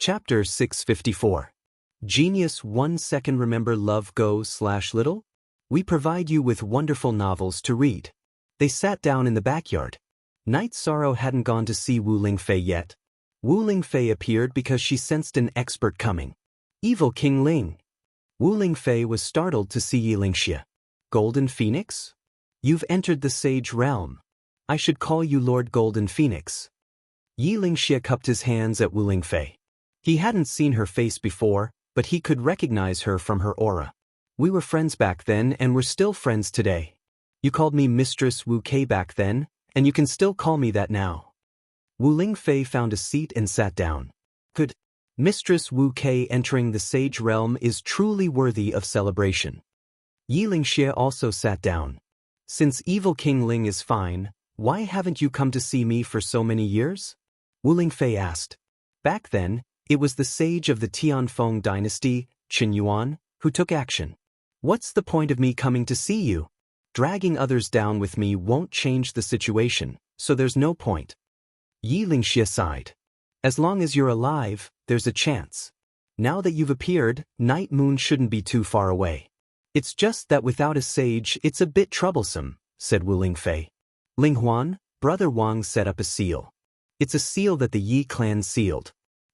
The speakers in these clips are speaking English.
Chapter 654. Genius 1 second. Remember Love Go/Little? We provide you with wonderful novels to read. They sat down in the backyard. Night Sorrow hadn't gone to see Wu Lingfei yet. Wu Lingfei appeared because she sensed an expert coming. Evil King Ling. Wu Lingfei was startled to see Yi Lingxie. Golden Phoenix? You've entered the Sage Realm. I should call you Lord Golden Phoenix. Yi Lingxie cupped his hands at Wu Lingfei. He hadn't seen her face before, but he could recognize her from her aura. We were friends back then and we're still friends today. You called me Mistress Wu Kei back then, and you can still call me that now. Wu Lingfei found a seat and sat down. Good. Mistress Wu Kei entering the Sage Realm is truly worthy of celebration. Yi Lingxie also sat down. Since Evil King Ling is fine, why haven't you come to see me for so many years? Wu Lingfei asked. Back then, it was the sage of the Tianfeng dynasty, Qin Yuan, who took action. What's the point of me coming to see you? Dragging others down with me won't change the situation, so there's no point. Yi Lingxie sighed. As long as you're alive, there's a chance. Now that you've appeared, Night Moon shouldn't be too far away. It's just that without a sage it's a bit troublesome, said Wu Lingfei. Ling Huan, Brother Wang set up a seal. It's a seal that the Yi clan sealed.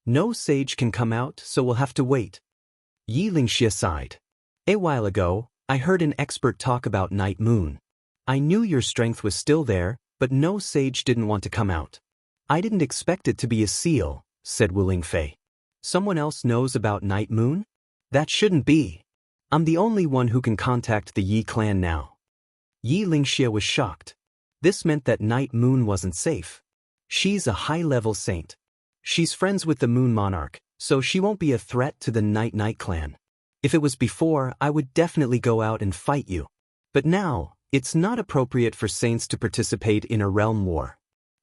No sage can come out, so we'll have to wait. Yi Lingxie sighed. A while ago, I heard an expert talk about Night Moon. I knew your strength was still there, but no sage didn't want to come out. I didn't expect it to be a seal, said Wu Lingfei. Someone else knows about Night Moon? That shouldn't be. I'm the only one who can contact the Yi clan now. Yi Lingxie was shocked. This meant that Night Moon wasn't safe. She's a high-level saint. She's friends with the Moon Monarch, so she won't be a threat to the Night clan. If it was before, I would definitely go out and fight you. But now, it's not appropriate for saints to participate in a realm war.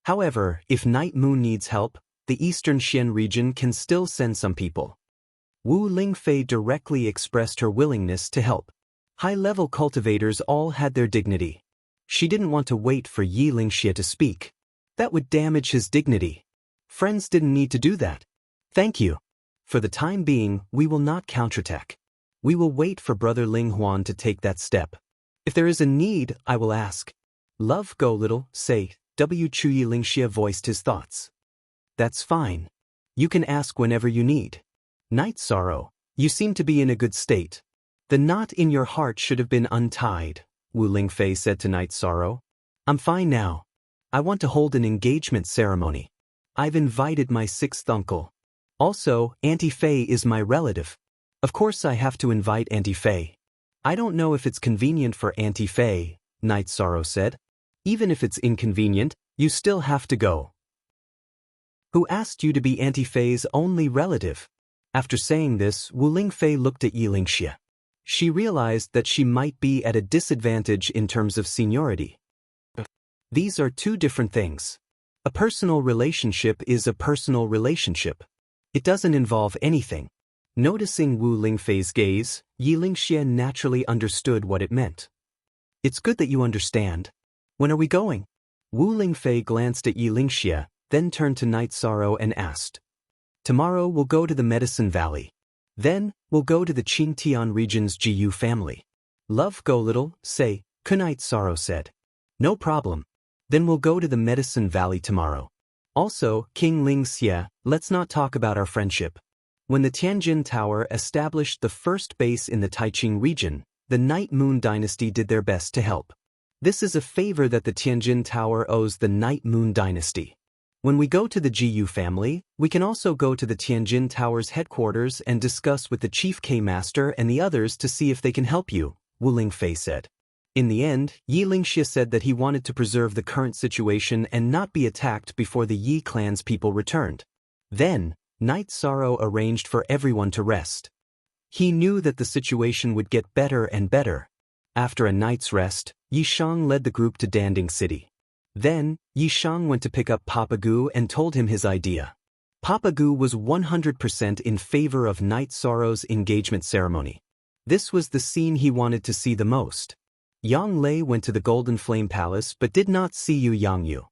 However, if Night Moon needs help, the Eastern Xian region can still send some people. Wu Lingfei directly expressed her willingness to help. High-level cultivators all had their dignity. She didn't want to wait for Yi Lingxie to speak. That would damage his dignity. Friends didn't need to do that. Thank you. For the time being, we will not counterattack. We will wait for Brother Ling Huan to take that step. If there is a need, I will ask. Love Go Little, say, W. Chu. Yi Lingxie voiced his thoughts. That's fine. You can ask whenever you need. Night Sorrow, you seem to be in a good state. The knot in your heart should have been untied, Wu Lingfei said to Night Sorrow. I'm fine now. I want to hold an engagement ceremony. I've invited my 6th uncle. Also, Auntie Fei is my relative. Of course I have to invite Auntie Fei. I don't know if it's convenient for Auntie Fei, Night Sorrow said. Even if it's inconvenient, you still have to go. Who asked you to be Auntie Fei's only relative? After saying this, Wu Lingfei looked at Yi Lingxie. She realized that she might be at a disadvantage in terms of seniority. These are two different things. A personal relationship is a personal relationship. It doesn't involve anything. Noticing Wu Lingfei's gaze, Yi Lingxie naturally understood what it meant. It's good that you understand. When are we going? Wu Lingfei glanced at Yi Lingxie, then turned to Night Sorrow and asked. Tomorrow we'll go to the Medicine Valley. Then, we'll go to the Qingtian region's Jiyu family. Love Go Little, say, Night Sorrow said. No problem. Then we'll go to the Medicine Valley tomorrow. Also, King Ling Xie, let's not talk about our friendship. When the Tianjin Tower established the first base in the Taiqing region, the Night Moon dynasty did their best to help. This is a favor that the Tianjin Tower owes the Night Moon dynasty. When we go to the Jiyu family, we can also go to the Tianjin Tower's headquarters and discuss with the Chief K-Master and the others to see if they can help you, Wu Lingfei said. In the end, Yi Lingxie said that he wanted to preserve the current situation and not be attacked before the Yi clan's people returned. Then, Night Sorrow arranged for everyone to rest. He knew that the situation would get better and better. After a night's rest, Yi Shang led the group to Danding City. Then, Yi Shang went to pick up Papa Gu and told him his idea. Papa Gu was 100% in favor of Night Sorrow's engagement ceremony. This was the scene he wanted to see the most. Yang Lei went to the Golden Flame Palace but did not see Yu Yangyu.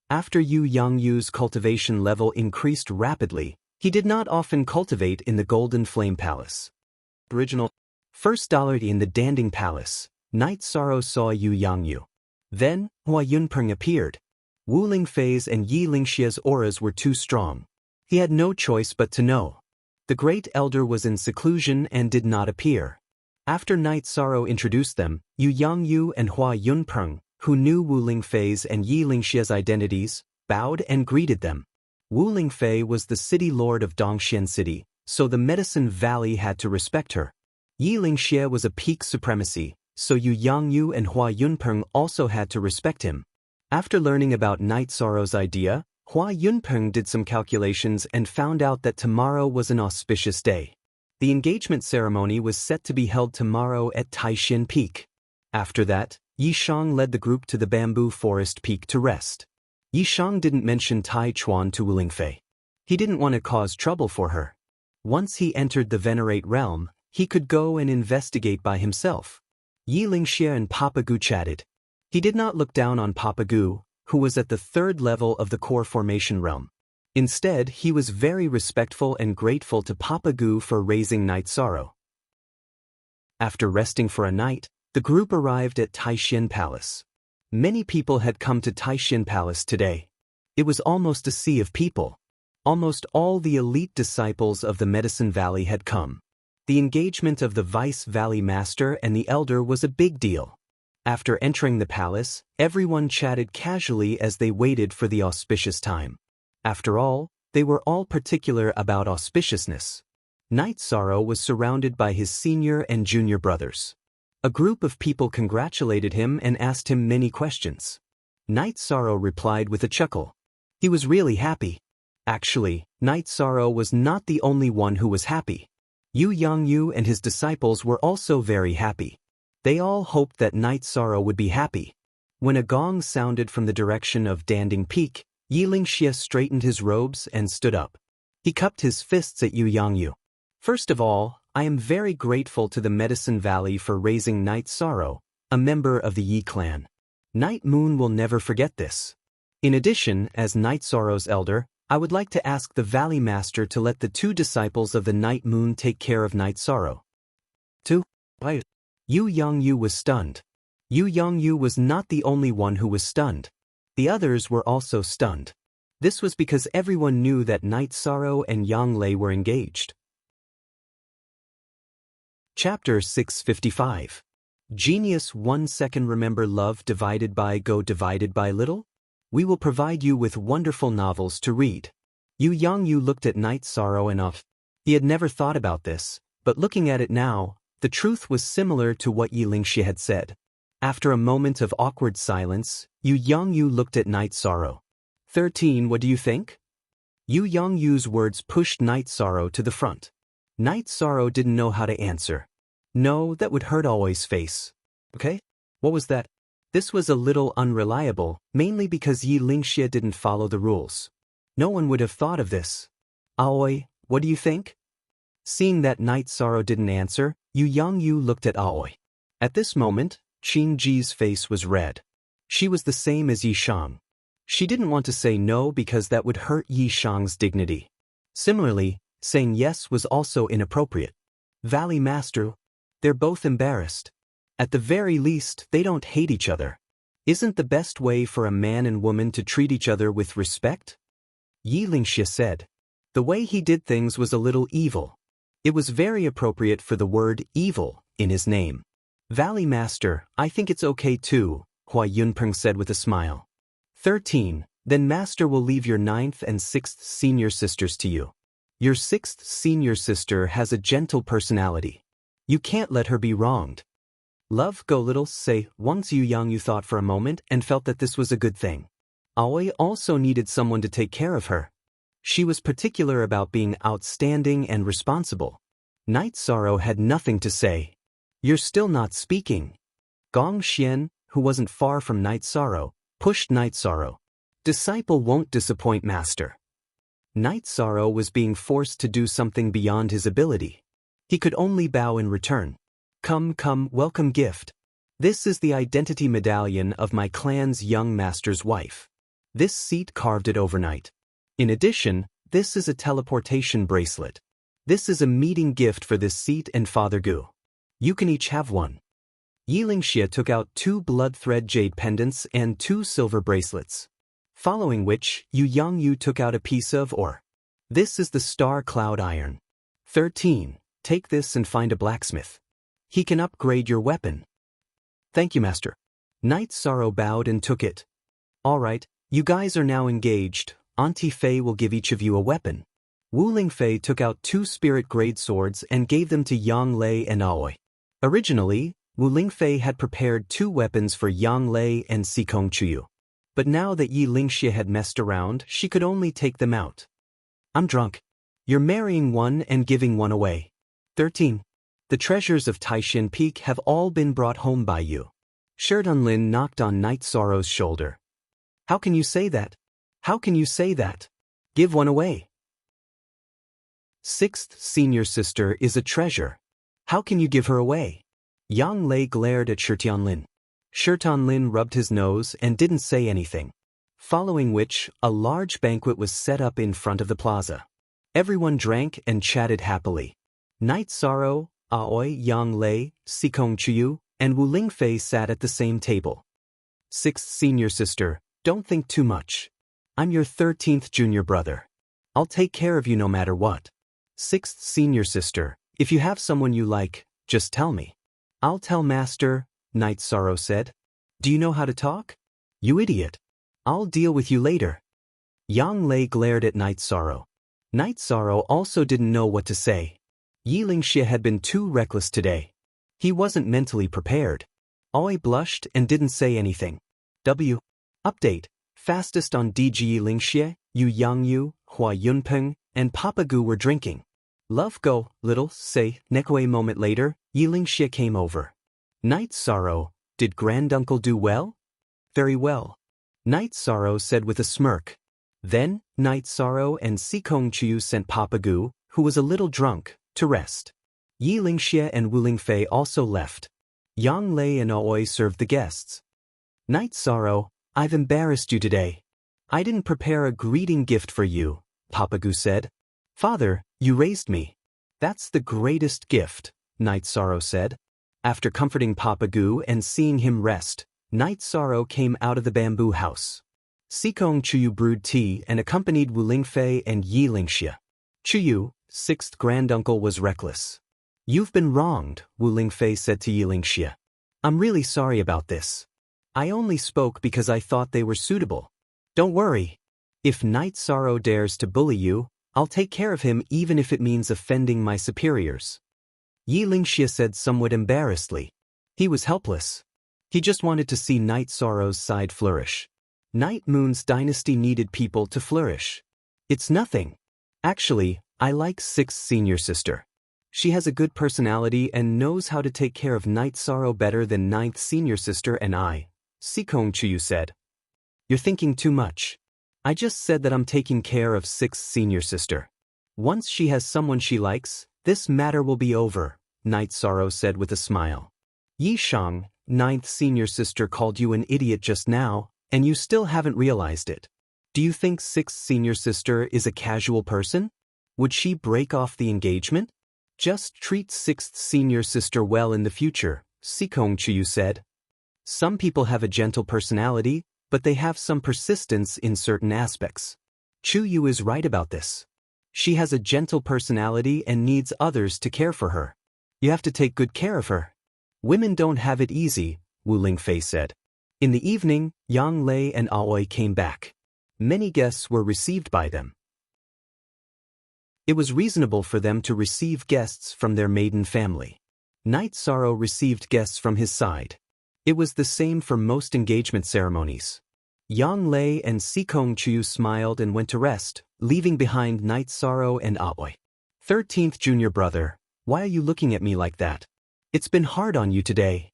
After Yu Yangyu's cultivation level increased rapidly, He did not often cultivate in the Golden Flame Palace. Original. First in the Danding Palace, Night Sorrow saw Yu Yangyu. Then, Hua Yunpeng appeared. Wu Lingfei's and Yi Lingxia's auras were too strong. He had no choice but to know. The great elder was in seclusion and did not appear. After Night Sorrow introduced them, Yu Yangyu and Hua Yunpeng, who knew Wu Lingfei's and Yi Lingxia's identities, bowed and greeted them. Wu Lingfei was the city lord of Dongxian City, so the Medicine Valley had to respect her. Yi Lingxia was a peak supremacy, so Yu Yangyu and Hua Yunpeng also had to respect him. After learning about Night Sorrow's idea, Hua Yunpeng did some calculations and found out that tomorrow was an auspicious day. The engagement ceremony was set to be held tomorrow at Taixin Peak. After that, Yishang led the group to the Bamboo Forest Peak to rest. Yishang didn't mention Tai Chuan to Wu Lingfei. He didn't want to cause trouble for her. Once he entered the Venerate realm, he could go and investigate by himself. Yi Lingxia and Papa Gu chatted. He did not look down on Papa Gu, who was at the third level of the core formation realm. Instead, he was very respectful and grateful to Papa Gu for raising Night Sorrow. After resting for a night, the group arrived at Taixin Palace. Many people had come to Taixin Palace today. It was almost a sea of people. Almost all the elite disciples of the Medicine Valley had come. The engagement of the Vice Valley Master and the Elder was a big deal. After entering the palace, everyone chatted casually as they waited for the auspicious time. After all, they were all particular about auspiciousness. Night Sorrow was surrounded by his senior and junior brothers. A group of people congratulated him and asked him many questions. Night Sorrow replied with a chuckle. He was really happy. Actually, Night Sorrow was not the only one who was happy. Yu Yangyu and his disciples were also very happy. They all hoped that Night Sorrow would be happy. When a gong sounded from the direction of Danding Peak, Yi Lingxia straightened his robes and stood up. He cupped his fists at Yu Yangyu. First of all, I am very grateful to the Medicine Valley for raising Night Sorrow, a member of the Yi clan. Night Moon will never forget this. In addition, as Night Sorrow's elder, I would like to ask the Valley Master to let the two disciples of the Night Moon take care of Night Sorrow. 2. Yu Yangyu was stunned. Yu Yangyu was not the only one who was stunned. The others were also stunned. This was because everyone knew that Night Sorrow and Yang Lei were engaged. Chapter 655. Genius 1 second. Remember love divided by go divided by little? We will provide you with wonderful novels to read. Yu Yangyu looked at Night Sorrow and off. He had never thought about this, but looking at it now, the truth was similar to what Yi Lingxia had said. After a moment of awkward silence, Yu Yangyu looked at Night Sorrow. 13. What do you think? Yu Yangyu's words pushed Night Sorrow to the front. Night Sorrow didn't know how to answer. No, that would hurt Aoi's face. Okay? What was that? This was a little unreliable, mainly because Yi Lingxia didn't follow the rules. No one would have thought of this. Aoi, what do you think? Seeing that Night Sorrow didn't answer, Yu Yangyu looked at Aoi. At this moment, Qing Ji's face was red. She was the same as Yishang. She didn't want to say no because that would hurt Yishang's dignity. Similarly, saying yes was also inappropriate. Valley Master, they're both embarrassed. At the very least, they don't hate each other. Isn't the best way for a man and woman to treat each other with respect? Yi Lingxia said. The way he did things was a little evil. It was very appropriate for the word evil in his name. Valley Master, I think it's okay too, Hua Yunpeng said with a smile. 13. Then Master will leave your 9th and 6th senior sisters to you. Your 6th senior sister has a gentle personality. You can't let her be wronged. Love go little say once Yu Yangyu thought for a moment and felt that this was a good thing. Aoi also needed someone to take care of her. She was particular about being outstanding and responsible. Night Sorrow had nothing to say. You're still not speaking. Gong Xian, who wasn't far from Night Sorrow, pushed Night Sorrow. Disciple won't disappoint Master. Night Sorrow was being forced to do something beyond his ability. He could only bow in return. Come, welcome gift. This is the identity medallion of my clan's young master's wife. This seat carved it overnight. In addition, This is a teleportation bracelet. This is a meeting gift for this seat and Father Gu. You can each have one. Yi Lingxie took out 2 blood thread jade pendants and 2 silver bracelets. Following which, Yu Yangyu took out a piece of ore. This is the star cloud iron. 13. Take this and find a blacksmith. He can upgrade your weapon. Thank you, Master. Knight Sorrow bowed and took it. All right, you guys are now engaged. Auntie Fei will give each of you a weapon. Wu Lingfei took out 2 spirit grade swords and gave them to Yang Lei and Aoi. Originally, Wu Lingfei had prepared 2 weapons for Yang Lei and Sikong Chuyu. But now that Yi Lingxie had messed around, she could only take them out. I'm drunk. You're marrying one and giving one away. 13. The treasures of Taishan Peak have all been brought home by you. Shi Dunlin knocked on Knight Sorrow's shoulder. How can you say that? How can you say that? Give one away. 6th senior sister is a treasure. How can you give her away? Yang Lei glared at Shi Tianlin. Shi Tianlin rubbed his nose and didn't say anything. Following which, a large banquet was set up in front of the plaza. Everyone drank and chatted happily. Knight Sorrow, Aoi, Yang Lei, Sikong Chuyu, and Wu Lingfei sat at the same table. 6th senior sister, don't think too much. I'm your 13th junior brother. I'll take care of you no matter what. 6th senior sister, if you have someone you like, just tell me. I'll tell Master, Knight Sorrow said. Do you know how to talk? You idiot. I'll deal with you later. Yang Lei glared at Knight Sorrow. Knight Sorrow also didn't know what to say. Yi Lingxie had been too reckless today. He wasn't mentally prepared. Aoi blushed and didn't say anything. Update. Fastest on DG Yi Lingxie, Yu Yangyu, Hua Yunpeng, and Papa Gu were drinking. Love go, little, say, Nekwe. Moment later, Yi Lingxie came over. Knight Sorrow, did Granduncle do well? Very well. Knight Sorrow said with a smirk. Then, Knight Sorrow and Sikong Chuyu sent Papa Gu, who was a little drunk, to rest. Yi Lingxie and Wu Lingfei also left. Yang Lei and Aoi served the guests. Knight Sorrow, I've embarrassed you today. I didn't prepare a greeting gift for you, Papa Gu said. Father, you raised me. That's the greatest gift, Knight Sorrow said. After comforting Papa Gu and seeing him rest, Knight Sorrow came out of the bamboo house. Sikong Chuyu brewed tea and accompanied Wu Lingfei and Yi Lingxie. Chuyu, 6th granduncle, was reckless. You've been wronged, Wu Lingfei said to Yi Lingxie. I'm really sorry about this. I only spoke because I thought they were suitable. Don't worry. If Knight Sorrow dares to bully you, I'll take care of him even if it means offending my superiors. Yi Lingxie said somewhat embarrassedly. He was helpless. He just wanted to see Knight Sorrow's side flourish. Night Moon's dynasty needed people to flourish. It's nothing. Actually, I like 6th senior sister. She has a good personality and knows how to take care of Knight Sorrow better than 9th senior sister and I, Sikong Chuyu said. You're thinking too much. I just said that I'm taking care of 6th senior sister. Once she has someone she likes, this matter will be over, Knight Sorrow said with a smile. Yi Shang, 9th senior sister, called you an idiot just now, and you still haven't realized it. Do you think 6th senior sister is a casual person? Would she break off the engagement? Just treat 6th senior sister well in the future, Sikong Chuyu said. Some people have a gentle personality, but they have some persistence in certain aspects. Chuyu is right about this. She has a gentle personality and needs others to care for her. You have to take good care of her. Women don't have it easy, Wu Lingfei said. In the evening, Yang Lei and Aoi came back. Many guests were received by them. It was reasonable for them to receive guests from their maiden family. Knight Sorrow received guests from his side. It was the same for most engagement ceremonies. Yang Lei and Sikong Chuyu smiled and went to rest, leaving behind Knight Sorrow and Aoi. 13th junior brother, why are you looking at me like that? It's been hard on you today.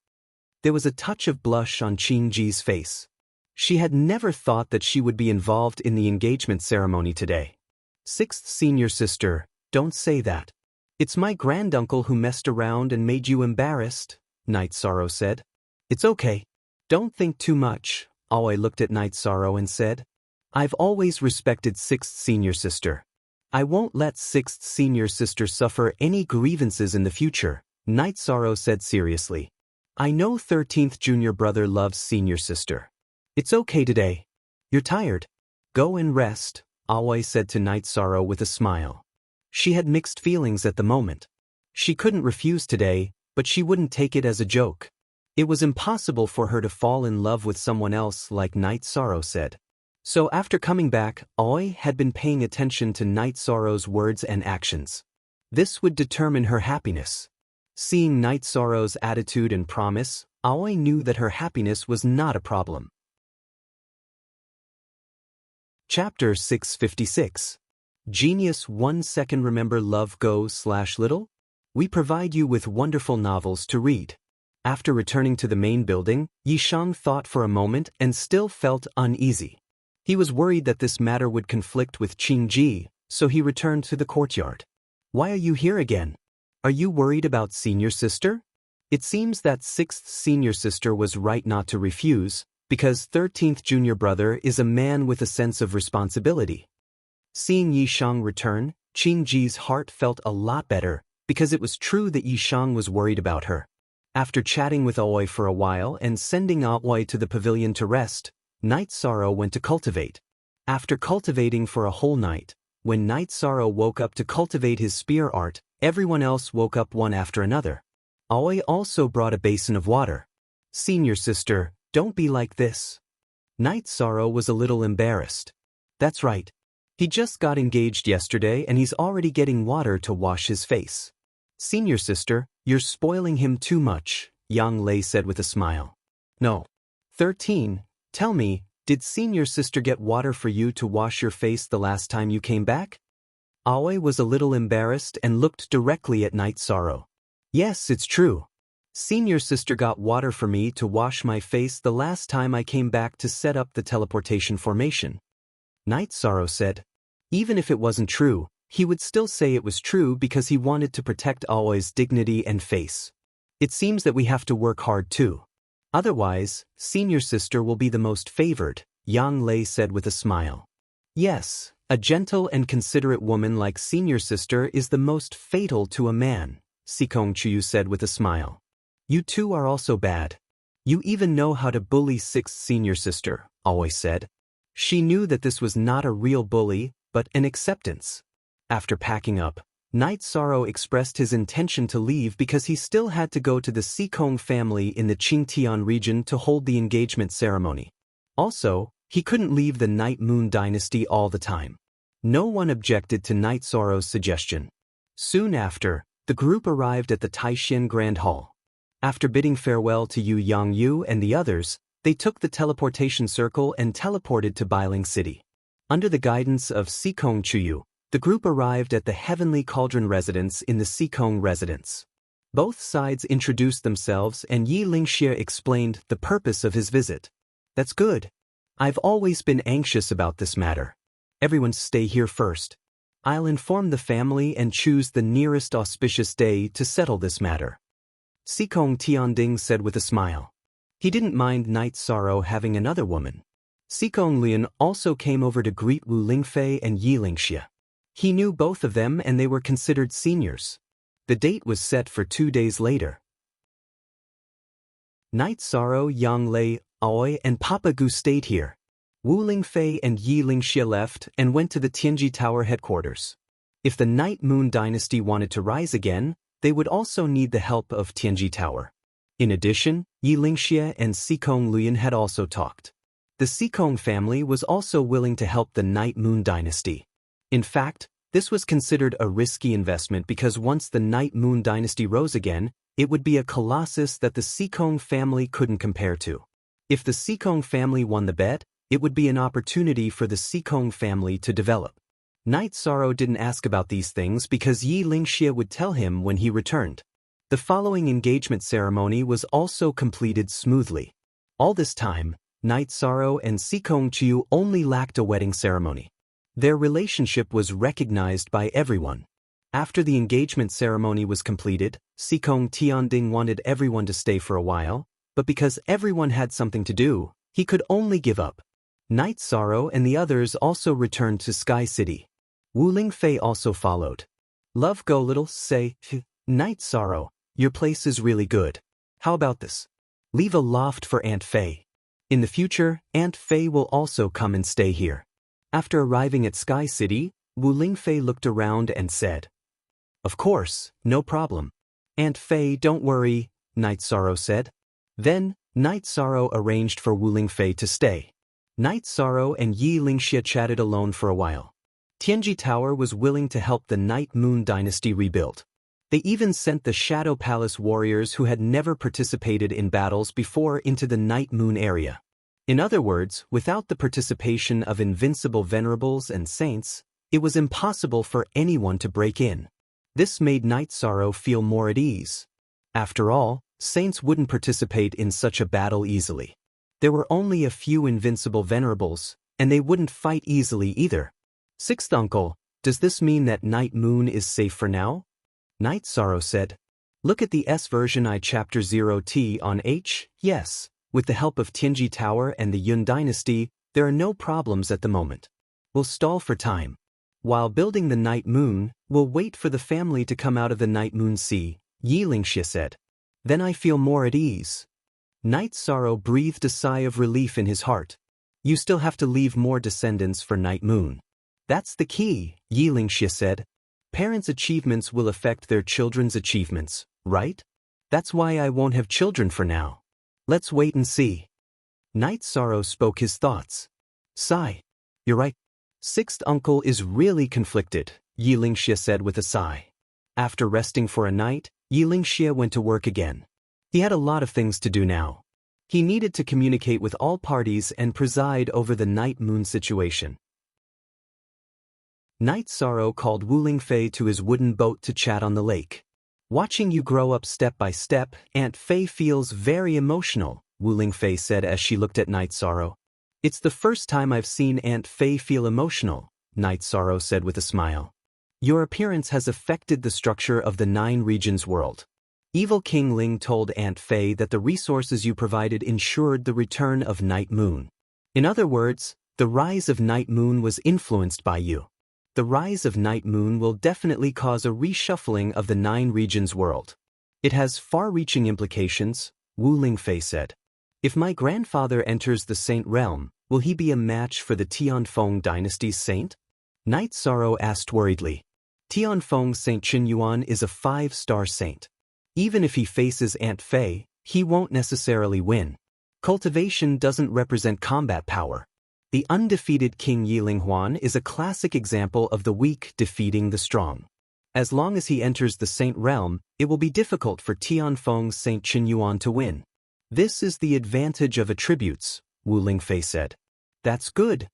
There was a touch of blush on Qin Ji's face. She had never thought that she would be involved in the engagement ceremony today. 6th senior sister, don't say that. It's my granduncle who messed around and made you embarrassed, Knight Sorrow said. It's okay. Don't think too much, Aoi looked at Knight Sorrow and said. I've always respected 6th senior sister. I won't let 6th senior sister suffer any grievances in the future, Night Sorrow said seriously. I know 13th junior brother loves senior sister. It's okay today. You're tired. Go and rest, Aoi said to Night Sorrow with a smile. She had mixed feelings at the moment. She couldn't refuse today, but she wouldn't take it as a joke. It was impossible for her to fall in love with someone else like Night Sorrow said. So after coming back, Aoi had been paying attention to Night Sorrow's words and actions. This would determine her happiness. Seeing Night Sorrow's attitude and promise, Aoi knew that her happiness was not a problem. Chapter 656. Genius 1 second. Remember Love Go/Little? We provide you with wonderful novels to read. After returning to the main building, Yishang thought for a moment and still felt uneasy. He was worried that this matter would conflict with Qingji, so he returned to the courtyard. Why are you here again? Are you worried about senior sister? It seems that 6th senior sister was right not to refuse, because 13th junior brother is a man with a sense of responsibility. Seeing Yishang return, Qingji's heart felt a lot better, because it was true that Yishang was worried about her. After chatting with Aoi for a while and sending Aoi to the pavilion to rest, Night Sorrow went to cultivate. After cultivating for a whole night, when Night Sorrow woke up to cultivate his spear art, everyone else woke up one after another. Aoi also brought a basin of water. Senior sister, don't be like this. Night Sorrow was a little embarrassed. That's right. He just got engaged yesterday and he's already getting water to wash his face. Senior sister, you're spoiling him too much, Yang Lei said with a smile. No. 13, tell me, did senior sister get water for you to wash your face the last time you came back? Aoi was a little embarrassed and looked directly at Night Sorrow. Yes, it's true. Senior sister got water for me to wash my face the last time I came back to set up the teleportation formation. Night Sorrow said. Even if it wasn't true, he would still say it was true because he wanted to protect Aoi's dignity and face. It seems that we have to work hard too. Otherwise, senior sister will be the most favored, Yang Lei said with a smile. Yes, a gentle and considerate woman like senior sister is the most fatal to a man, Sikong Chuyu said with a smile. You two are also bad. You even know how to bully 6th senior sister, Aoi said. She knew that this was not a real bully, but an acceptance. After packing up, Night Sorrow expressed his intention to leave because he still had to go to the Sikong family in the Qingtian region to hold the engagement ceremony. Also, he couldn't leave the Night Moon dynasty all the time. No one objected to Night Sorrow's suggestion. Soon after, the group arrived at the Taishan Grand Hall. After bidding farewell to Yu Yangyu and the others, they took the teleportation circle and teleported to Bailing City. Under the guidance of Sikong Chuyu, the group arrived at the Heavenly Cauldron residence in the Sikong residence. Both sides introduced themselves and Yi Lingxie explained the purpose of his visit. That's good. I've always been anxious about this matter. Everyone stay here first. I'll inform the family and choose the nearest auspicious day to settle this matter. Sikong Tianding said with a smile. He didn't mind Night Sorrow having another woman. Sikong Lian also came over to greet Wu Lingfei and Yi Lingxie. He knew both of them and they were considered seniors. The date was set for 2 days later. Night Sorrow, Yang Lei, Aoi and Papa Gu stayed here. Wu Lingfei and Yi Lingxie left and went to the Tianji Tower headquarters. If the Night Moon dynasty wanted to rise again, they would also need the help of Tianji Tower. In addition, Yi Lingxie and Sikong Luyan had also talked. The Sikong family was also willing to help the Night Moon dynasty. In fact, this was considered a risky investment because once the Night Moon dynasty rose again, it would be a colossus that the Sikong family couldn't compare to. If the Sikong family won the bet, it would be an opportunity for the Sikong family to develop. Night Sorrow didn't ask about these things because Yi Lingxie would tell him when he returned. The following engagement ceremony was also completed smoothly. All this time, Night Sorrow and Sikong Chuyu only lacked a wedding ceremony. Their relationship was recognized by everyone. After the engagement ceremony was completed, Sikong Tianding wanted everyone to stay for a while, but because everyone had something to do, he could only give up. Night Sorrow and the others also returned to Sky City. Wu Lingfei also followed. Love go little, say, Night Sorrow, your place is really good. How about this? Leave a loft for Aunt Fei. In the future, Aunt Fei will also come and stay here. After arriving at Sky City, Wu Lingfei looked around and said, Of course, no problem. Aunt Fei, don't worry, Night Sorrow said. Then, Night Sorrow arranged for Wu Lingfei to stay. Night Sorrow and Yi Lingxie chatted alone for a while. Tianji Tower was willing to help the Night Moon dynasty rebuild. They even sent the Shadow Palace warriors who had never participated in battles before into the Night Moon area. In other words, without the participation of invincible venerables and saints, it was impossible for anyone to break in. This made Night Sorrow feel more at ease. After all, saints wouldn't participate in such a battle easily. There were only a few invincible venerables, and they wouldn't fight easily either. Sixth uncle, does this mean that Night Moon is safe for now? Night Sorrow said. Look at the S version I chapter 0T on H, yes, with the help of Tianji Tower and the Yun dynasty, there are no problems at the moment. We'll stall for time. While building the Night Moon, we'll wait for the family to come out of the Night Moon Sea, Yi Lingxie said. Then I feel more at ease. Night Sorrow breathed a sigh of relief in his heart. You still have to leave more descendants for Night Moon. That's the key, Yi Lingxie said. Parents' achievements will affect their children's achievements, right? That's why I won't have children for now. Let's wait and see. Night Sorrow spoke his thoughts. Sigh. You're right. Sixth uncle is really conflicted, Yi Lingxie said with a sigh. After resting for a night, Yi Lingxie went to work again. He had a lot of things to do now. He needed to communicate with all parties and preside over the Night Moon situation. Night Sorrow called Wu Lingfei to his wooden boat to chat on the lake. Watching you grow up step by step, Aunt Fei feels very emotional, Wu Lingfei said as she looked at Night Sorrow. It's the first time I've seen Aunt Fei feel emotional, Night Sorrow said with a smile. Your appearance has affected the structure of the 9 regions world. Evil King Ling told Aunt Fei that the resources you provided ensured the return of Night Moon. In other words, the rise of Night Moon was influenced by you. The rise of Night Moon will definitely cause a reshuffling of the 9 regions world. It has far-reaching implications, Wu Lingfei said. If my grandfather enters the Saint Realm, will he be a match for the Tianfeng dynasty's saint? Night Sorrow asked worriedly. Tianfeng Saint Qinyuan is a 5-star saint. Even if he faces Aunt Fei, he won't necessarily win. Cultivation doesn't represent combat power. The undefeated King Yilinghuan is a classic example of the weak defeating the strong. As long as he enters the Saint Realm, it will be difficult for Tianfeng Saint Qinyuan to win. This is the advantage of attributes, Wu Lingfei said. That's good.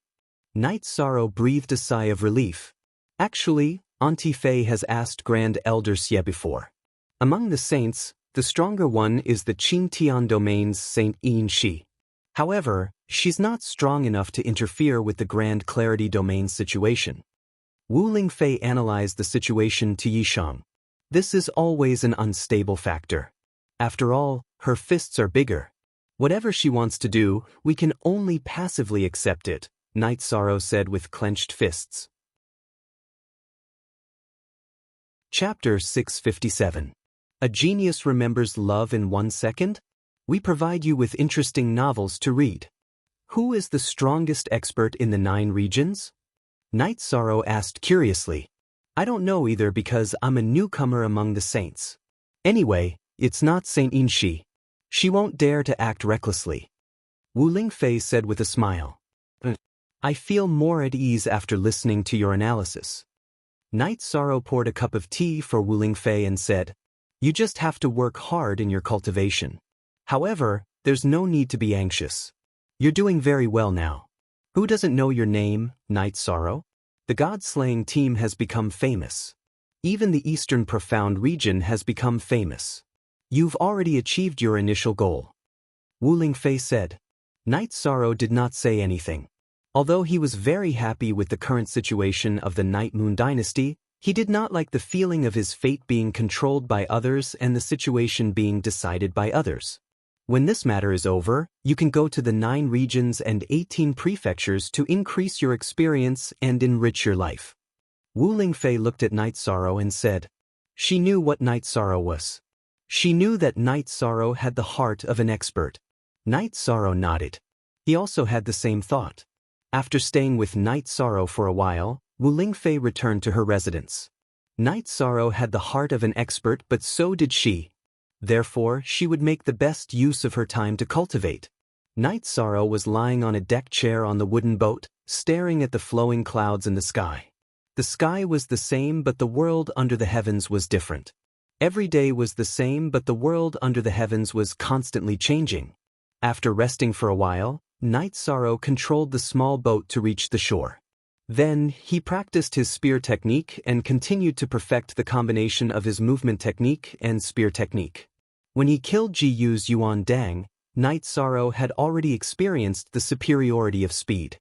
Night Sorrow breathed a sigh of relief. Actually, Auntie Fei has asked Grand Elder Xie before. Among the saints, the stronger one is the Qingtian domain's Saint Yin Shi. However, she's not strong enough to interfere with the Grand Clarity domain's situation. Wu Lingfei analyzed the situation to Yisheng. This is always an unstable factor. After all, her fists are bigger. Whatever she wants to do, we can only passively accept it, Night Sorrow said with clenched fists. Chapter 657. A Genius Remembers Love in 1 Second? We provide you with interesting novels to read. Who is the strongest expert in the 9 regions? Night Sorrow asked curiously. I don't know either because I'm a newcomer among the saints. Anyway, it's not Saint Yinshi. She won't dare to act recklessly. Wu Lingfei said with a smile. I feel more at ease after listening to your analysis. Night Sorrow poured a cup of tea for Wu Lingfei and said, You just have to work hard in your cultivation. However, there's no need to be anxious. You're doing very well now. Who doesn't know your name, Night Sorrow? The God-slaying team has become famous. Even the Eastern Profound region has become famous. You've already achieved your initial goal. Wu Lingfei said. Night Sorrow did not say anything. Although he was very happy with the current situation of the Night Moon dynasty, he did not like the feeling of his fate being controlled by others and the situation being decided by others. When this matter is over, you can go to the 9 regions and 18 prefectures to increase your experience and enrich your life. Wu Lingfei looked at Night Sorrow and said. She knew what Night Sorrow was. She knew that Night Sorrow had the heart of an expert. Night Sorrow nodded. He also had the same thought. After staying with Night Sorrow for a while, Wu Lingfei returned to her residence. Night Sorrow had the heart of an expert, but so did she. Therefore, she would make the best use of her time to cultivate. Night Sorrow was lying on a deck chair on the wooden boat, staring at the flowing clouds in the sky. The sky was the same, but the world under the heavens was different. Every day was the same, but the world under the heavens was constantly changing. After resting for a while, Night Sorrow controlled the small boat to reach the shore. Then, he practiced his spear technique and continued to perfect the combination of his movement technique and spear technique. When he killed Ji Yu's Yuan Dang, Night Sorrow had already experienced the superiority of speed.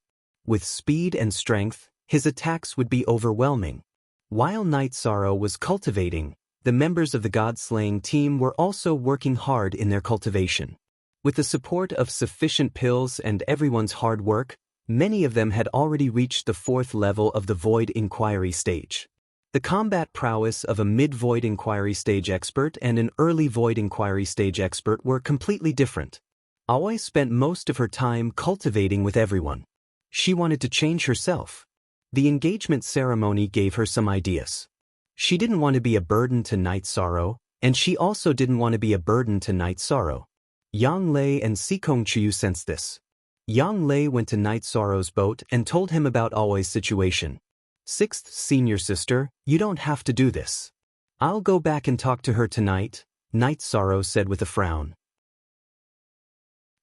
With speed and strength, his attacks would be overwhelming. While Night Sorrow was cultivating, the members of the God-slaying team were also working hard in their cultivation. With the support of sufficient pills and everyone's hard work, many of them had already reached the 4th level of the Void Inquiry stage. The combat prowess of a mid-Void Inquiry stage expert and an early Void Inquiry stage expert were completely different. Aoi spent most of her time cultivating with everyone. She wanted to change herself. The engagement ceremony gave her some ideas. She didn't want to be a burden to Night Sorrow, and she also didn't want to be a burden to Night Sorrow. Yang Lei and Sikong Chiyu sensed this. Yang Lei went to Night Sorrow's boat and told him about Aoi's situation. 6th senior sister, you don't have to do this. I'll go back and talk to her tonight, Night Sorrow said with a frown.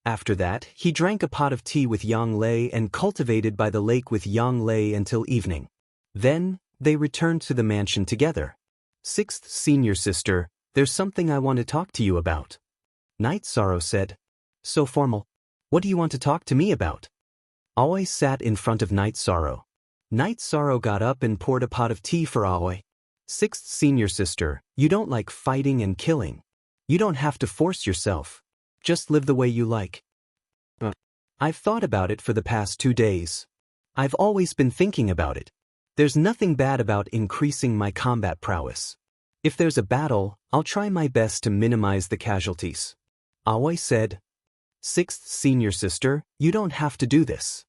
After that, he drank a pot of tea with Yang Lei and cultivated by the lake with Yang Lei until evening. Then, they returned to the mansion together. 6th senior sister, there's something I want to talk to you about. Night Sorrow said. So formal. What do you want to talk to me about? Aoi sat in front of Night Sorrow. Night Sorrow got up and poured a pot of tea for Aoi. 6th senior sister, you don't like fighting and killing. You don't have to force yourself. Just live the way you like. I've thought about it for the past 2 days. I've always been thinking about it. There's nothing bad about increasing my combat prowess. If there's a battle, I'll try my best to minimize the casualties. Aoi said. 6th senior sister, you don't have to do this.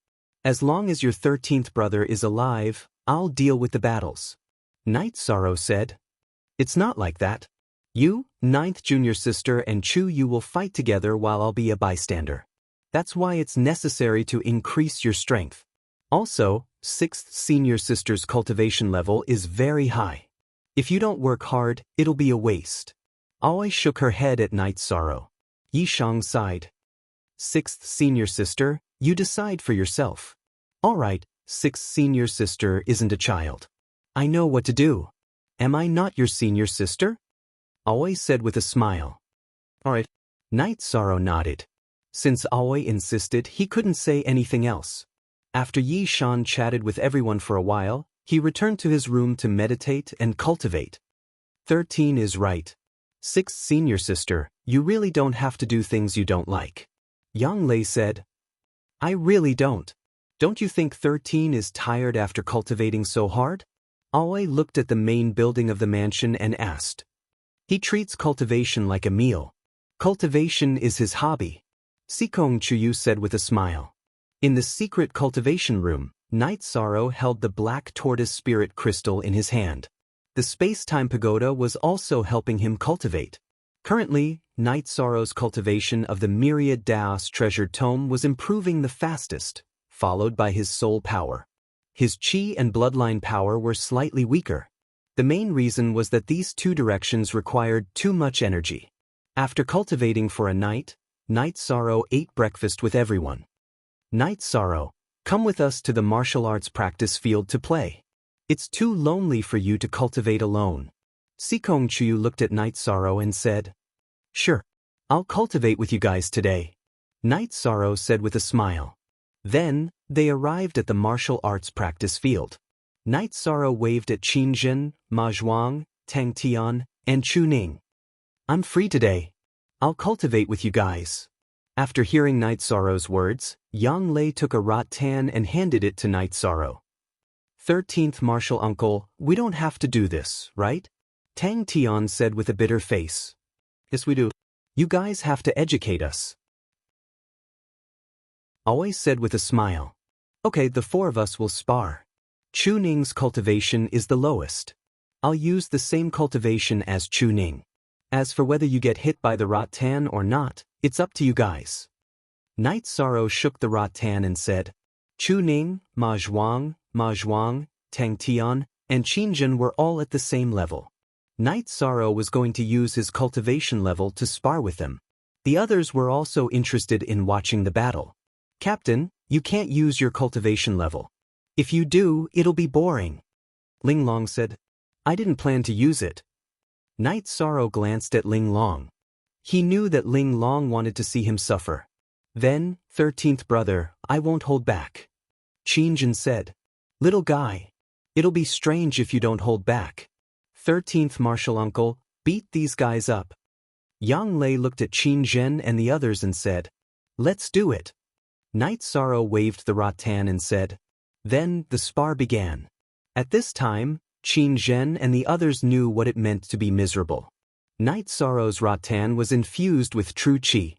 As long as your 13th brother is alive, I'll deal with the battles. Night Sorrow said. It's not like that. You, 9th junior sister and Chu Yu will fight together while I'll be a bystander. That's why it's necessary to increase your strength. Also, 6th senior sister's cultivation level is very high. If you don't work hard, it'll be a waste. Aoi shook her head at Night Sorrow. Yishang sighed. 6th senior sister, you decide for yourself. Alright, 6th senior sister isn't a child. I know what to do. Am I not your senior sister? Aoi said with a smile. Alright. Night Sorrow nodded. Since Aoi insisted, he couldn't say anything else. After Yi Shan chatted with everyone for a while, he returned to his room to meditate and cultivate. 13 is right. 6th senior sister, you really don't have to do things you don't like. Yang Lei said. I really don't. Don't you think 13 is tired after cultivating so hard? Aoi looked at the main building of the mansion and asked. He treats cultivation like a meal. Cultivation is his hobby. Sikong Chuyu said with a smile. In the secret cultivation room, Night Sorrow held the black tortoise spirit crystal in his hand. The space-time pagoda was also helping him cultivate. Currently, Night Sorrow's cultivation of the myriad Daos treasured tome was improving the fastest, followed by his soul power. His chi and bloodline power were slightly weaker. The main reason was that these two directions required too much energy. After cultivating for a night, Night Sorrow ate breakfast with everyone. Night Sorrow, come with us to the martial arts practice field to play. It's too lonely for you to cultivate alone. Sikong Chuyu looked at Night Sorrow and said. Sure. I'll cultivate with you guys today. Night Sorrow said with a smile. Then, they arrived at the martial arts practice field. Night Sorrow waved at Qin Zhen, Ma Zhuang, Tang Tian, and Chu Ning. I'm free today. I'll cultivate with you guys. After hearing Night Sorrow's words, Yang Lei took a rattan and handed it to Night Sorrow. 13th Martial Uncle, we don't have to do this, right? Tang Tian said with a bitter face. Yes, we do. You guys have to educate us. Always said with a smile. Okay, the four of us will spar. Chu Ning's cultivation is the lowest. I'll use the same cultivation as Chu Ning. As for whether you get hit by the rattan or not, it's up to you guys. Night Sorrow shook the rattan and said, Chu Ning, Ma Zhuang, Tang Tian, and Qin Jin were all at the same level. Night Sorrow was going to use his cultivation level to spar with them. The others were also interested in watching the battle. Captain, you can't use your cultivation level. If you do, it'll be boring. Ling Long said, I didn't plan to use it. Night Sorrow glanced at Ling Long. He knew that Ling Long wanted to see him suffer. Then, 13th brother, I won't hold back. Qin Jin said, Little guy, it'll be strange if you don't hold back. 13th Martial Uncle, beat these guys up. Yang Lei looked at Qin Zhen and the others and said, Let's do it. Night Sorrow waved the rattan and said. Then the spar began. At this time, Qin Zhen and the others knew what it meant to be miserable. Night Sorrow's rattan was infused with true qi.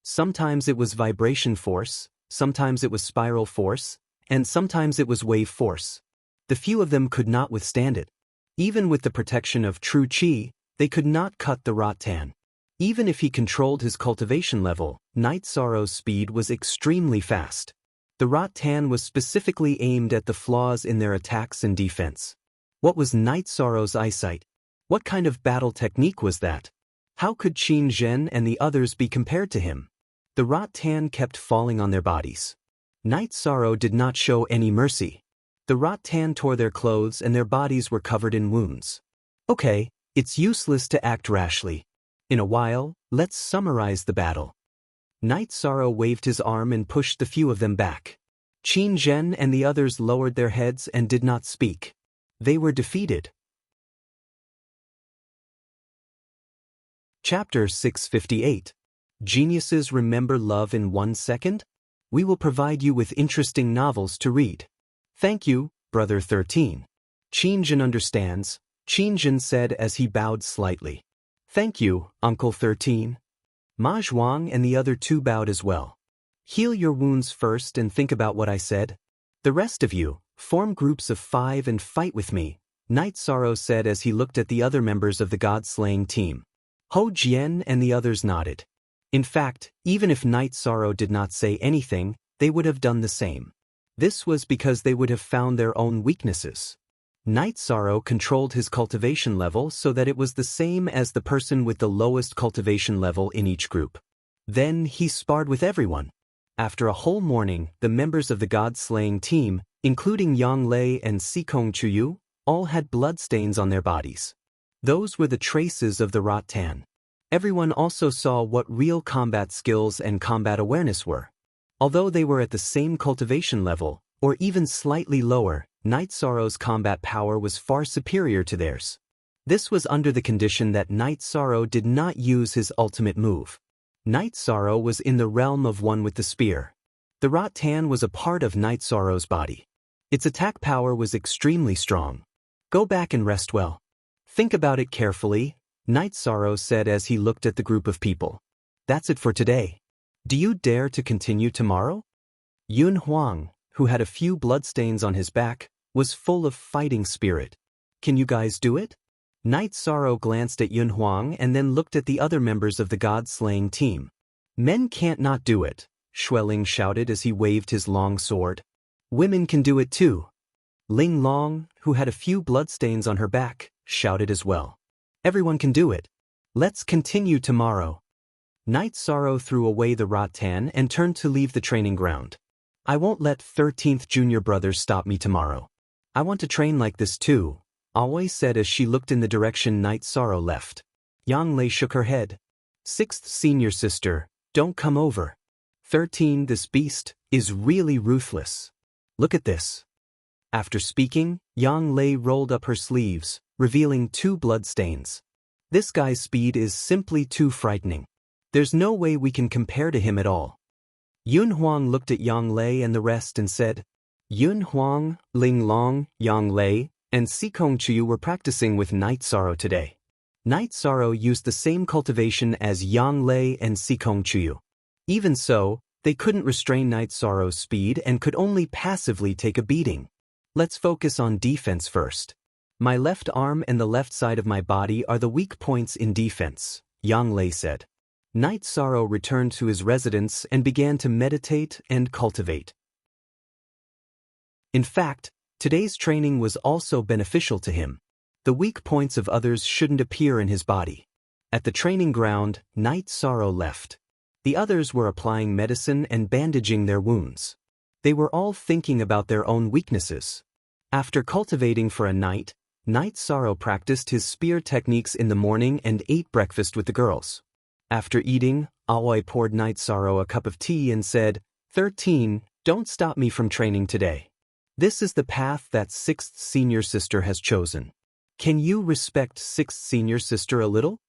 Sometimes it was vibration force, sometimes it was spiral force, and sometimes it was wave force. The few of them could not withstand it. Even with the protection of true qi, they could not cut the rattan. Even if he controlled his cultivation level, Night Sorrow's speed was extremely fast. The rattan was specifically aimed at the flaws in their attacks and defense. What was Night Sorrow's eyesight? What kind of battle technique was that? How could Qin Zhen and the others be compared to him? The rattan kept falling on their bodies. Night Sorrow did not show any mercy. The rattan tore their clothes and their bodies were covered in wounds. Okay, it's useless to act rashly. In a while, let's summarize the battle. Night Sorrow waved his arm and pushed the few of them back. Qin Zhen and the others lowered their heads and did not speak. They were defeated. Chapter 658. Geniuses Remember Love in 1 Second? We will provide you with interesting novels to read. Thank you, Brother 13. Qin Jin understands, Qin Jin said as he bowed slightly. Thank you, Uncle 13. Ma Zhuang and the other two bowed as well. Heal your wounds first and think about what I said. The rest of you, form groups of 5 and fight with me, Night Sorrow said as he looked at the other members of the God-slaying team. Ho Jian and the others nodded. In fact, even if Night Sorrow did not say anything, they would have done the same. This was because they would have found their own weaknesses. Night Sorrow controlled his cultivation level so that it was the same as the person with the lowest cultivation level in each group. Then he sparred with everyone. After a whole morning, the members of the God-slaying team, including Yang Lei and Sikong Chuyu, all had bloodstains on their bodies. Those were the traces of the rattan. Everyone also saw what real combat skills and combat awareness were. Although they were at the same cultivation level, or even slightly lower, Night Sorrow's combat power was far superior to theirs. This was under the condition that Night Sorrow did not use his ultimate move. Night Sorrow was in the realm of one with the spear. The rattan was a part of Night Sorrow's body. Its attack power was extremely strong. Go back and rest well. Think about it carefully, Night Sorrow said as he looked at the group of people. That's it for today. Do you dare to continue tomorrow? Yun Huang, who had a few bloodstains on his back, was full of fighting spirit. Can you guys do it? Night Sorrow glanced at Yun Huang and then looked at the other members of the God-slaying team. Men can't not do it, Xueling shouted as he waved his long sword. Women can do it too. Ling Long, who had a few bloodstains on her back, shouted as well. Everyone can do it. Let's continue tomorrow. Night Sorrow threw away the rattan and turned to leave the training ground. I won't let 13th Junior Brothers stop me tomorrow. I want to train like this too, Always said as she looked in the direction Night Sorrow left. Yang Lei shook her head. 6th Senior Sister, don't come over. 13 This beast is really ruthless. Look at this. After speaking, Yang Lei rolled up her sleeves, revealing 2 bloodstains. This guy's speed is simply too frightening. There's no way we can compare to him at all. Yun Huang looked at Yang Lei and the rest and said, Yun Huang, Ling Long, Yang Lei, and Sikong Chu were practicing with Night Sorrow today. Night Sorrow used the same cultivation as Yang Lei and Sikong Chu. Even so, they couldn't restrain Night Sorrow's speed and could only passively take a beating. Let's focus on defense first. My left arm and the left side of my body are the weak points in defense, Yang Lei said. Night Sorrow returned to his residence and began to meditate and cultivate. In fact, today's training was also beneficial to him. The weak points of others shouldn't appear in his body. At the training ground, Night Sorrow left. The others were applying medicine and bandaging their wounds. They were all thinking about their own weaknesses. After cultivating for a night, Night Sorrow practiced his spear techniques in the morning and ate breakfast with the girls. After eating, Aoi poured Night Sorrow a cup of tea and said, 13, don't stop me from training today. This is the path that 6th senior sister has chosen. Can you respect 6th senior sister a little?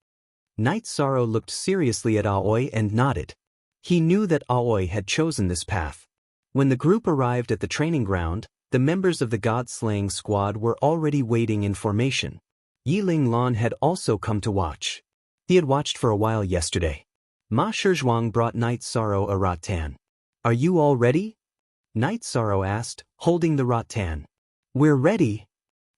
Night Sorrow looked seriously at Aoi and nodded. He knew that Aoi had chosen this path. When the group arrived at the training ground, the members of the God-slaying squad were already waiting in formation. Yiling Lan had also come to watch. He had watched for a while yesterday. Ma Shizhuang brought Night Sorrow a rattan. Are you all ready? Night Sorrow asked, holding the rattan. We're ready.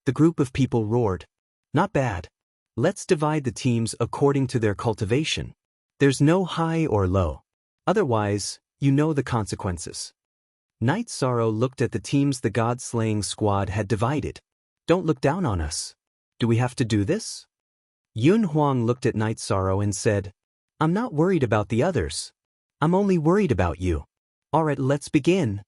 The group of people roared. Not bad. Let's divide the teams according to their cultivation. There's no high or low. Otherwise, you know the consequences. Night Sorrow looked at the teams the God-slaying squad had divided. Don't look down on us. Do we have to do this? Yun Huang looked at Night Sorrow and said, I'm not worried about the others. I'm only worried about you. Alright, let's begin.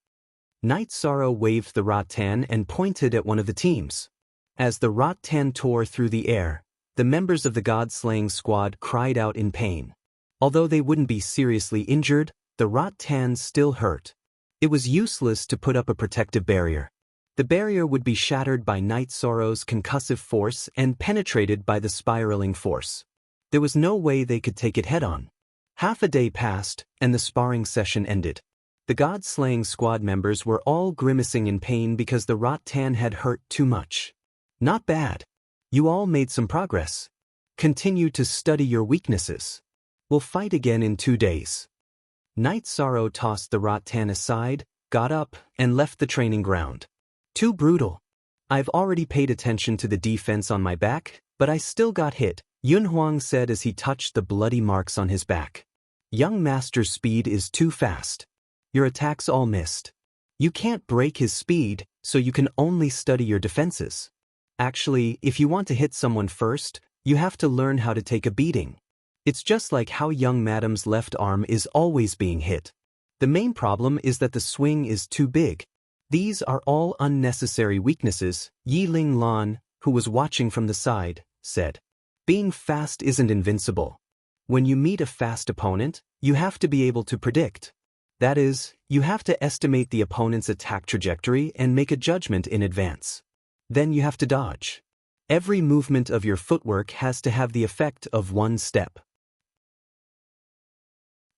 Night Sorrow waved the rattan and pointed at one of the teams. As the rattan tore through the air, the members of the God-slaying squad cried out in pain. Although they wouldn't be seriously injured, the rattan still hurt. It was useless to put up a protective barrier. The barrier would be shattered by Night Sorrow's concussive force and penetrated by the spiraling force. There was no way they could take it head-on. Half a day passed, and the sparring session ended. The God-slaying squad members were all grimacing in pain because the rattan had hurt too much. Not bad. You all made some progress. Continue to study your weaknesses. We'll fight again in 2 days. Night Sorrow tossed the rattan aside, got up, and left the training ground. Too brutal. I've already paid attention to the defense on my back, but I still got hit, Yun Huang said as he touched the bloody marks on his back. Young Master's speed is too fast. Your attacks all missed. You can't break his speed, so you can only study your defenses. Actually, if you want to hit someone first, you have to learn how to take a beating. It's just like how young Madam's left arm is always being hit. The main problem is that the swing is too big. These are all unnecessary weaknesses, Yiling Lan, who was watching from the side, said. Being fast isn't invincible. When you meet a fast opponent, you have to be able to predict. That is, you have to estimate the opponent's attack trajectory and make a judgment in advance. Then you have to dodge. Every movement of your footwork has to have the effect of one step.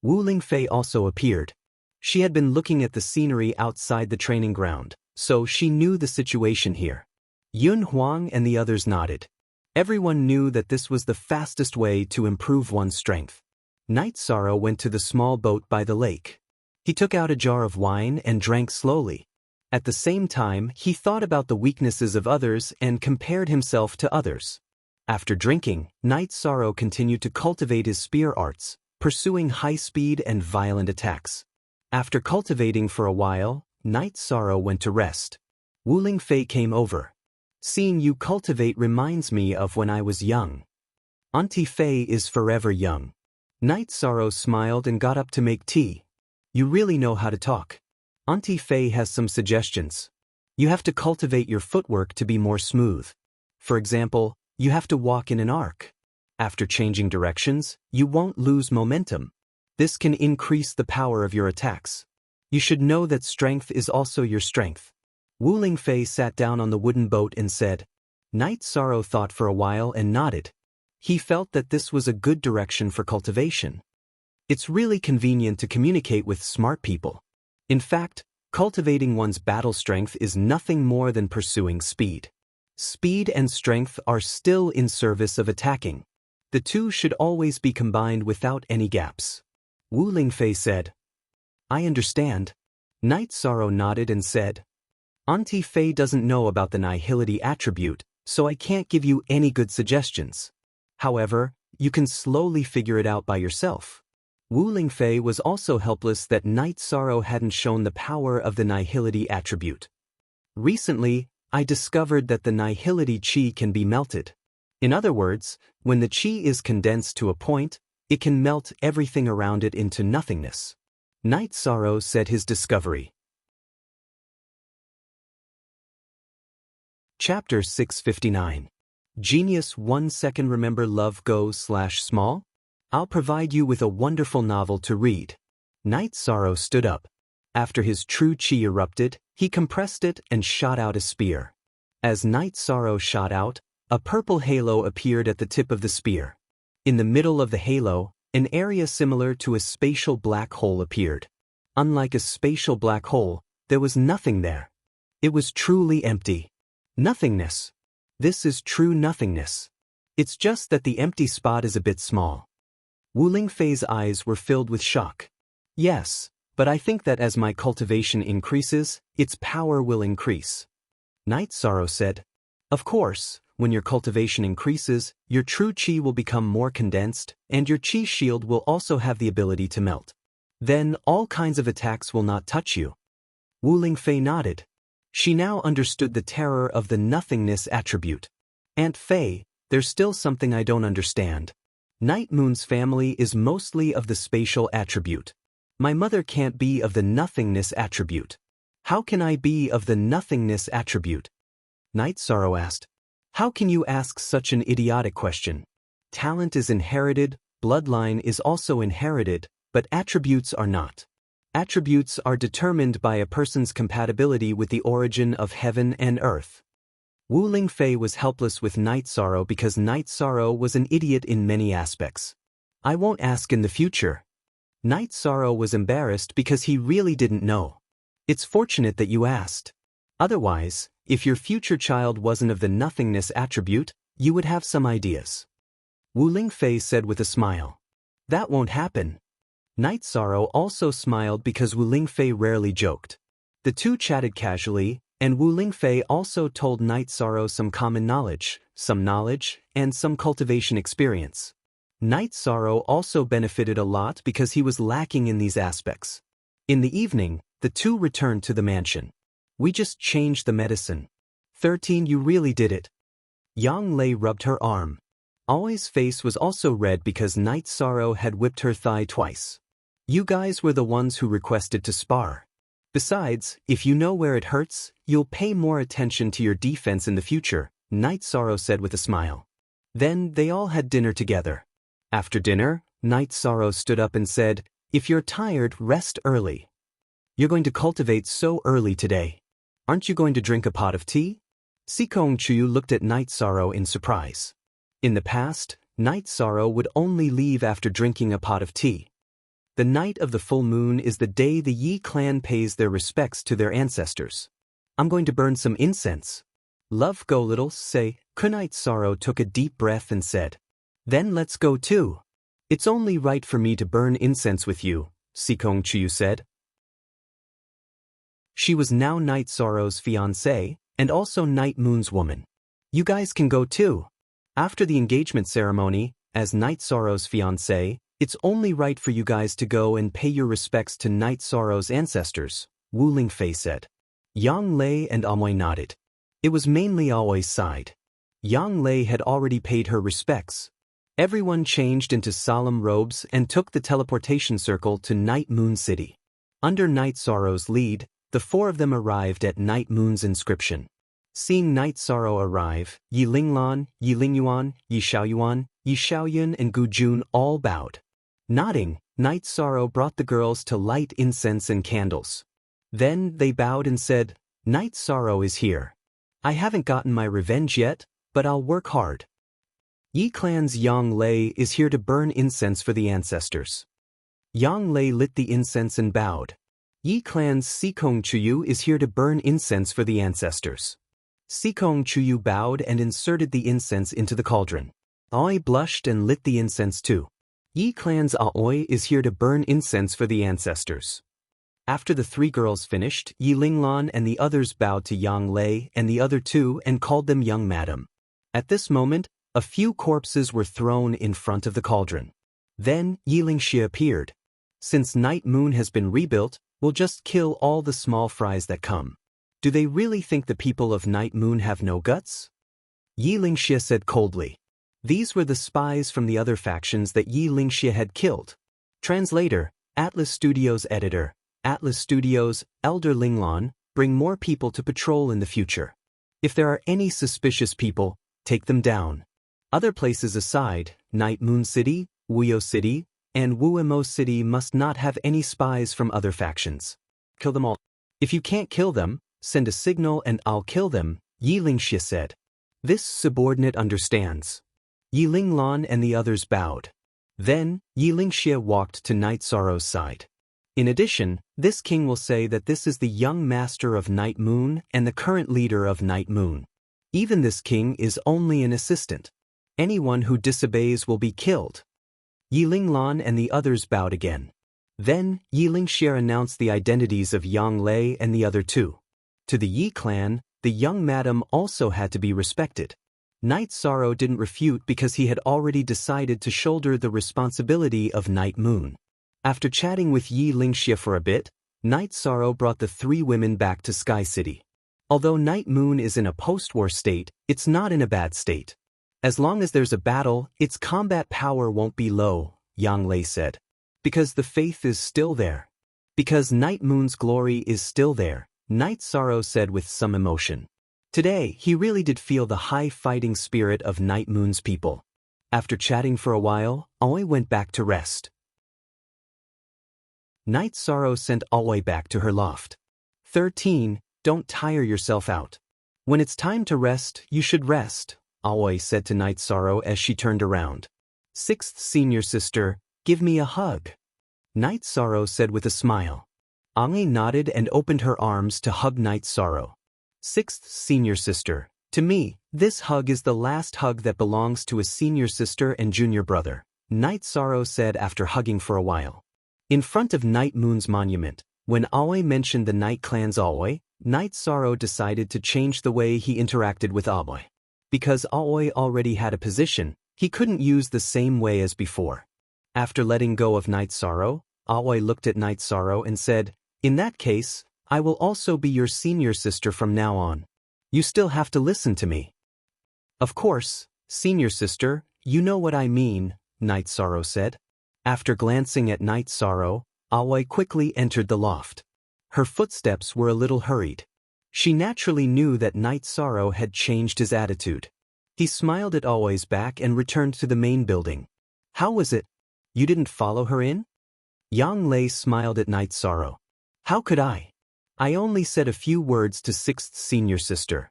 Wu Lingfei also appeared. She had been looking at the scenery outside the training ground, so she knew the situation here. Yun Huang and the others nodded. Everyone knew that this was the fastest way to improve one's strength. Night Sorrow went to the small boat by the lake. He took out a jar of wine and drank slowly. At the same time, he thought about the weaknesses of others and compared himself to others. After drinking, Night Sorrow continued to cultivate his spear arts, pursuing high speed and violent attacks. After cultivating for a while, Night Sorrow went to rest. Wu Lingfei came over. Seeing you cultivate reminds me of when I was young. Auntie Fei is forever young. Night Sorrow smiled and got up to make tea. You really know how to talk. Auntie Fei has some suggestions. You have to cultivate your footwork to be more smooth. For example, you have to walk in an arc. After changing directions, you won't lose momentum. This can increase the power of your attacks. You should know that strength is also your strength. Wu Lingfei sat down on the wooden boat and said. Night Sorrow thought for a while and nodded. He felt that this was a good direction for cultivation. It's really convenient to communicate with smart people. In fact, Cultivating one's battle strength is nothing more than pursuing speed. Speed and strength are still in service of attacking. The two should always be combined without any gaps. Wu Lingfei said. I understand. Night Sorrow nodded and said, Auntie Fei doesn't know about the nihility attribute, so I can't give you any good suggestions. However, you can slowly figure it out by yourself. Wu Lingfei was also helpless that Night Sorrow hadn't shown the power of the nihility attribute. Recently, I discovered that the nihility chi can be melted. In other words, when the chi is condensed to a point, it can melt everything around it into nothingness. Night Sorrow said his discovery. Chapter 659. Genius 1 second. Remember love go/small? I'll provide you with a wonderful novel to read. Night Sorrow stood up. After his true chi erupted, he compressed it and shot out a spear. As Night Sorrow shot out, a purple halo appeared at the tip of the spear. In the middle of the halo, an area similar to a spatial black hole appeared. Unlike a spatial black hole, there was nothing there. It was truly empty. Nothingness. This is true nothingness. It's just that the empty spot is a bit small. Wu Lingfei's eyes were filled with shock. Yes, but I think that as my cultivation increases, its power will increase. Night Sorrow said, Of course, when your cultivation increases, your true chi will become more condensed, and your chi shield will also have the ability to melt. Then all kinds of attacks will not touch you. Wu Lingfei nodded. She now understood the terror of the nothingness attribute. Aunt Fei, there's still something I don't understand. Night Moon's family is mostly of the spatial attribute. My mother can't be of the nothingness attribute. How can I be of the nothingness attribute? Night Sorrow asked. How can you ask such an idiotic question? Talent is inherited, bloodline is also inherited, but attributes are not. Attributes are determined by a person's compatibility with the origin of heaven and earth. Wu Lingfei was helpless with Night Sorrow because Night Sorrow was an idiot in many aspects. I won't ask in the future. Night Sorrow was embarrassed because he really didn't know. It's fortunate that you asked. Otherwise, if your future child wasn't of the nothingness attribute, you would have some ideas. Wu Lingfei said with a smile. That won't happen. Night Sorrow also smiled because Wu Lingfei rarely joked. The two chatted casually, and Wu Lingfei also told Night Sorrow some common knowledge, and some cultivation experience. Night Sorrow also benefited a lot because he was lacking in these aspects. In the evening, the two returned to the mansion. We just changed the medicine. 13. You really did it. Yang Lei rubbed her arm. Awai's face was also red because Night Sorrow had whipped her thigh twice. You guys were the ones who requested to spar. Besides, if you know where it hurts, you'll pay more attention to your defense in the future, Night Sorrow said with a smile. Then they all had dinner together. After dinner, Night Sorrow stood up and said, If you're tired, rest early. You're going to cultivate so early today. Aren't you going to drink a pot of tea? Sikong Chu looked at Night Sorrow in surprise. In the past, Night Sorrow would only leave after drinking a pot of tea. The night of the full moon is the day the Yi clan pays their respects to their ancestors. I'm going to burn some incense. Love go little, say, Night Sorrow took a deep breath and said. Then let's go too. It's only right for me to burn incense with you, Sikong Chu said. She was now Night Sorrow's fiancée, and also Night Moon's woman. You guys can go too. After the engagement ceremony, as Night Sorrow's fiancée, it's only right for you guys to go and pay your respects to Night Sorrow's ancestors, Wu Lingfei said. Yang Lei and Amoy nodded. It was mainly Aoi's side. Yang Lei had already paid her respects. Everyone changed into solemn robes and took the teleportation circle to Night Moon City. Under Night Sorrow's lead, the four of them arrived at Night Moon's inscription. Seeing Night Sorrow arrive, Yi Linglan, Yi Lingyuan, Yi Xiaoyuan, Yi Xiaoyun and Gu Jun all bowed. Nodding, Night Sorrow brought the girls to light incense and candles. Then they bowed and said, Night Sorrow is here. I haven't gotten my revenge yet, but I'll work hard. Yi Clan's Yang Lei is here to burn incense for the ancestors. Yang Lei lit the incense and bowed. Yi Clan's Sikong Chuyu is here to burn incense for the ancestors. Sikong Chuyu bowed and inserted the incense into the cauldron. Aoi blushed and lit the incense too. Yi Clan's Aoi is here to burn incense for the ancestors. After the three girls finished, Yi Linglan and the others bowed to Yang Lei and the other two and called them young madam. At this moment, a few corpses were thrown in front of the cauldron. Then Yi Lingxie appeared. Since Night Moon has been rebuilt, we'll just kill all the small fries that come. Do they really think the people of Night Moon have no guts? Yi Lingxie said coldly. These were the spies from the other factions that Yi Lingxie had killed. Translator, Atlas Studios editor, Atlas Studios, Elder Linglan, bring more people to patrol in the future. If there are any suspicious people, take them down. Other places aside, Night Moon City, Wuyo City, and Wuemo City must not have any spies from other factions. Kill them all. If you can't kill them, send a signal and I'll kill them, Yi Lingxie said. This subordinate understands. Yi Linglan and the others bowed. Then, Yi Lingxie walked to Night Sorrow's side. In addition, this king will say that this is the young master of Night Moon and the current leader of Night Moon. Even this king is only an assistant. Anyone who disobeys will be killed. Yi Linglan and the others bowed again. Then, Yi Lingxie announced the identities of Yang Lei and the other two. To the Yi clan, the young madam also had to be respected. Night Sorrow didn't refute because he had already decided to shoulder the responsibility of Night Moon. After chatting with Yi Lingxie for a bit, Night Sorrow brought the three women back to Sky City. Although Night Moon is in a post-war state, it's not in a bad state. As long as there's a battle, its combat power won't be low, Yang Lei said. Because the faith is still there. Because Night Moon's glory is still there, Night Sorrow said with some emotion. Today, he really did feel the high fighting spirit of Night Moon's people. After chatting for a while, Aoi went back to rest. Night Sorrow sent Aoi back to her loft. 13. Don't tire yourself out. When it's time to rest, you should rest, Aoi said to Night Sorrow as she turned around. 6th senior sister, give me a hug. Night Sorrow said with a smile. Aoi nodded and opened her arms to hug Night Sorrow. 6th senior sister, to me, this hug is the last hug that belongs to a senior sister and junior brother, Night Sorrow said after hugging for a while. In front of Night Moon's monument, when Aoi mentioned the Night Clan's Aoi, Night Sorrow decided to change the way he interacted with Aoi. Because Aoi already had a position, he couldn't use the same way as before. After letting go of Night Sorrow, Aoi looked at Night Sorrow and said, in that case, I will also be your senior sister from now on. You still have to listen to me. Of course, senior sister, you know what I mean, Night Sorrow said. After glancing at Night Sorrow, Aoi quickly entered the loft. Her footsteps were a little hurried. She naturally knew that Night Sorrow had changed his attitude. He smiled at Aoi's back and returned to the main building. How was it? You didn't follow her in? Yang Lei smiled at Night Sorrow. How could I? I only said a few words to 6th senior sister.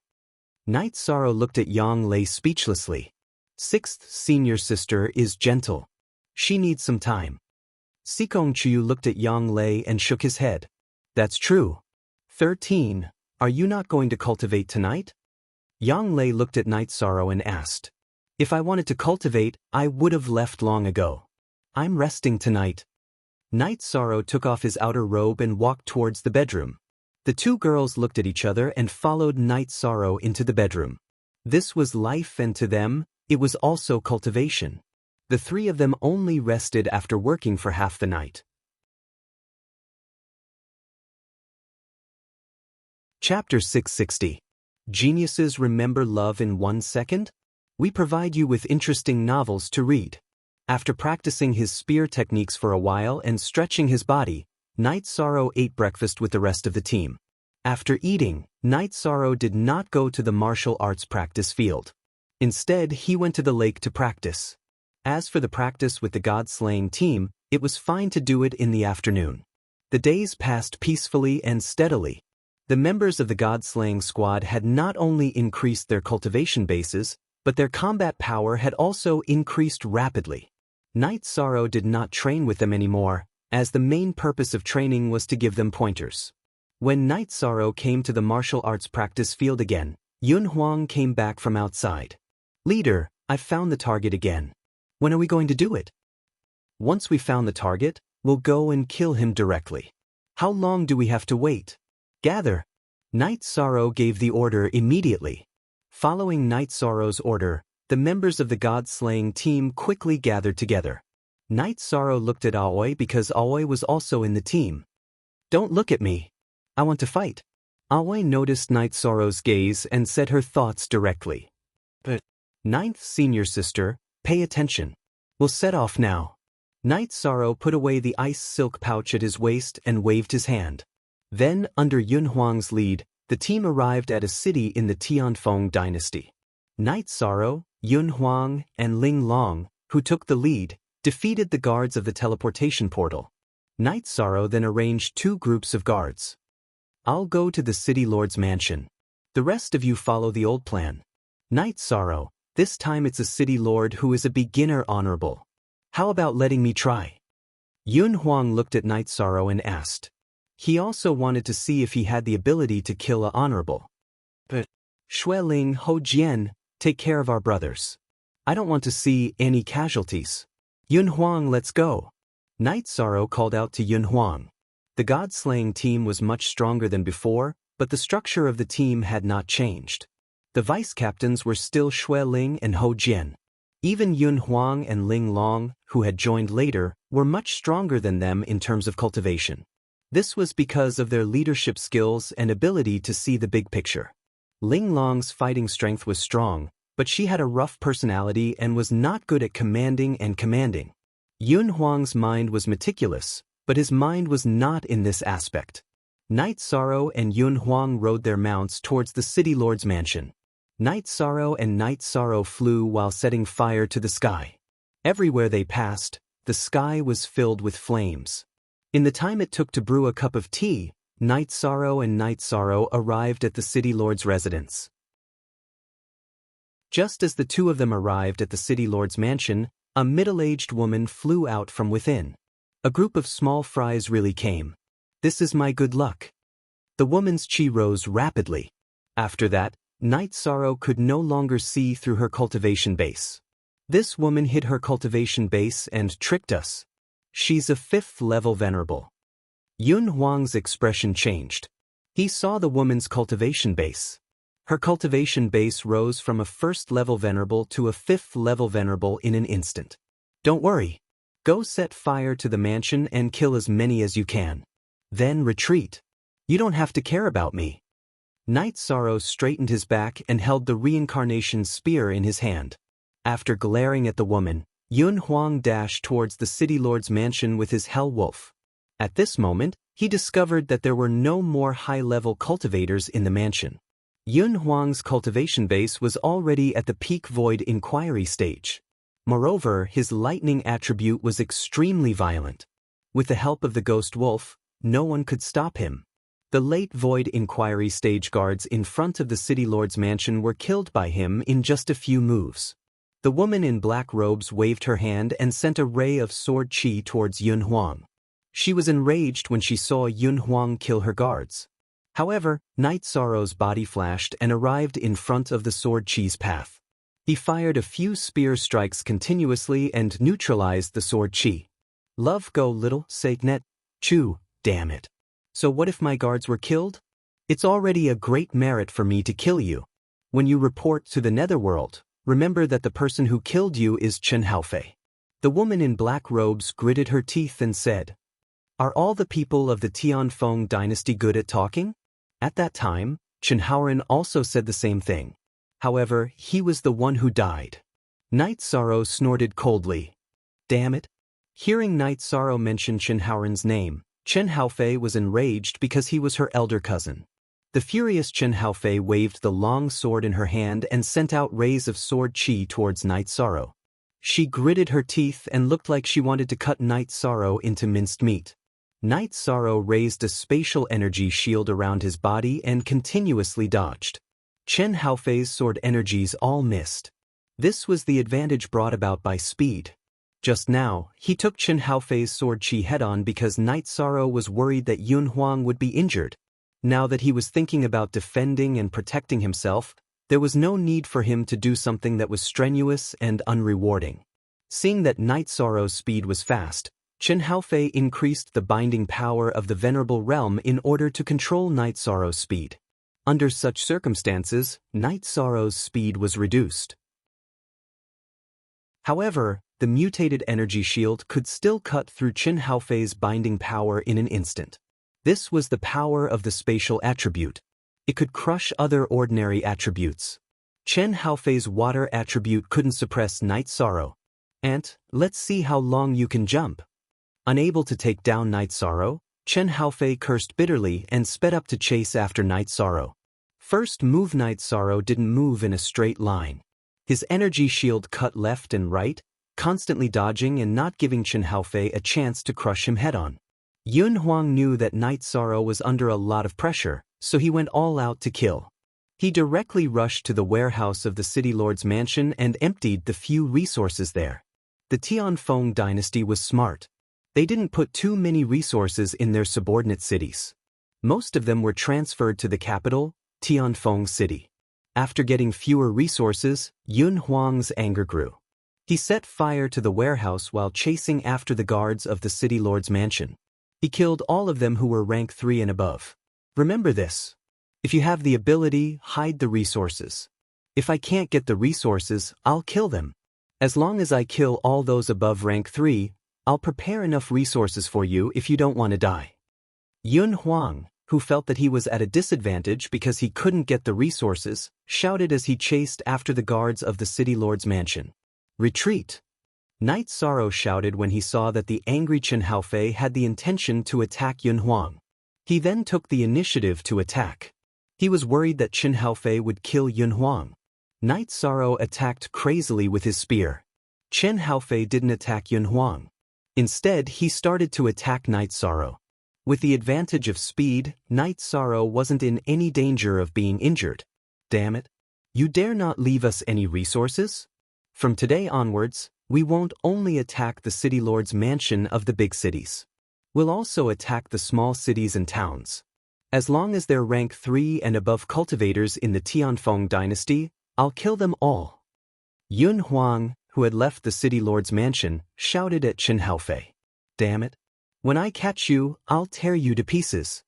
Night Sorrow looked at Yang Lei speechlessly. 6th senior sister is gentle. She needs some time. Sikong Chu looked at Yang Lei and shook his head. That's true. 13. Are you not going to cultivate tonight? Yang Lei looked at Night Sorrow and asked. If I wanted to cultivate, I would have left long ago. I'm resting tonight. Night Sorrow took off his outer robe and walked towards the bedroom. The two girls looked at each other and followed Night Sorrow into the bedroom. This was life, and to them, it was also cultivation. The three of them only rested after working for half the night. Chapter 660. Geniuses Remember Love in 1 Second? We provide you with interesting novels to read. After practicing his spear techniques for a while and stretching his body, Night Sorrow ate breakfast with the rest of the team. After eating, Night Sorrow did not go to the martial arts practice field. Instead, he went to the lake to practice. As for the practice with the god-slaying team, it was fine to do it in the afternoon. The days passed peacefully and steadily. The members of the god-slaying squad had not only increased their cultivation bases, but their combat power had also increased rapidly. Night Sorrow did not train with them anymore, as the main purpose of training was to give them pointers. When Night Sorrow came to the martial arts practice field again, Yun Huang came back from outside. "Leader, I've found the target again. When are we going to do it?" "Once we found the target, we'll go and kill him directly. How long do we have to wait?" "Gather." Night Sorrow gave the order immediately. Following Night Sorrow's order, the members of the god-slaying team quickly gathered together. Night Sorrow looked at Aoi because Aoi was also in the team. "Don't look at me. I want to fight." Aoi noticed Night Sorrow's gaze and said her thoughts directly. "But, ninth senior sister, pay attention. We'll set off now." Night Sorrow put away the ice silk pouch at his waist and waved his hand. Then, under Yun Huang's lead, the team arrived at a city in the Tianfeng dynasty. Night Sorrow, Yun Huang, and Ling Long, who took the lead, defeated the guards of the teleportation portal. Night Sorrow then arranged 2 groups of guards. "I'll go to the city lord's mansion. The rest of you follow the old plan." "Night Sorrow, this time it's a city lord who is a beginner honorable. How about letting me try?" Yun Huang looked at Night Sorrow and asked. He also wanted to see if he had the ability to kill a honorable. "But, Xueling Ho Jian, take care of our brothers. I don't want to see any casualties." "Yun Huang, let's go." Night Sorrow called out to Yun Huang. The god-slaying team was much stronger than before, but the structure of the team had not changed. The vice-captains were still Xueling and Ho Jian. Even Yun Huang and Ling Long, who had joined later, were much stronger than them in terms of cultivation. This was because of their leadership skills and ability to see the big picture. Ling Long's fighting strength was strong, but she had a rough personality and was not good at commanding. Yun Huang's mind was meticulous, but his mind was not in this aspect. Night Sorrow and Yun Huang rode their mounts towards the city lord's mansion. Night Sorrow flew while setting fire to the sky. Everywhere they passed, the sky was filled with flames. In the time it took to brew a cup of tea, Night Sorrow arrived at the city lord's residence. Just as the 2 of them arrived at the city lord's mansion, a middle-aged woman flew out from within. A group of small fries really came. "This is my good luck." The woman's chi rose rapidly. After that, Night Sorrow could no longer see through her cultivation base. "This woman hid her cultivation base and tricked us. She's a 5th-level venerable." Yun Huang's expression changed. He saw the woman's cultivation base. Her cultivation base rose from a 1st-level venerable to a 5th-level venerable in an instant. "Don't worry. Go set fire to the mansion and kill as many as you can. Then retreat. You don't have to care about me." Night Sorrow straightened his back and held the reincarnation spear in his hand. After glaring at the woman, Yun Huang dashed towards the city lord's mansion with his Hell Wolf. At this moment, he discovered that there were no more high-level cultivators in the mansion. Yun Huang's cultivation base was already at the peak void inquiry stage. Moreover, his lightning attribute was extremely violent. With the help of the ghost wolf, no one could stop him. The late void inquiry stage guards in front of the city lord's mansion were killed by him in just a few moves. The woman in black robes waved her hand and sent a ray of sword chi towards Yun Huang. She was enraged when she saw Yun Huang kill her guards. However, Night Sorrow's body flashed and arrived in front of the sword chi's path. He fired a few spear strikes continuously and neutralized the sword chi. "Love go little, Sagnet. Chew, damn it. So what if my guards were killed? It's already a great merit for me to kill you. When you report to the netherworld, remember that the person who killed you is Chen Haofei." The woman in black robes gritted her teeth and said, "Are all the people of the Tianfeng dynasty good at talking?" At that time, Chen Haoren also said the same thing. However, he was the one who died. Night Sorrow snorted coldly. "Damn it." Hearing Night Sorrow mention Chen Haoren's name, Chen Haofei was enraged because he was her elder cousin. The furious Chen Haofei waved the long sword in her hand and sent out rays of sword chi towards Night Sorrow. She gritted her teeth and looked like she wanted to cut Night Sorrow into minced meat. Night Sorrow raised a spatial energy shield around his body and continuously dodged. Chen Haofei's sword energies all missed. This was the advantage brought about by speed. Just now, he took Chen Haofei's sword Qi head-on because Night Sorrow was worried that Yun Huang would be injured. Now that he was thinking about defending and protecting himself, there was no need for him to do something that was strenuous and unrewarding. Seeing that Night Sorrow's speed was fast, Chen Haofei increased the binding power of the Venerable Realm in order to control Night Sorrow's speed. Under such circumstances, Night Sorrow's speed was reduced. However, the mutated energy shield could still cut through Chen Haofei's binding power in an instant. This was the power of the spatial attribute. It could crush other ordinary attributes. Chen Haofei's water attribute couldn't suppress Night Sorrow. "Ant, let's see how long you can jump." Unable to take down Night Sorrow, Chen Haofei cursed bitterly and sped up to chase after Night Sorrow. First move Night Sorrow didn't move in a straight line. His energy shield cut left and right, constantly dodging and not giving Chen Haofei a chance to crush him head-on. Yun Huang knew that Night Sorrow was under a lot of pressure, so he went all out to kill. He directly rushed to the warehouse of the city lord's mansion and emptied the few resources there. The Tianfeng dynasty was smart. They didn't put too many resources in their subordinate cities. Most of them were transferred to the capital, Tianfeng City. After getting fewer resources, Yun Huang's anger grew. He set fire to the warehouse while chasing after the guards of the city lord's mansion. He killed all of them who were rank 3 and above. Remember this. If you have the ability, hide the resources. If I can't get the resources, I'll kill them. As long as I kill all those above rank 3, I'll prepare enough resources for you if you don't want to die. Yun Huang, who felt that he was at a disadvantage because he couldn't get the resources, shouted as he chased after the guards of the city lord's mansion. "Retreat!" Night Sorrow shouted when he saw that the angry Chen Haofei had the intention to attack Yun Huang. He then took the initiative to attack. He was worried that Chen Haofei would kill Yun Huang. Night Sorrow attacked crazily with his spear. Chen Haofei didn't attack Yun Huang. Instead, he started to attack Night Sorrow. With the advantage of speed, Night Sorrow wasn't in any danger of being injured. "Damn it! You dare not leave us any resources? From today onwards, we won't only attack the city lord's mansion of the big cities. We'll also attack the small cities and towns. As long as they're rank 3 and above cultivators in the Tianfeng dynasty, I'll kill them all." Yun Huang, who had left the city lord's mansion, shouted at Chen Haofei. "Damn it! When I catch you, I'll tear you to pieces."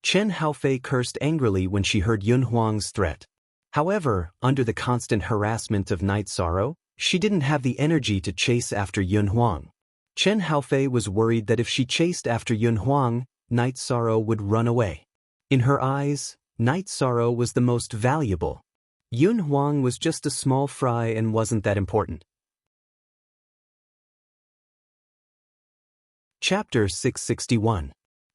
Chen Haofei cursed angrily when she heard Yun Huang's threat. However, under the constant harassment of Night Sorrow, she didn't have the energy to chase after Yun Huang. Chen Haofei was worried that if she chased after Yun Huang, Night Sorrow would run away. In her eyes, Night Sorrow was the most valuable. Yun Huang was just a small fry and wasn't that important. Chapter 661.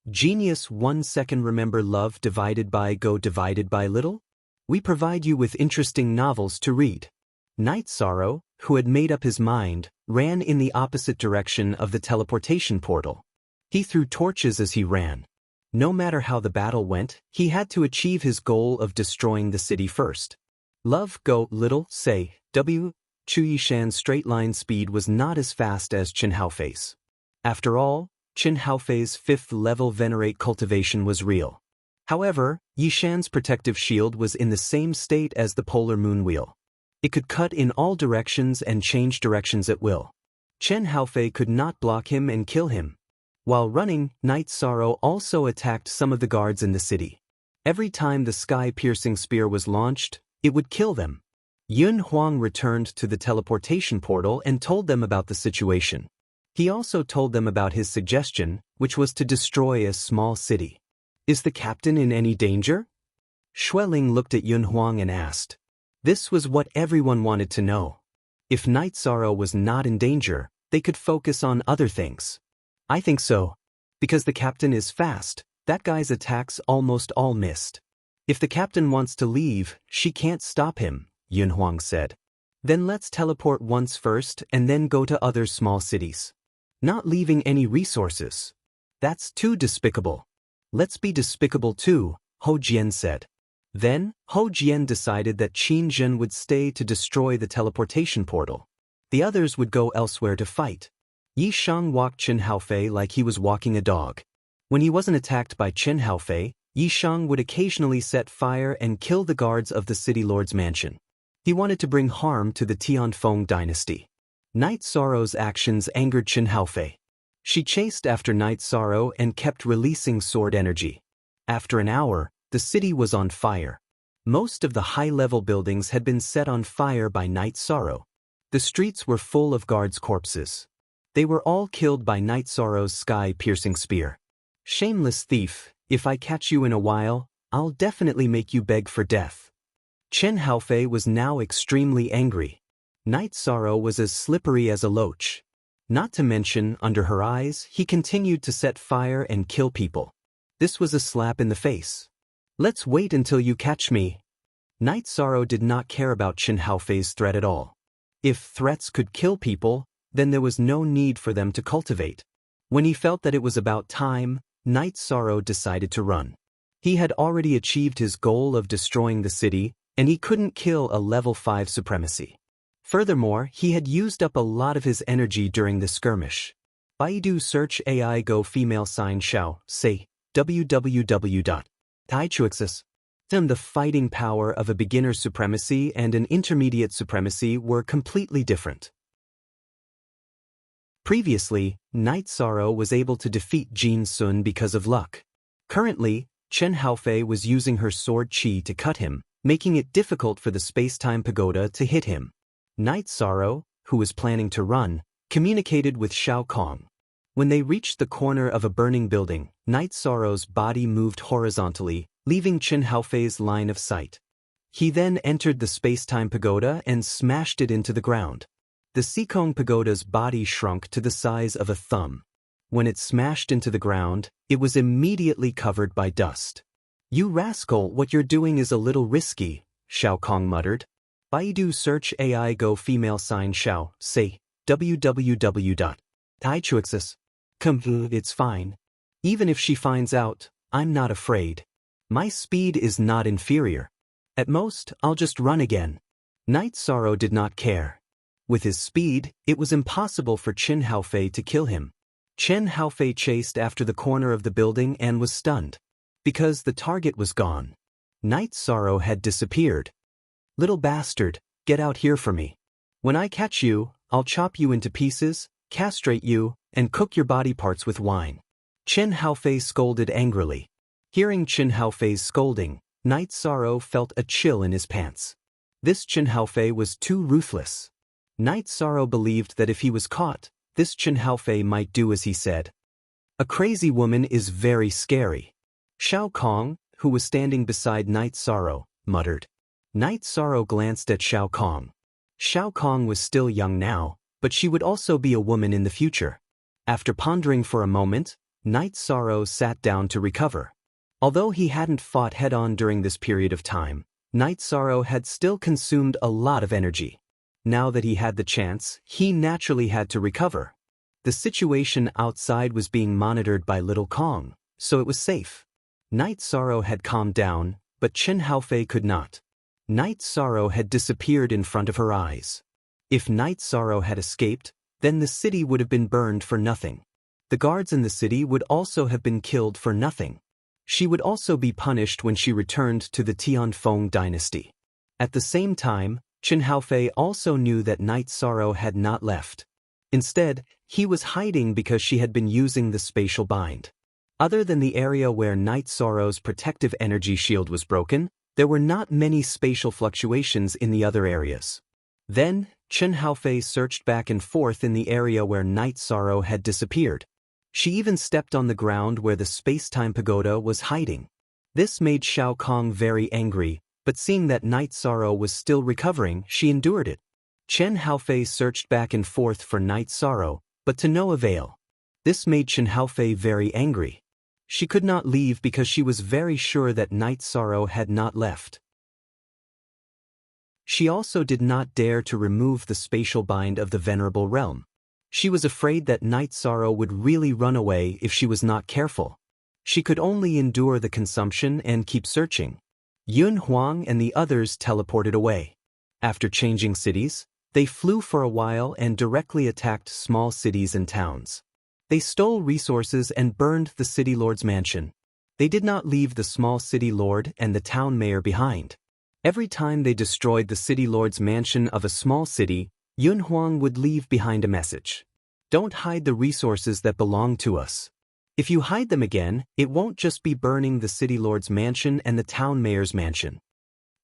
Genius 1 second. Remember love divided by go divided by little? We provide you with interesting novels to read. Night Sorrow, who had made up his mind, ran in the opposite direction of the teleportation portal. He threw torches as he ran. No matter how the battle went, he had to achieve his goal of destroying the city first. Love go little, say, W. Chu Yishan's straight-line speed was not as fast as Chen Haofei's. After all, Chen Haofei's 5th level venerate cultivation was real. However, Yishan's protective shield was in the same state as the polar moon wheel. It could cut in all directions and change directions at will. Chen Haofei could not block him and kill him. While running, Night Sorrow also attacked some of the guards in the city. Every time the sky-piercing spear was launched, it would kill them. Yun Huang returned to the teleportation portal and told them about the situation. He also told them about his suggestion, which was to destroy a small city. "Is the captain in any danger?" Xueling looked at Yun Huang and asked. This was what everyone wanted to know. If Night Sorrow was not in danger, they could focus on other things. "I think so. Because the captain is fast, that guy's attacks almost all missed. If the captain wants to leave, she can't stop him," Yun Huang said. "Then let's teleport once first and then go to other small cities. Not leaving any resources. That's too despicable." "Let's be despicable too," Ho Jian said. Then, Ho Jian decided that Qin Zhen would stay to destroy the teleportation portal. The others would go elsewhere to fight. Yi Shang walked Chen Haofei like he was walking a dog. When he wasn't attacked by Chen Haofei, Yi Shang would occasionally set fire and kill the guards of the city lord's mansion. He wanted to bring harm to the Tianfeng dynasty. Night Sorrow's actions angered Chen Haofei. She chased after Night Sorrow and kept releasing sword energy. After an hour, the city was on fire. Most of the high-level buildings had been set on fire by Night Sorrow. The streets were full of guards' corpses. They were all killed by Night Sorrow's sky-piercing spear. Shameless thief, if I catch you in a while, I'll definitely make you beg for death. Chen Haofei was now extremely angry. Night Sorrow was as slippery as a loach. Not to mention, under her eyes, he continued to set fire and kill people. This was a slap in the face. Let's wait until you catch me. Night Sorrow did not care about Chen Haofei's threat at all. If threats could kill people, then there was no need for them to cultivate. When he felt that it was about time, Night Sorrow decided to run. He had already achieved his goal of destroying the city, and he couldn't kill a level 5 supremacy. Furthermore, he had used up a lot of his energy during the skirmish. Baidu search AI Go female sign Xiao, say, www.taichuexis. The fighting power of a beginner supremacy and an intermediate supremacy were completely different. Previously, Night Sorrow was able to defeat Jin Sun because of luck. Currently, Chen Haofei was using her sword qi to cut him, making it difficult for the space-time pagoda to hit him. Night Sorrow, who was planning to run, communicated with Shao Kong. When they reached the corner of a burning building, Night Sorrow's body moved horizontally, leaving Chen Haofei's line of sight. He then entered the space-time pagoda and smashed it into the ground. The Sikong pagoda's body shrunk to the size of a thumb. When it smashed into the ground, it was immediately covered by dust. You rascal, what you're doing is a little risky, Shao Kong muttered. Baidu search AI Go female sign Xiao, say, www.taichuexis. It's fine. Even if she finds out, I'm not afraid. My speed is not inferior. At most, I'll just run again. Night Sorrow did not care. With his speed, it was impossible for Chen Haofei to kill him. Chen Haofei chased after the corner of the building and was stunned. Because the target was gone. Night Sorrow had disappeared. Little bastard, get out here for me. When I catch you, I'll chop you into pieces, castrate you, and cook your body parts with wine. Chen Haofei scolded angrily. Hearing Chen Haofei's scolding, Night Sorrow felt a chill in his pants. This Chen Haofei was too ruthless. Night Sorrow believed that if he was caught, this Chen Haofei might do as he said. A crazy woman is very scary. Shao Kong, who was standing beside Night Sorrow, muttered. Night Sorrow glanced at Shao Kong. Shao Kong was still young now, but she would also be a woman in the future. After pondering for a moment, Night Sorrow sat down to recover. Although he hadn't fought head-on during this period of time, Night Sorrow had still consumed a lot of energy. Now that he had the chance, he naturally had to recover. The situation outside was being monitored by Little Kong, so it was safe. Night Sorrow had calmed down, but Chen Haofei could not. Night Sorrow had disappeared in front of her eyes. If Night Sorrow had escaped, then the city would have been burned for nothing. The guards in the city would also have been killed for nothing. She would also be punished when she returned to the Tianfeng dynasty. At the same time, Chen Haofei also knew that Night Sorrow had not left. Instead, he was hiding because she had been using the spatial bind. Other than the area where Night Sorrow's protective energy shield was broken, there were not many spatial fluctuations in the other areas. Then, Chen Haofei searched back and forth in the area where Night Sorrow had disappeared. She even stepped on the ground where the space-time pagoda was hiding. This made Shao Kong very angry, but seeing that Night Sorrow was still recovering, she endured it. Chen Haofei searched back and forth for Night Sorrow, but to no avail. This made Chen Haofei very angry. She could not leave because she was very sure that Night Sorrow had not left. She also did not dare to remove the spatial bind of the Venerable Realm. She was afraid that Night Sorrow would really run away if she was not careful. She could only endure the consumption and keep searching. Yun Huang and the others teleported away. After changing cities, They flew for a while and directly attacked small cities and towns. They stole resources and burned the city lord's mansion. They did not leave the small city lord and the town mayor behind. Every time they destroyed the city lord's mansion of a small city, Yun Huang would leave behind a message. Don't hide the resources that belong to us. If you hide them again, it won't just be burning the city lord's mansion and the town mayor's mansion.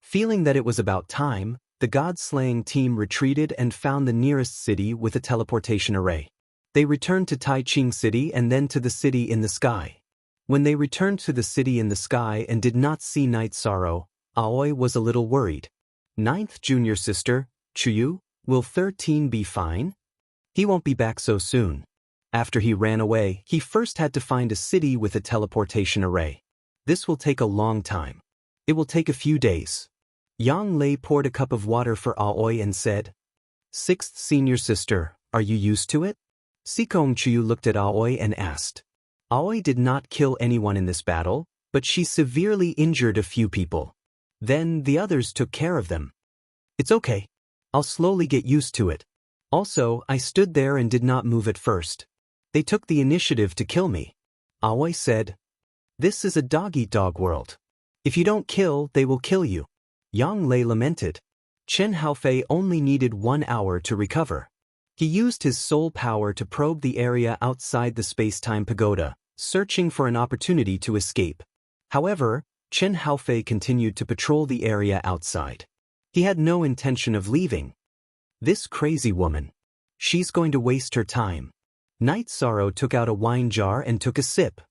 Feeling that it was about time, the god-slaying team retreated and found the nearest city with a teleportation array. They returned to Taiching City and then to the city in the sky. When they returned to the city in the sky and did not see Night Sorrow, Aoi was a little worried. Ninth junior sister, Chuyu, will 13 be fine? He won't be back so soon. After he ran away, he first had to find a city with a teleportation array. This will take a long time. It will take a few days. Yang Lei poured a cup of water for Aoi and said, "Sixth senior sister, are you used to it?" Sikong Chuyu looked at Aoi and asked. Aoi did not kill anyone in this battle, but she severely injured a few people. Then the others took care of them. It's okay. I'll slowly get used to it. Also, I stood there and did not move at first. They took the initiative to kill me. Aoi said, "This is a dog-eat-dog world. If you don't kill, they will kill you." Yang Lei lamented. Chen Haofei only needed 1 hour to recover. He used his soul power to probe the area outside the space-time pagoda, searching for an opportunity to escape. However, Chen Haofei continued to patrol the area outside. He had no intention of leaving. This crazy woman. She's going to waste her time. Night Sorrow took out a wine jar and took a sip.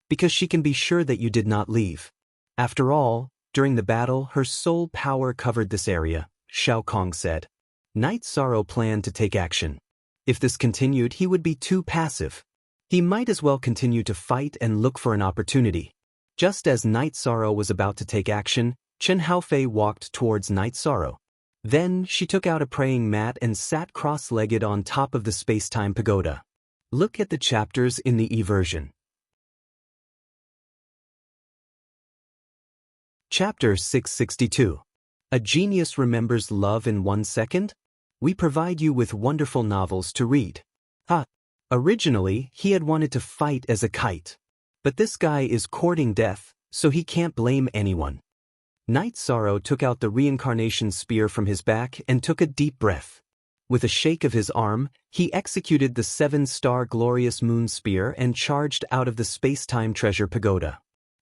Because she can be sure that you did not leave. After all, during the battle, her soul power covered this area, Xiao Kong said. Night Sorrow planned to take action. If this continued, he would be too passive. He might as well continue to fight and look for an opportunity. Just as Night Sorrow was about to take action, Chen Haofei walked towards Night Sorrow. Then she took out a praying mat and sat cross-legged on top of the space-time pagoda. Look at the chapters in the e-version. Chapter 662. A Genius Remembers Love in 1 Second? We provide you with wonderful novels to read. Originally, he had wanted to fight as a kite. But this guy is courting death, so he can't blame anyone. Night Sorrow took out the reincarnation spear from his back and took a deep breath. With a shake of his arm, he executed the 7-star glorious moon spear and charged out of the space-time treasure pagoda.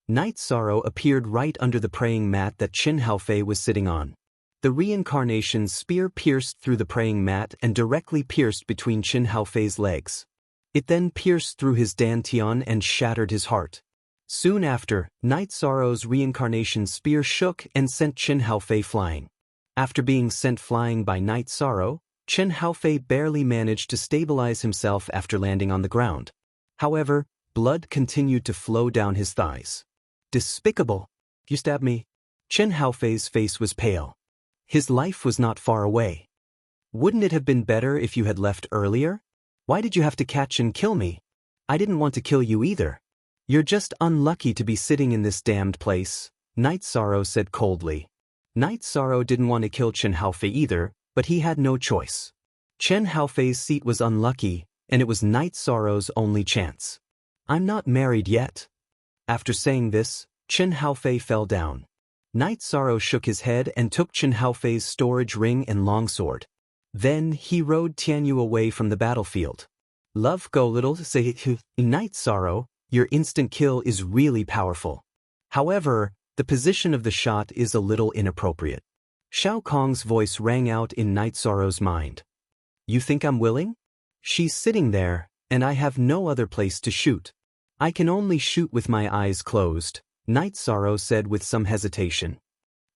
Night Sorrow appeared right under the praying mat that Chen Haofei was sitting on. The reincarnation spear pierced through the praying mat and directly pierced between Chen Haofei's legs. It then pierced through his dantian and shattered his heart. Soon after, Night Sorrow's reincarnation spear shook and sent Chen Haofei flying. After being sent flying by Night Sorrow, Chen Haofei barely managed to stabilize himself after landing on the ground. However, blood continued to flow down his thighs. Despicable! You stabbed me. Chen Haofei's face was pale. His life was not far away. Wouldn't it have been better if you had left earlier? Why did you have to catch and kill me? I didn't want to kill you either. You're just unlucky to be sitting in this damned place, Night Sorrow said coldly. Night Sorrow didn't want to kill Chen Haofei either, but he had no choice. Chen Haofei's seat was unlucky, and it was Night Sorrow's only chance. I'm not married yet. After saying this, Chen Haofei fell down. Night Sorrow shook his head and took Chen Haofei's storage ring and longsword. Then he rode Tianyu away from the battlefield. Love go little say Night Sorrow, your instant kill is really powerful. However, the position of the shot is a little inappropriate. Xiao Kong's voice rang out in Night Sorrow's mind. You think I'm willing? She's sitting there, and I have no other place to shoot. I can only shoot with my eyes closed, Night Sorrow said with some hesitation.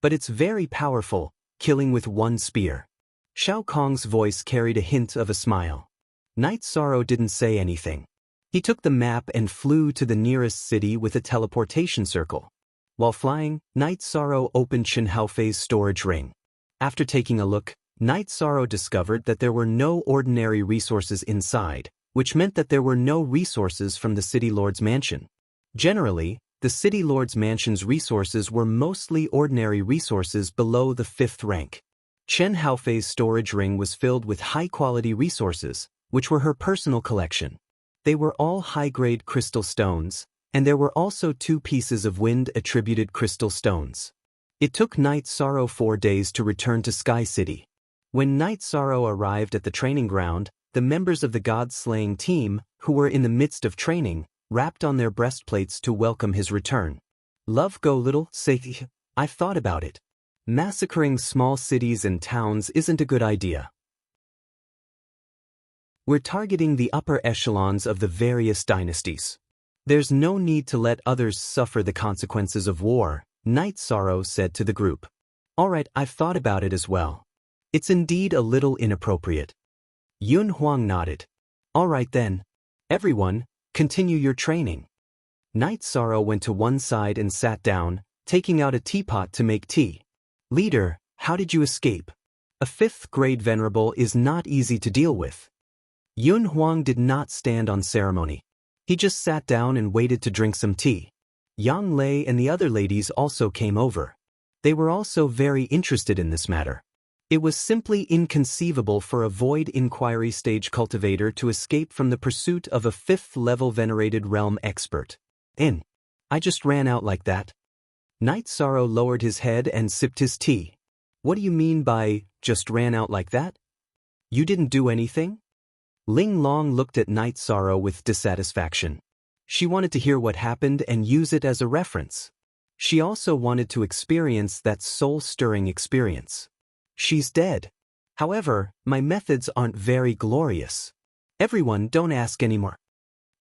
But it's very powerful, killing with 1 spear. Xiao Kong's voice carried a hint of a smile. Night Sorrow didn't say anything. He took the map and flew to the nearest city with a teleportation circle. While flying, Night Sorrow opened Chen Haofei's storage ring. After taking a look, Night Sorrow discovered that there were no ordinary resources inside, which meant that there were no resources from the City Lord's mansion. Generally, the City Lord's mansion's resources were mostly ordinary resources below the 5th rank. Chen Haofei's storage ring was filled with high-quality resources, which were her personal collection. They were all high-grade crystal stones, and there were also 2 pieces of wind-attributed crystal stones. It took Night Sorrow 4 days to return to Sky City. When Night Sorrow arrived at the training ground, the members of the god-slaying team, who were in the midst of training, rapped on their breastplates to welcome his return. Love go little, say, I've thought about it. Massacring small cities and towns isn't a good idea. We're targeting the upper echelons of the various dynasties. There's no need to let others suffer the consequences of war, Night Sorrow said to the group. Alright, I've thought about it as well. It's indeed a little inappropriate. Yun Huang nodded. Alright then. Everyone, continue your training. Night Sorrow went to one side and sat down, taking out a teapot to make tea. Leader, how did you escape? A 5th grade venerable is not easy to deal with. Yun Huang did not stand on ceremony. He just sat down and waited to drink some tea. Yang Lei and the other ladies also came over. They were also very interested in this matter. It was simply inconceivable for a void inquiry stage cultivator to escape from the pursuit of a 5th-level venerated realm expert. I just ran out like that. Night Sorrow lowered his head and sipped his tea. What do you mean by, just ran out like that? You didn't do anything? Ling Long looked at Night Sorrow with dissatisfaction. She wanted to hear what happened and use it as a reference. She also wanted to experience that soul-stirring experience. She's dead. However, my methods aren't very glorious. Everyone, don't ask anymore.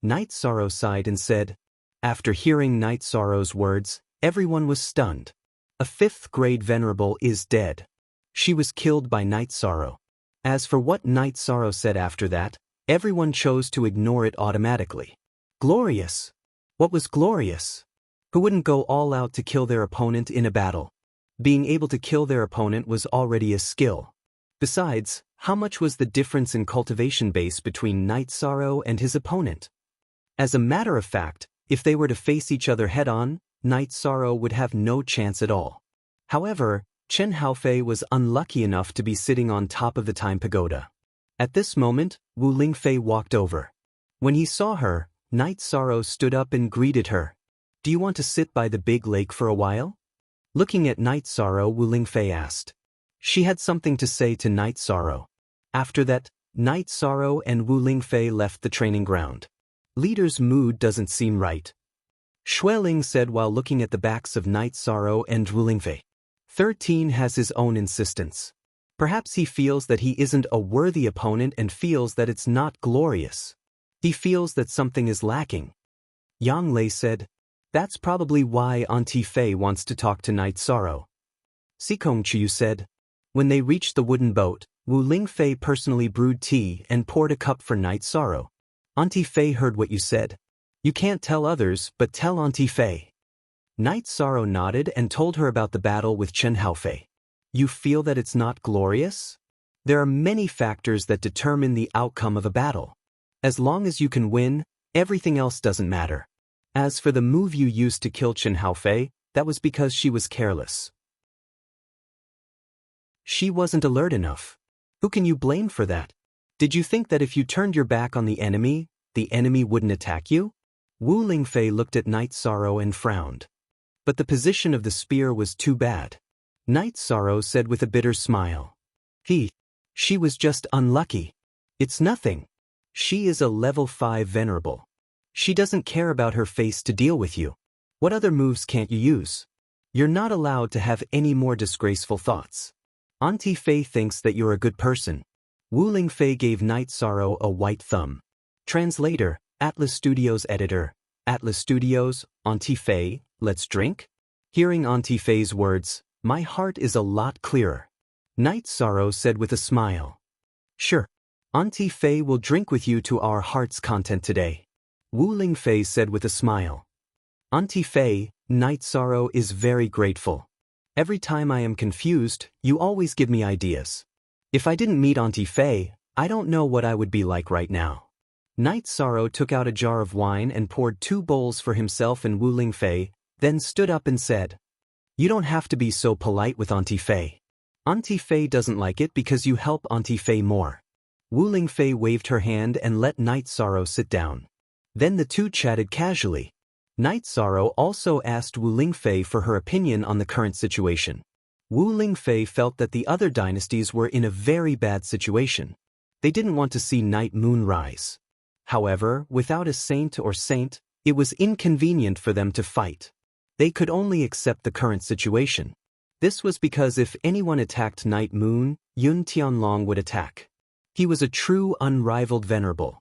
Night Sorrow sighed and said. After hearing Night Sorrow's words, everyone was stunned. A 5th grade venerable is dead. She was killed by Night Sorrow. As for what Night Sorrow said after that, everyone chose to ignore it automatically. Glorious. What was glorious? Who wouldn't go all out to kill their opponent in a battle? Being able to kill their opponent was already a skill. Besides, how much was the difference in cultivation base between Night Sorrow and his opponent? As a matter of fact, if they were to face each other head-on, Night Sorrow would have no chance at all. However, Chen Haofei was unlucky enough to be sitting on top of the time pagoda. At this moment, Wu Lingfei walked over. When he saw her, Night Sorrow stood up and greeted her. Do you want to sit by the big lake for a while? Looking at Night Sorrow, Wu Lingfei asked. She had something to say to Night Sorrow. After that, Night Sorrow and Wu Lingfei left the training ground. Leader's mood doesn't seem right. Xueling said while looking at the backs of Night Sorrow and Wu Lingfei. 13 has his own insistence. Perhaps he feels that he isn't a worthy opponent and feels that it's not glorious. He feels that something is lacking. Yang Lei said, that's probably why Auntie Fei wants to talk to Night Sorrow. Sikong Chiu said, when they reached the wooden boat, Wu Lingfei personally brewed tea and poured a cup for Night Sorrow. Auntie Fei heard what you said. You can't tell others, but tell Auntie Fei. Night Sorrow nodded and told her about the battle with Chen Haofei. You feel that it's not glorious? There are many factors that determine the outcome of a battle. As long as you can win, everything else doesn't matter. As for the move you used to kill Chen Haofei, that was because she was careless. She wasn't alert enough. Who can you blame for that? Did you think that if you turned your back on the enemy wouldn't attack you? Wu Lingfei looked at Night Sorrow and frowned. But the position of the spear was too bad. Night Sorrow said with a bitter smile. She was just unlucky. It's nothing. She is a level 5 venerable. She doesn't care about her face to deal with you. What other moves can't you use? You're not allowed to have any more disgraceful thoughts. Auntie Fei thinks that you're a good person. Wu Lingfei gave Night Sorrow a white thumb. Translator, Atlas Studios editor. Atlas Studios, Auntie Fei, let's drink? Hearing Auntie Fei's words, my heart is a lot clearer. Night Sorrow said with a smile. Sure. Auntie Fei will drink with you to our heart's content today. Wu Lingfei said with a smile. Auntie Fei, Night Sorrow is very grateful. Every time I am confused, you always give me ideas. If I didn't meet Auntie Fei, I don't know what I would be like right now. Night Sorrow took out a jar of wine and poured 2 bowls for himself and Wu Lingfei, then stood up and said, you don't have to be so polite with Auntie Fei. Auntie Fei doesn't like it because you help Auntie Fei more. Wu Lingfei waved her hand and let Night Sorrow sit down. Then the two chatted casually. Night Sorrow also asked Wu Lingfei for her opinion on the current situation. Wu Lingfei felt that the other dynasties were in a very bad situation. They didn't want to see night moon rise. However, without a saint, it was inconvenient for them to fight. They could only accept the current situation. This was because if anyone attacked Night Moon, Yun Tianlong would attack. He was a true unrivaled venerable.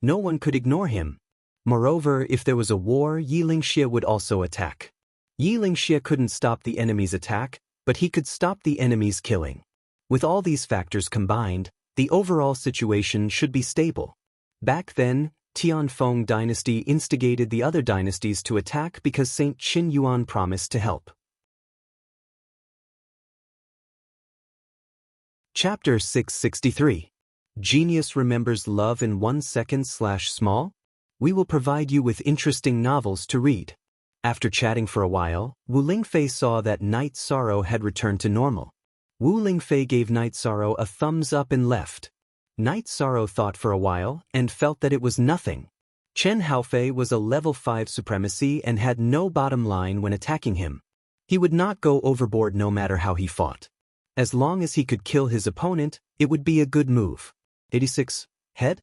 No one could ignore him. Moreover, if there was a war, Yi Lingxie would also attack. Yi Lingxie couldn't stop the enemy's attack, but he could stop the enemy's killing. With all these factors combined, the overall situation should be stable. Back then, Tianfeng dynasty instigated the other dynasties to attack because Saint Qin Yuan promised to help. Chapter 663. Genius remembers love in 1 second/small? We will provide you with interesting novels to read. After chatting for a while, Wu Lingfei saw that Night Sorrow had returned to normal. Wu Lingfei gave Night Sorrow a thumbs up and left. Night Sorrow thought for a while and felt that it was nothing. Chen Haofei was a level 5 supremacy and had no bottom line when attacking him. He would not go overboard no matter how he fought. As long as he could kill his opponent, it would be a good move. 86. Head?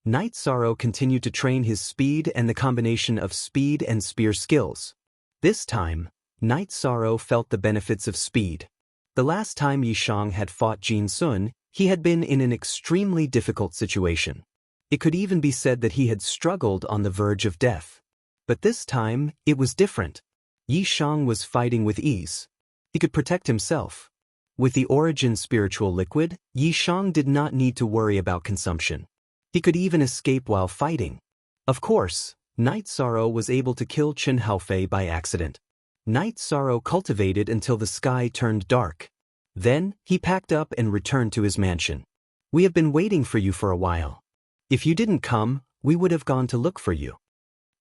Night Sorrow continued to train his speed and the combination of speed and spear skills. This time, Night Sorrow felt the benefits of speed. The last time Yi Shang had fought Jin Sun, he had been in an extremely difficult situation. It could even be said that he had struggled on the verge of death. But this time, it was different. Yi Shang was fighting with ease. He could protect himself. With the Origin spiritual liquid, Yi Shang did not need to worry about consumption. He could even escape while fighting. Of course, Night Sorrow was able to kill Chen Haofei by accident. Night Sorrow cultivated until the sky turned dark. Then, he packed up and returned to his mansion. We have been waiting for you for a while. If you didn't come, we would have gone to look for you.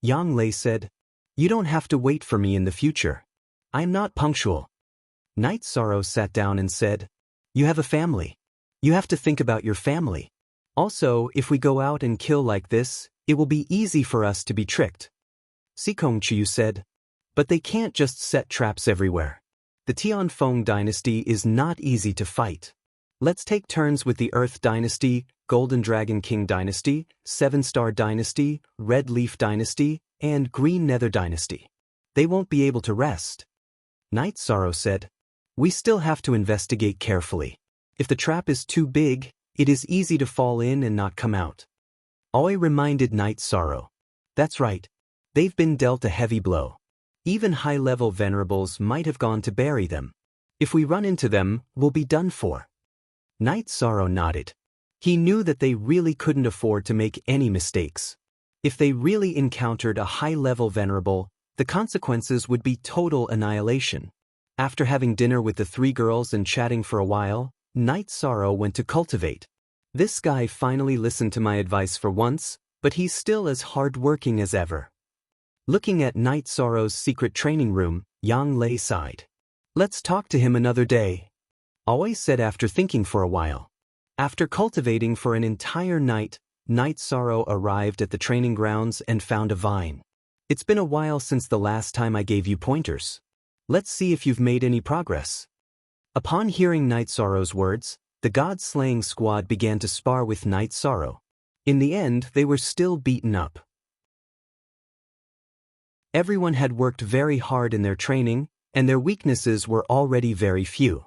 Yang Lei said, You don't have to wait for me in the future. I am not punctual. Night Sorrow sat down and said, You have a family. You have to think about your family. Also, if we go out and kill like this, it will be easy for us to be tricked. Sikong Chiyu said, But they can't just set traps everywhere. The Tianfeng dynasty is not easy to fight. Let's take turns with the Earth dynasty, Golden Dragon King dynasty, Seven Star dynasty, Red Leaf dynasty, and Green Nether dynasty. They won't be able to rest. Night Sorrow said, We still have to investigate carefully. If the trap is too big, it is easy to fall in and not come out. Aoi reminded Night Sorrow. That's right. They've been dealt a heavy blow. Even high-level venerables might have gone to bury them. If we run into them, we'll be done for. Night Sorrow nodded. He knew that they really couldn't afford to make any mistakes. If they really encountered a high-level venerable, the consequences would be total annihilation. After having dinner with the three girls and chatting for a while, Night Sorrow went to cultivate. This guy finally listened to my advice for once, but he's still as hard-working as ever. Looking at Night Sorrow's secret training room, Yang Lei sighed. Let's talk to him another day. Aoi said after thinking for a while. After cultivating for an entire night, Night Sorrow arrived at the training grounds and found a vine. It's been a while since the last time I gave you pointers. Let's see if you've made any progress. Upon hearing Night Sorrow's words, the god-slaying squad began to spar with Night Sorrow. In the end, they were still beaten up. Everyone had worked very hard in their training, and their weaknesses were already very few.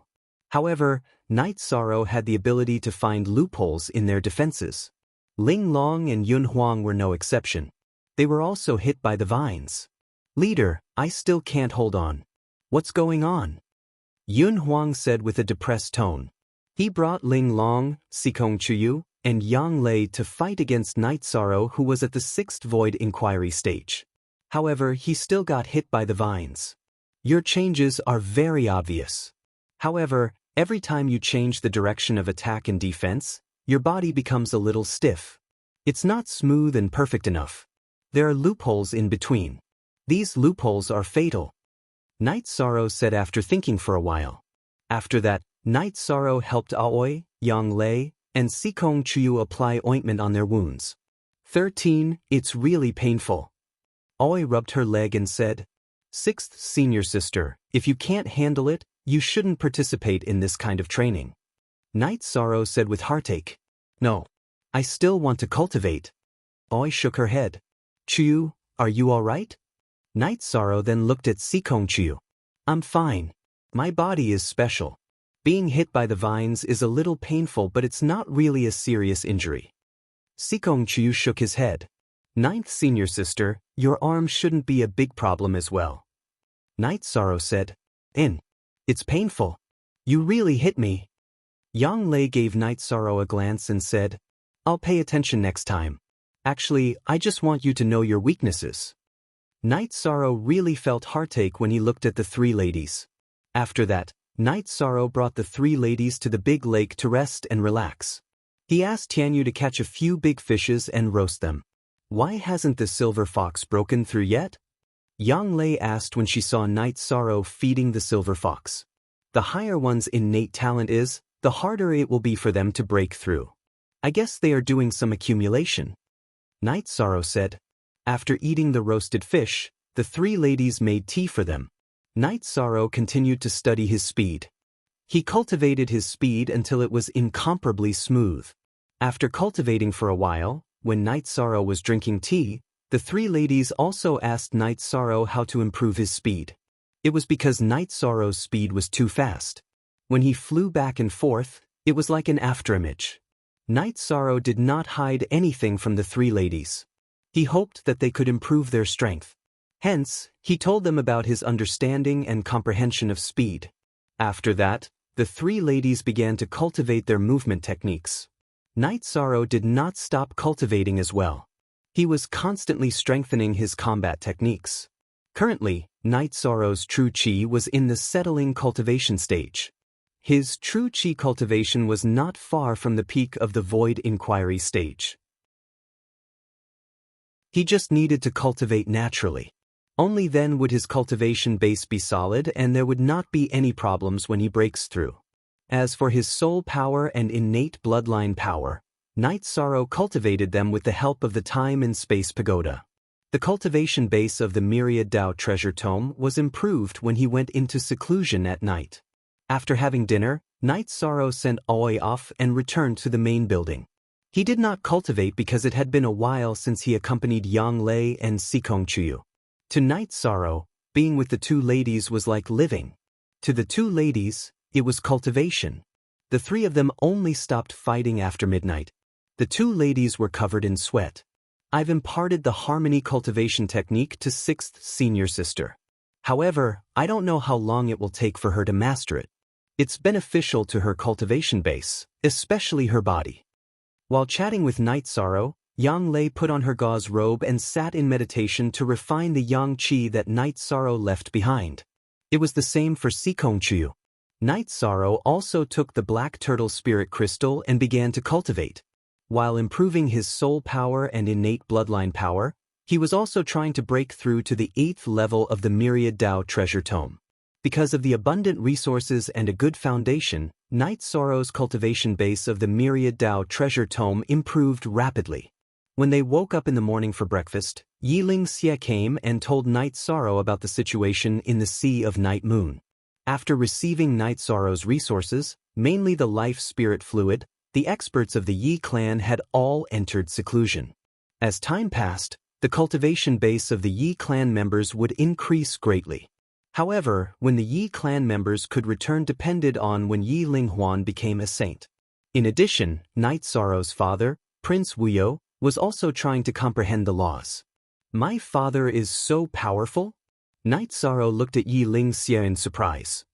However, Night Sorrow had the ability to find loopholes in their defenses. Ling Long and Yun Huang were no exception. They were also hit by the vines. Leader, I still can't hold on. What's going on? Yun Huang said with a depressed tone. He brought Ling Long, Sikong Chiyu, and Yang Lei to fight against Night Sorrow, who was at the 6th Void Inquiry stage. However, he still got hit by the vines. Your changes are very obvious. However, every time you change the direction of attack and defense, your body becomes a little stiff. It's not smooth and perfect enough. There are loopholes in between. These loopholes are fatal. Night Sorrow said after thinking for a while. After that, Night Sorrow helped Aoi, Yang Lei, and Sikong Chuyu apply ointment on their wounds. 13. It's really painful. Aoi rubbed her leg and said, 6th senior sister, if you can't handle it, you shouldn't participate in this kind of training. Night Sorrow said with heartache, no. I still want to cultivate. Aoi shook her head. Chuyu, are you alright? Night Sorrow then looked at Sikong Chuyu. I'm fine. My body is special. Being hit by the vines is a little painful, but it's not really a serious injury. Sikong Chuyu shook his head. 9th senior sister, your arm shouldn't be a big problem as well. Night Sorrow said, it's painful. You really hit me. Yang Lei gave Night Sorrow a glance and said, I'll pay attention next time. Actually, I just want you to know your weaknesses. Night Sorrow really felt heartache when he looked at the 3 ladies. After that, Night Sorrow brought the 3 ladies to the big lake to rest and relax. He asked Tianyu to catch a few big fishes and roast them. Why hasn't the silver fox broken through yet? Yang Lei asked when she saw Night Sorrow feeding the silver fox. The higher one's innate talent is, the harder it will be for them to break through. I guess they are doing some accumulation. Night Sorrow said. After eating the roasted fish, the 3 ladies made tea for them. Night Sorrow continued to study his speed. He cultivated his speed until it was incomparably smooth. After cultivating for a while, when Night Sorrow was drinking tea, the 3 ladies also asked Night Sorrow how to improve his speed. It was because Night Sorrow's speed was too fast. When he flew back and forth, it was like an afterimage. Night Sorrow did not hide anything from the 3 ladies. He hoped that they could improve their strength. Hence, he told them about his understanding and comprehension of speed. After that, the 3 ladies began to cultivate their movement techniques. Night Sorrow did not stop cultivating as well. He was constantly strengthening his combat techniques. Currently, Night Sorrow's true chi was in the settling cultivation stage. His true chi cultivation was not far from the peak of the void inquiry stage. He just needed to cultivate naturally. Only then would his cultivation base be solid and there would not be any problems when he breaks through. As for his soul power and innate bloodline power, Night Sorrow cultivated them with the help of the time and space pagoda. The cultivation base of the Myriad Dao treasure tome was improved when he went into seclusion at night. After having dinner, Night Sorrow sent Aoi off and returned to the main building. He did not cultivate because it had been a while since he accompanied Yang Lei and Sikong Chuyu. To Night Sorrow, being with the 2 ladies was like living. To the 2 ladies, it was cultivation. The 3 of them only stopped fighting after midnight. The 2 ladies were covered in sweat. I've imparted the harmony cultivation technique to 6th senior sister. However, I don't know how long it will take for her to master it. It's beneficial to her cultivation base, especially her body. While chatting with Night Sorrow, Yang Lei put on her gauze robe and sat in meditation to refine the yang qi that Night Sorrow left behind. It was the same for Sikong Chuyu. Night Sorrow also took the black turtle spirit crystal and began to cultivate. While improving his soul power and innate bloodline power, he was also trying to break through to the 8th level of the Myriad Dao treasure tome. Because of the abundant resources and a good foundation, Night Sorrow's cultivation base of the Myriad Dao treasure tome improved rapidly. When they woke up in the morning for breakfast, Yiling Xie came and told Night Sorrow about the situation in the Sea of Night Moon. After receiving Night Sorrow's resources, mainly the life spirit fluid, the experts of the Yi clan had all entered seclusion. As time passed, the cultivation base of the Yi clan members would increase greatly. However, when the Yi clan members could return depended on when Yi Linghuan became a saint. In addition, Night Sorrow's father, Prince Wuyo, was also trying to comprehend the laws. My father is so powerful? Night Sorrow looked at Yi Ling Xie in surprise.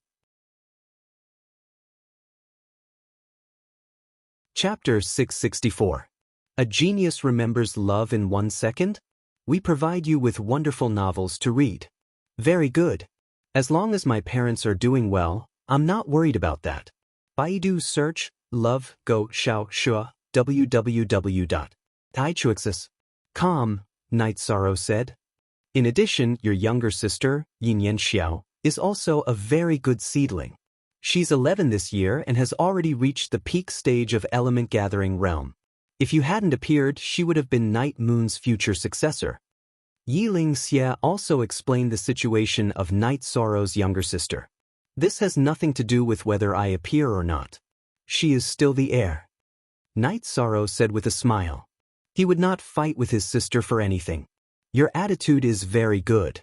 Chapter 664. A Genius Remembers Love in 1 Second? We provide you with wonderful novels to read. Very good. As long as my parents are doing well, I'm not worried about that. Baidu search, love, go, xiao, shua, www.taichuexis.com, Night Sorrow said. In addition, your younger sister, Yinyan Xiao, is also a very good seedling. She's 11 this year and has already reached the peak stage of element gathering realm. If you hadn't appeared, she would have been Night Moon's future successor. Yiling Xie also explained the situation of Night Sorrow's younger sister. This has nothing to do with whether I appear or not. She is still the heir. Night Sorrow said with a smile. He would not fight with his sister for anything. Your attitude is very good.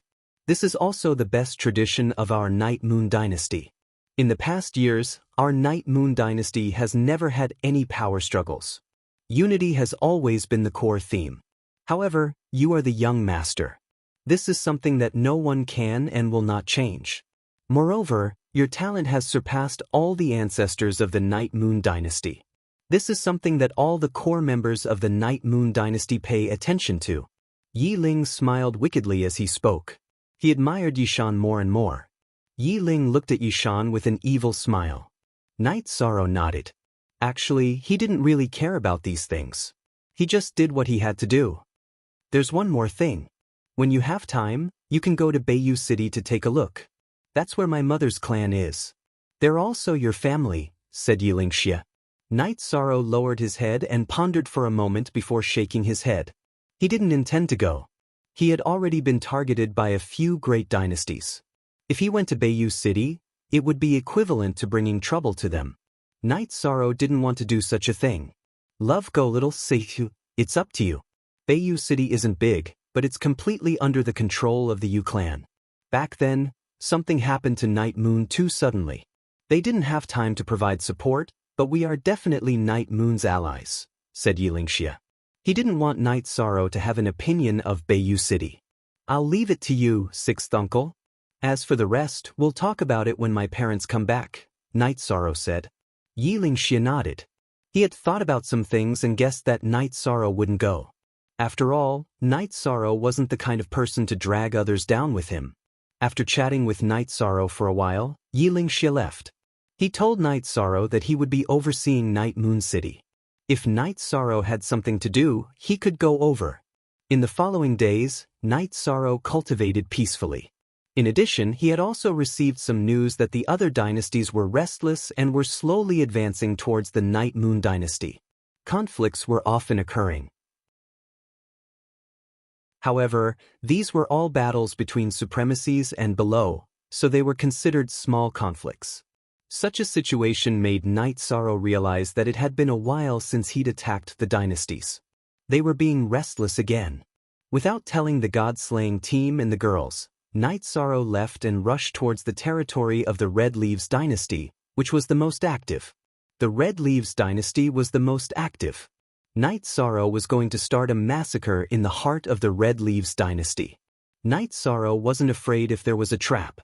This is also the best tradition of our Night Moon dynasty. In the past years, our Night Moon dynasty has never had any power struggles. Unity has always been the core theme. However, you are the young master. This is something that no one can and will not change. Moreover, your talent has surpassed all the ancestors of the Night Moon dynasty. This is something that all the core members of the Night Moon dynasty pay attention to. Yiling smiled wickedly as he spoke. He admired Yishan more and more. Yiling looked at Yishan with an evil smile. Night Sorrow nodded. Actually, he didn't really care about these things. He just did what he had to do. There's one more thing. When you have time, you can go to Bayou City to take a look. That's where my mother's clan is. They're also your family, said Yiling Xie. Night Sorrow lowered his head and pondered for a moment before shaking his head. He didn't intend to go. He had already been targeted by a few great dynasties. If he went to Bayou City, it would be equivalent to bringing trouble to them. Night Sorrow didn't want to do such a thing. Love go little Seihu, it's up to you. Bayou City isn't big, but it's completely under the control of the Yu clan. Back then, something happened to Night Moon too suddenly. They didn't have time to provide support, but we are definitely Night Moon's allies, said Yiling Xie. He didn't want Night Sorrow to have an opinion of Bayou City. I'll leave it to you, sixth uncle. As for the rest, we'll talk about it when my parents come back, Night Sorrow said. Yiling Xie nodded. He had thought about some things and guessed that Night Sorrow wouldn't go. After all, Night Sorrow wasn't the kind of person to drag others down with him. After chatting with Night Sorrow for a while, Yiling Xie left. He told Night Sorrow that he would be overseeing Night Moon City. If Night Sorrow had something to do, he could go over. In the following days, Night Sorrow cultivated peacefully. In addition, he had also received some news that the other dynasties were restless and were slowly advancing towards the Night Moon dynasty. Conflicts were often occurring. However, these were all battles between supremacies and below, so they were considered small conflicts. Such a situation made Night Sorrow realize that it had been a while since he'd attacked the dynasties. They were being restless again. Without telling the god-slaying team and the girls, Night Sorrow left and rushed towards the territory of the Red Leaves dynasty, which was the most active. The Red Leaves dynasty was the most active. Night Sorrow was going to start a massacre in the heart of the Red Leaves dynasty. Night Sorrow wasn't afraid if there was a trap.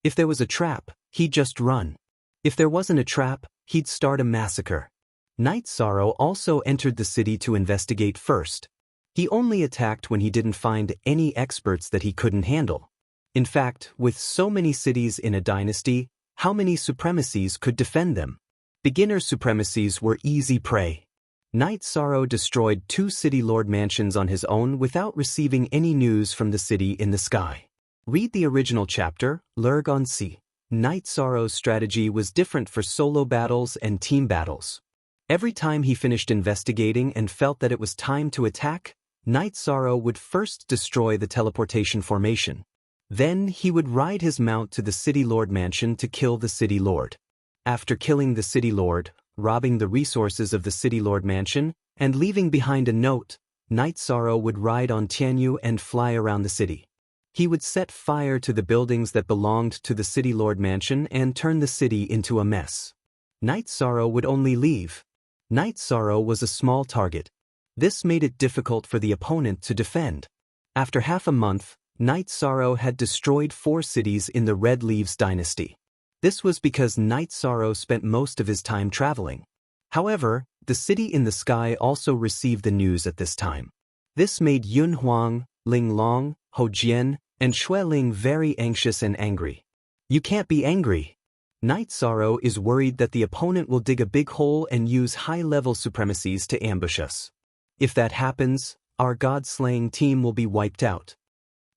If there was a trap, he'd just run. If there wasn't a trap, he'd start a massacre. Night Sorrow also entered the city to investigate first. He only attacked when he didn't find any experts that he couldn't handle. In fact, with so many cities in a dynasty, how many supremacies could defend them? Beginner supremacies were easy prey. Night Sorrow destroyed 2 city lord mansions on his own without receiving any news from the city in the sky. Read the original chapter, Lurg on Sea. Night Sorrow's strategy was different for solo battles and team battles. Every time he finished investigating and felt that it was time to attack, Night Sorrow would first destroy the teleportation formation. Then he would ride his mount to the City Lord mansion to kill the City Lord. After killing the City Lord, robbing the resources of the City Lord mansion, and leaving behind a note, Night Sorrow would ride on Tianyu and fly around the city. He would set fire to the buildings that belonged to the City Lord mansion and turn the city into a mess. Night Sorrow would only leave. Night Sorrow was a small target. This made it difficult for the opponent to defend. After half a month, Night Sorrow had destroyed 4 cities in the Red Leaves dynasty. This was because Night Sorrow spent most of his time traveling. However, the city in the sky also received the news at this time. This made Yun Huang, Ling Long, Ho Jian, and Xue Ling very anxious and angry. You can't be angry. Night Sorrow is worried that the opponent will dig a big hole and use high-level supremacies to ambush us. If that happens, our god-slaying team will be wiped out.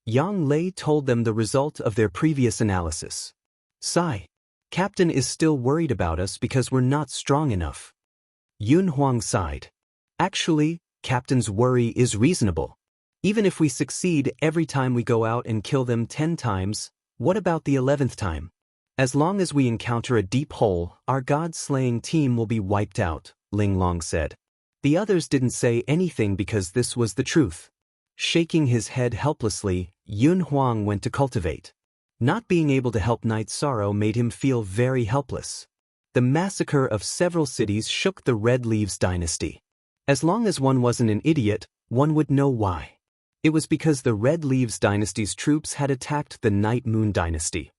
Yang Lei told them the result of their previous analysis. Sigh. Captain is still worried about us because we're not strong enough. Yun Huang sighed. Actually, Captain's worry is reasonable. Even if we succeed every time we go out and kill them 10 times, what about the 11th time? As long as we encounter a deep hole, our god-slaying team will be wiped out, Ling Long said. The others didn't say anything because this was the truth. Shaking his head helplessly, Yun Huang went to cultivate. Not being able to help Night Sorrow made him feel very helpless. The massacre of several cities shook the Red Leaves dynasty. As long as one wasn't an idiot, one would know why. It was because the Red Leaves dynasty's troops had attacked the Night Moon dynasty.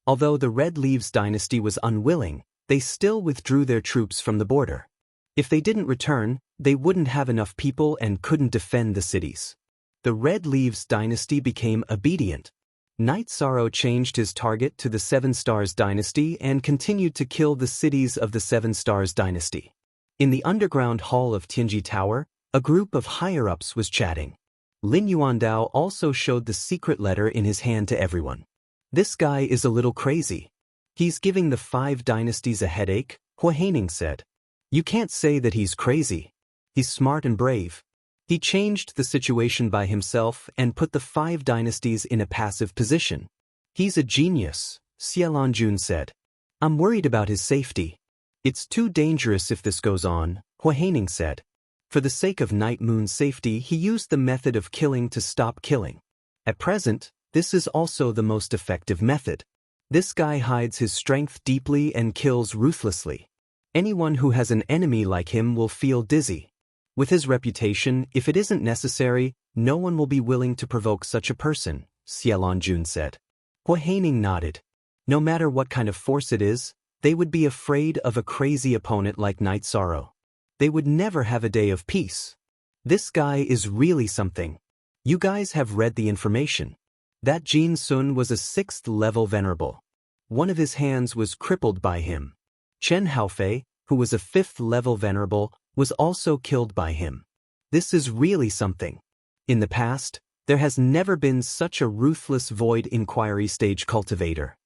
Although the Red Leaves dynasty was unwilling, they still withdrew their troops from the border. If they didn't return, they wouldn't have enough people and couldn't defend the cities. The Red Leaves dynasty became obedient. Night Sorrow changed his target to the Seven Stars dynasty and continued to kill the cities of the Seven Stars dynasty. In the underground hall of Tianji Tower, a group of higher-ups was chatting. Lin Yuandao also showed the secret letter in his hand to everyone. This guy is a little crazy. He's giving the 5 dynasties a headache, Hua Haining said. You can't say that he's crazy. He's smart and brave. He changed the situation by himself and put the 5 dynasties in a passive position. He's a genius, Xielanjun said. I'm worried about his safety. It's too dangerous if this goes on, Hua Haining said. For the sake of Night Moon's safety, he used the method of killing to stop killing. At present, this is also the most effective method. This guy hides his strength deeply and kills ruthlessly. Anyone who has an enemy like him will feel dizzy. With his reputation, if it isn't necessary, no one will be willing to provoke such a person, Xielanjun said. Hua Haining nodded. No matter what kind of force it is, they would be afraid of a crazy opponent like Night Sorrow. They would never have a day of peace. This guy is really something. You guys have read the information. That Jin Sun was a 6th level venerable. One of his hands was crippled by him. Chen Haofei, who was a 5th level venerable, was also killed by him. This is really something. In the past, there has never been such a ruthless void inquiry stage cultivator.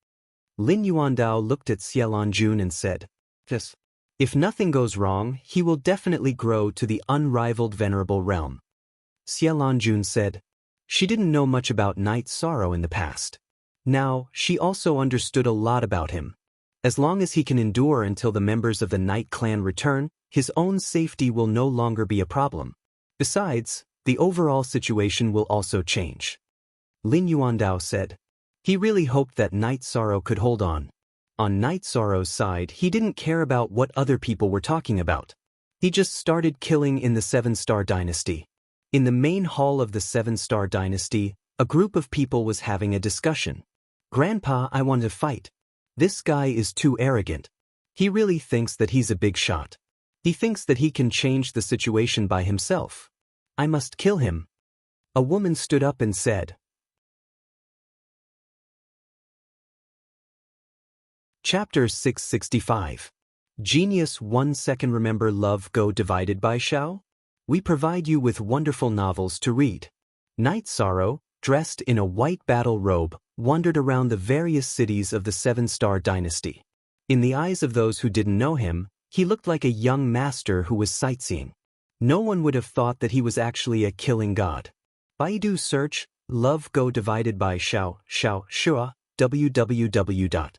Lin Yuandao looked at Xielanjun and said, "Yes. If nothing goes wrong, he will definitely grow to the unrivaled venerable realm." Xielanjun said. She didn't know much about Night Sorrow in the past. Now, she also understood a lot about him. As long as he can endure until the members of the Night Clan return, his own safety will no longer be a problem. Besides, the overall situation will also change. Lin Yuandao said. He really hoped that Night Sorrow could hold on. On Night Sorrow's side, he didn't care about what other people were talking about. He just started killing in the 7-Star Dynasty. In the main hall of the 7-Star Dynasty, a group of people was having a discussion. Grandpa, I want to fight. This guy is too arrogant. He really thinks that he's a big shot. He thinks that he can change the situation by himself. I must kill him. A woman stood up and said. Chapter 665. Genius 1 second. Remember Love Go divided by Shao? We provide you with wonderful novels to read. Night Sorrow, dressed in a white battle robe, wandered around the various cities of the 7-Star Dynasty. In the eyes of those who didn't know him, he looked like a young master who was sightseeing. No one would have thought that he was actually a killing god. Baidu search, Love Go divided by Shao, Shua, www.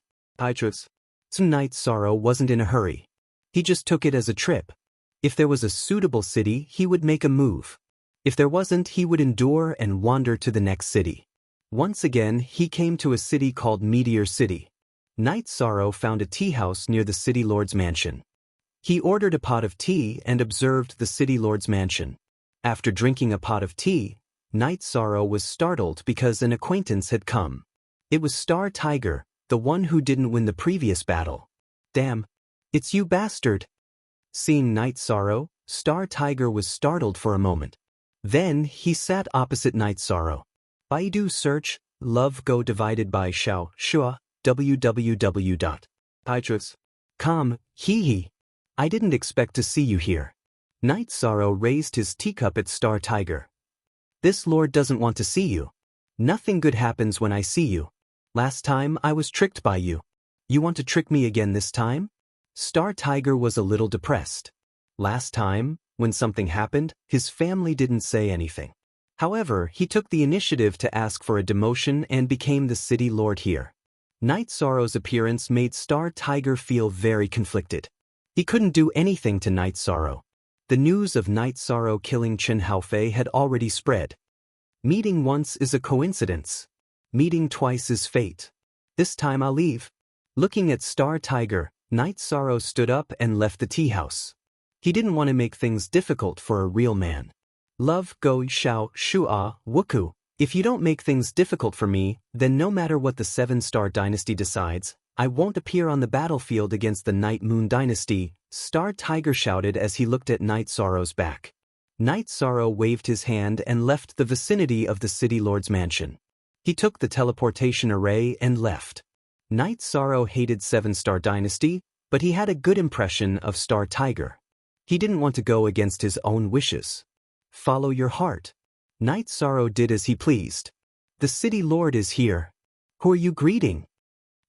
Night Sorrow wasn't in a hurry. He just took it as a trip. If there was a suitable city, he would make a move. If there wasn't, he would endure and wander to the next city. Once again, he came to a city called Meteor City. Night Sorrow found a tea house near the city lord's mansion. He ordered a pot of tea and observed the city lord's mansion. After drinking a pot of tea, Night Sorrow was startled because an acquaintance had come. It was Star Tiger, the one who didn't win the previous battle. Damn, it's you bastard. Seeing Night Sorrow, Star Tiger was startled for a moment. Then he sat opposite Night Sorrow. Baidu search, Love Go divided by Shao, Shua, www. Com, hee. I didn't expect to see you here. Night Sorrow raised his teacup at Star Tiger. This lord doesn't want to see you. Nothing good happens when I see you. Last time I was tricked by you. You want to trick me again this time? Star Tiger was a little depressed. Last time, when something happened, his family didn't say anything. However, he took the initiative to ask for a demotion and became the city lord here. Night Sorrow's appearance made Star Tiger feel very conflicted. He couldn't do anything to Night Sorrow. The news of Night Sorrow killing Chen Haofei had already spread. Meeting once is a coincidence. Meeting twice is fate. This time I'll leave. Looking at Star Tiger, Night Sorrow stood up and left the tea house. He didn't want to make things difficult for a real man. Love go xiao shua wuku. If you don't make things difficult for me, then no matter what the 7-Star Dynasty decides, I won't appear on the battlefield against the Night Moon Dynasty, Star Tiger shouted as he looked at Night Sorrow's back. Night Sorrow waved his hand and left the vicinity of the City Lord's mansion. He took the teleportation array and left. Night Sorrow hated 7-Star Dynasty, but he had a good impression of Star Tiger. He didn't want to go against his own wishes. Follow your heart. Night Sorrow did as he pleased. The City Lord is here. Who are you greeting?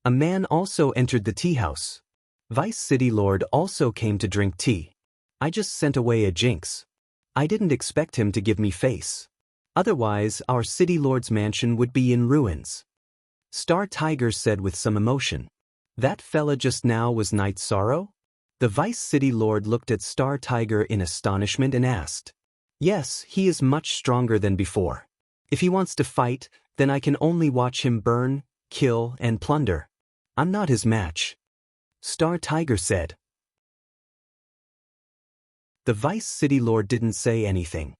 A man also entered the tea house. Vice City Lord also came to drink tea. I just sent away a jinx. I didn't expect him to give me face. Otherwise, our City Lord's mansion would be in ruins. Star Tiger said with some emotion. That fella just now was Night Sorrow? The Vice City Lord looked at Star Tiger in astonishment and asked. Yes, he is much stronger than before. If he wants to fight, then I can only watch him burn, kill, and plunder. I'm not his match. Star Tiger said. The Vice City Lord didn't say anything.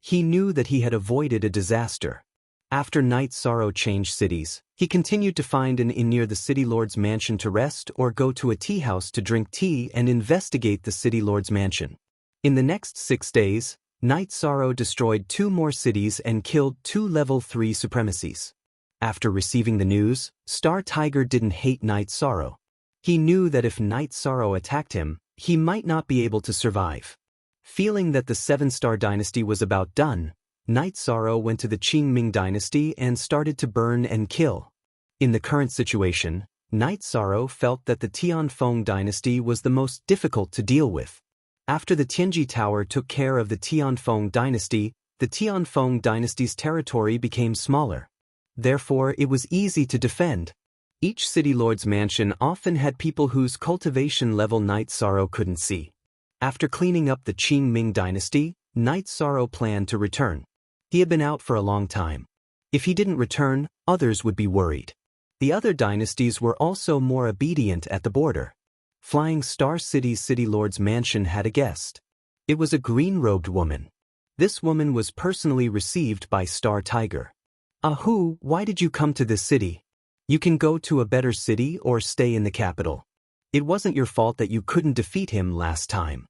He knew that he had avoided a disaster. After Night Sorrow changed cities, he continued to find an inn near the City Lord's mansion to rest or go to a tea house to drink tea and investigate the City Lord's mansion. In the next 6 days, Night Sorrow destroyed 2 more cities and killed 2 level 3 supremacies. After receiving the news, Star Tiger didn't hate Night Sorrow. He knew that if Night Sorrow attacked him, he might not be able to survive. Feeling that the 7-Star Dynasty was about done, Night Sorrow went to the Qingming Dynasty and started to burn and kill. In the current situation, Night Sorrow felt that the Tianfeng Dynasty was the most difficult to deal with. After the Tianji Tower took care of the Tianfeng Dynasty, the Tianfeng Dynasty's territory became smaller. Therefore, it was easy to defend. Each City Lord's mansion often had people whose cultivation level Night Sorrow couldn't see. After cleaning up the Qingming Dynasty, Night Sorrow planned to return. He had been out for a long time. If he didn't return, others would be worried. The other dynasties were also more obedient at the border. Flying Star City's City Lord's mansion had a guest. It was a green-robed woman. This woman was personally received by Star Tiger. Ahu, why did you come to this city? You can go to a better city or stay in the capital. It wasn't your fault that you couldn't defeat him last time.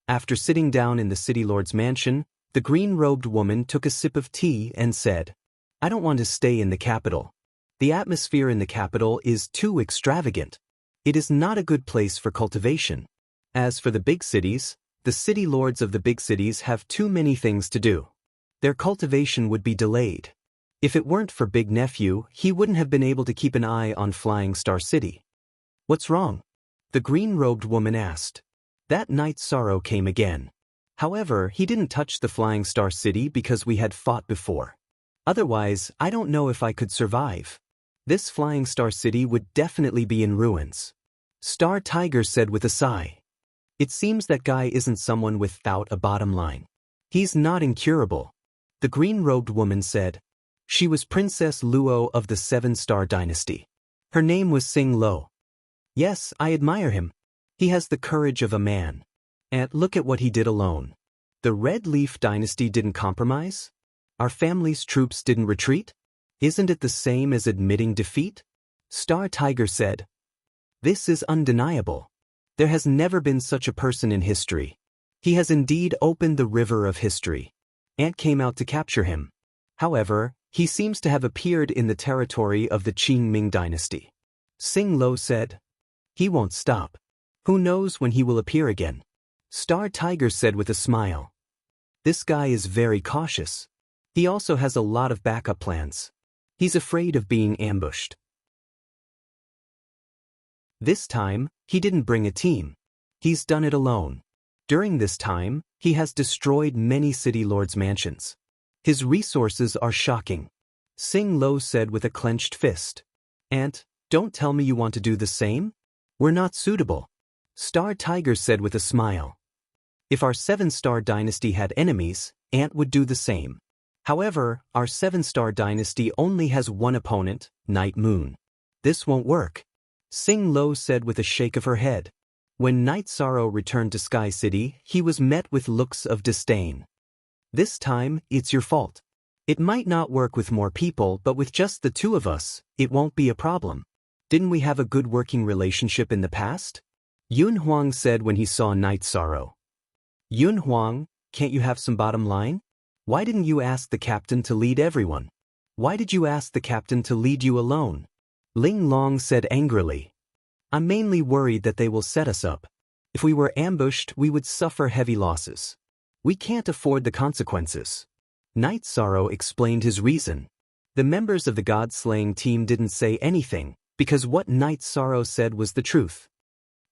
After sitting down in the City Lord's mansion, the green-robed woman took a sip of tea and said, I don't want to stay in the capital. The atmosphere in the capital is too extravagant. It is not a good place for cultivation. As for the big cities, the city lords of the big cities have too many things to do. Their cultivation would be delayed. If it weren't for Big Nephew, he wouldn't have been able to keep an eye on Flying Star City. What's wrong? The green-robed woman asked. That Night Sorrow came again. However, he didn't touch the Flying Star City because we had fought before. Otherwise, I don't know if I could survive. This Flying Star City would definitely be in ruins. Star Tiger said with a sigh. It seems that guy isn't someone without a bottom line. He's not incurable. The green-robed woman said. She was Princess Luo of the 7-Star Dynasty. Her name was Sing Lo. Yes, I admire him. He has the courage of a man. And look at what he did alone. The Red Leaf Dynasty didn't compromise? Our family's troops didn't retreat? Isn't it the same as admitting defeat? Star Tiger said. This is undeniable. There has never been such a person in history. He has indeed opened the river of history. Ant came out to capture him. However, he seems to have appeared in the territory of the Qingming Dynasty. Sing Lo said. He won't stop. Who knows when he will appear again? Star Tiger said with a smile. This guy is very cautious. He also has a lot of backup plans. He's afraid of being ambushed. This time, he didn't bring a team. He's done it alone. During this time, he has destroyed many city lords' mansions. His resources are shocking. Sing Lo said with a clenched fist. Ant, don't tell me you want to do the same? We're not suitable. Star Tiger said with a smile. If our 7-star dynasty had enemies, Ant would do the same. However, our 7-star dynasty only has one opponent, Night Moon. This won't work. Sing Lo said with a shake of her head. When Night Sorrow returned to Sky City, he was met with looks of disdain. This time, it's your fault. It might not work with more people, but with just the two of us, it won't be a problem. Didn't we have a good working relationship in the past? Yun Huang said when he saw Night Sorrow. Yun Huang, can't you have some bottom line? Why didn't you ask the captain to lead everyone? Why did you ask the captain to lead you alone? Ling Long said angrily. I'm mainly worried that they will set us up. If we were ambushed, we would suffer heavy losses. We can't afford the consequences. Night Sorrow explained his reason. The members of the God-slaying team didn't say anything, because what Night Sorrow said was the truth.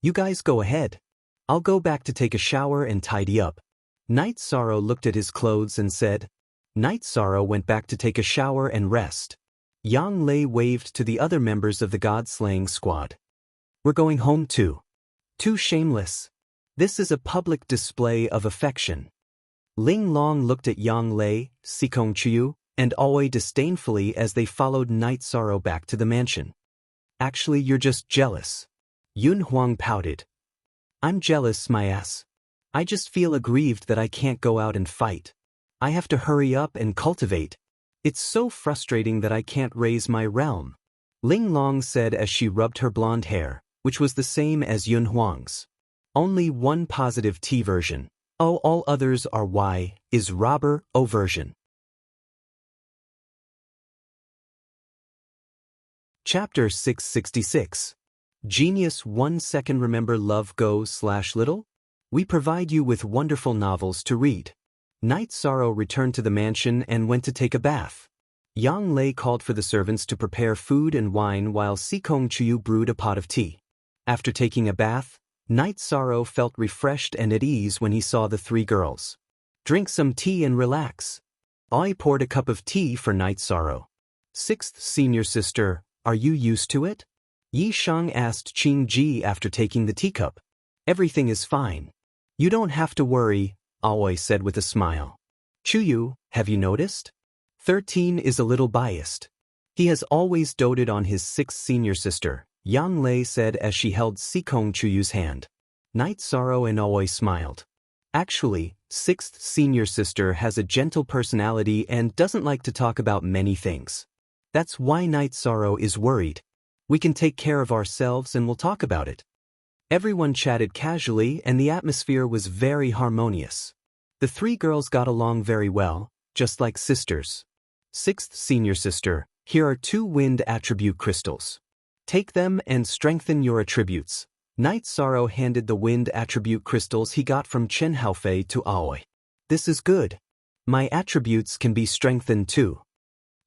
You guys go ahead. I'll go back to take a shower and tidy up. Night Sorrow looked at his clothes and said. Night Sorrow went back to take a shower and rest. Yang Lei waved to the other members of the God-slaying squad. We're going home too. Too shameless. This is a public display of affection. Ling Long looked at Yang Lei, Sikong Chiu, and Aoi disdainfully as they followed Night Sorrow back to the mansion. Actually, you're just jealous. Yun Huang pouted. I'm jealous, my ass. I just feel aggrieved that I can't go out and fight. I have to hurry up and cultivate. It's so frustrating that I can't raise my realm. Ling Long said as she rubbed her blonde hair, which was the same as Yun Huang's. Only one positive T version. Oh, all others are Y, is robber, O version. Chapter 666. Genius 1 second. Remember Love Go/Little? We provide you with wonderful novels to read. Night Sorrow returned to the mansion and went to take a bath. Yang Lei called for the servants to prepare food and wine while Sikong Chiu brewed a pot of tea. After taking a bath, Night Sorrow felt refreshed and at ease when he saw the three girls. Drink some tea and relax. Ai poured a cup of tea for Night Sorrow. 6th senior sister, are you used to it? Yi Shang asked Qing Ji after taking the teacup. Everything is fine. You don't have to worry, Aoi said with a smile. Chuyu, have you noticed? 13 is a little biased. He has always doted on his 6th senior sister, Yang Lei said as she held Sikong Chuyu's hand. Night Sorrow and Aoi smiled. Actually, 6th senior sister has a gentle personality and doesn't like to talk about many things. That's why Night Sorrow is worried. We can take care of ourselves and we'll talk about it. Everyone chatted casually and the atmosphere was very harmonious. The three girls got along very well, just like sisters. 6th senior sister, here are 2 wind attribute crystals. Take them and strengthen your attributes. Night Sorrow handed the wind attribute crystals he got from Chen Haofei to Aoi. This is good. My attributes can be strengthened too.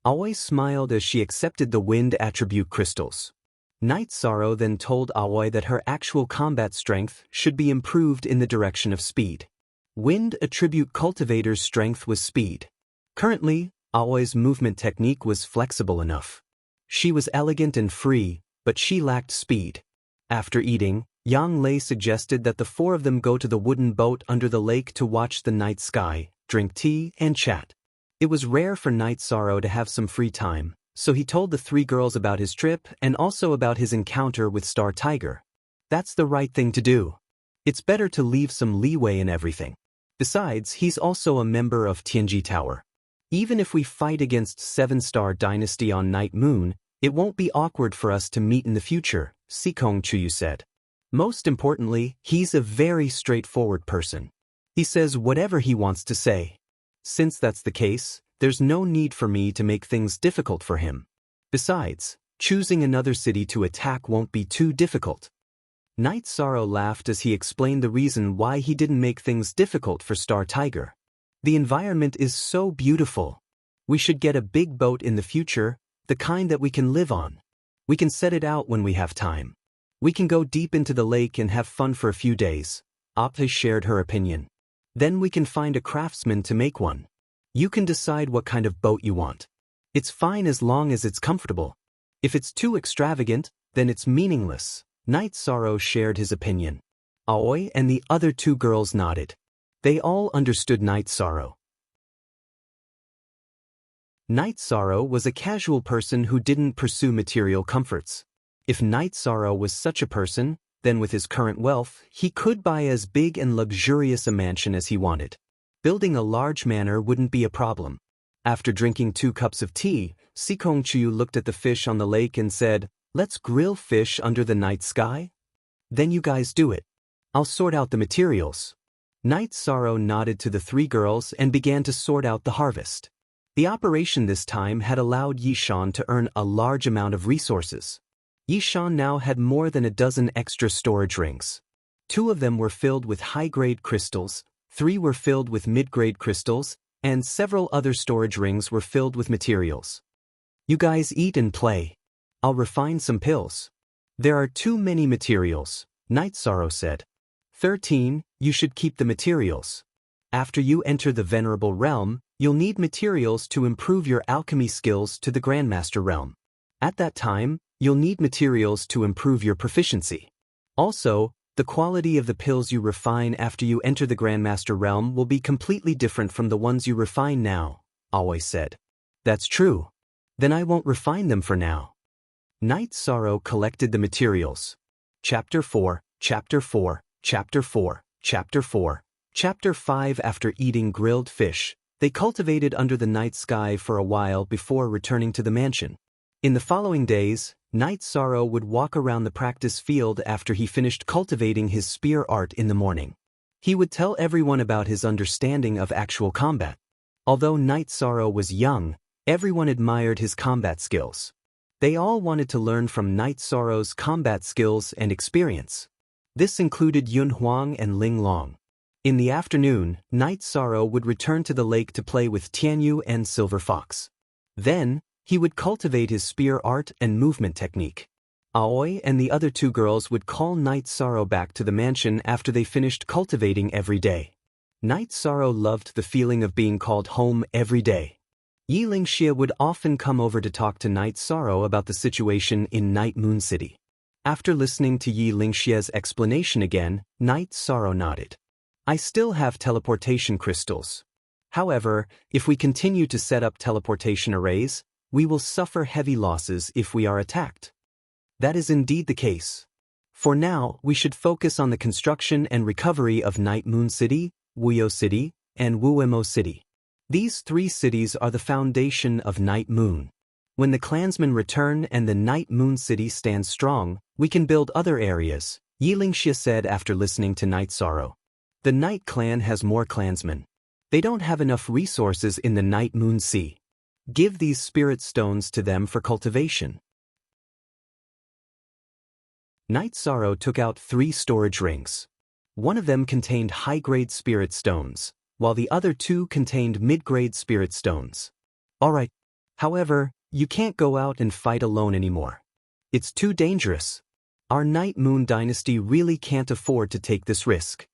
Aoi smiled as she accepted the wind attribute crystals. Night Sorrow then told Aoi that her actual combat strength should be improved in the direction of speed. Wind attribute cultivator's strength was speed. Currently, Aoi's movement technique was flexible enough. She was elegant and free, but she lacked speed. After eating, Yang Lei suggested that the 4 of them go to the wooden boat under the lake to watch the night sky, drink tea, and chat. It was rare for Night Sorrow to have some free time, so he told the 3 girls about his trip and also about his encounter with Star Tiger. That's the right thing to do. It's better to leave some leeway in everything. Besides, he's also a member of Tianji Tower. Even if we fight against 7-star dynasty on Night Moon, it won't be awkward for us to meet in the future, Sikong Chuyu said. Most importantly, he's a very straightforward person. He says whatever he wants to say. Since that's the case, there's no need for me to make things difficult for him. Besides, choosing another city to attack won't be too difficult. Night Sorrow laughed as he explained the reason why he didn't make things difficult for Star Tiger. The environment is so beautiful. We should get a big boat in the future, the kind that we can live on. We can set it out when we have time. We can go deep into the lake and have fun for a few days. Apte shared her opinion. Then we can find a craftsman to make one. You can decide what kind of boat you want. It's fine as long as it's comfortable. If it's too extravagant, then it's meaningless. Night Sorrow shared his opinion. Aoi and the other two girls nodded. They all understood Night Sorrow. Night Sorrow was a casual person who didn't pursue material comforts. If Night Sorrow was such a person, then with his current wealth, he could buy as big and luxurious a mansion as he wanted. Building a large manor wouldn't be a problem. After drinking 2 cups of tea, Sikong Chu looked at the fish on the lake and said, "Let's grill fish under the night sky?" "Then you guys do it. I'll sort out the materials." Night Sorrow nodded to the 3 girls and began to sort out the harvest. The operation this time had allowed Yishan to earn a large amount of resources. Yishan now had more than a dozen extra storage rings. 2 of them were filled with high-grade crystals, 3 were filled with mid-grade crystals, and several other storage rings were filled with materials. "You guys eat and play. I'll refine some pills." "There are too many materials," Night Sorrow said. 13. You should keep the materials. After you enter the Venerable Realm, you'll need materials to improve your alchemy skills to the Grandmaster Realm. At that time, you'll need materials to improve your proficiency. Also, the quality of the pills you refine after you enter the Grandmaster Realm will be completely different from the ones you refine now, Aoi said. "That's true. Then I won't refine them for now." Night Sorrow collected the materials. Chapter 4, Chapter 4, Chapter 4, Chapter 4, Chapter 5. After eating grilled fish, they cultivated under the night sky for a while before returning to the mansion. In the following days, Night Sorrow would walk around the practice field after he finished cultivating his spear art in the morning. He would tell everyone about his understanding of actual combat. Although Night Sorrow was young, everyone admired his combat skills. They all wanted to learn from Night Sorrow's combat skills and experience. This included Yun Huang and Ling Long. In the afternoon, Night Sorrow would return to the lake to play with Tianyu and Silver Fox. Then, he would cultivate his spear art and movement technique. Aoi and the other 2 girls would call Night Sorrow back to the mansion after they finished cultivating every day. Night Sorrow loved the feeling of being called home every day. Yi Lingxie would often come over to talk to Night Sorrow about the situation in Night Moon City. After listening to Yi Lingxie's explanation again, Night Sorrow nodded. "I still have teleportation crystals. However, if we continue to set up teleportation arrays, we will suffer heavy losses if we are attacked." That is indeed the case. For now, we should focus on the construction and recovery of Night Moon City, Wuyo City, and Wuemo City. These 3 cities are the foundation of Night Moon. When the clansmen return and the Night Moon City stands strong, we can build other areas, Yi Lingxie said after listening to Night Sorrow. The Night Clan has more clansmen. They don't have enough resources in the Night Moon Sea. Give these spirit stones to them for cultivation. Night Sorrow took out 3 storage rings. One of them contained high-grade spirit stones, while the other 2 contained mid-grade spirit stones. "Alright. However, you can't go out and fight alone anymore. It's too dangerous. Our Night Moon dynasty really can't afford to take this risk."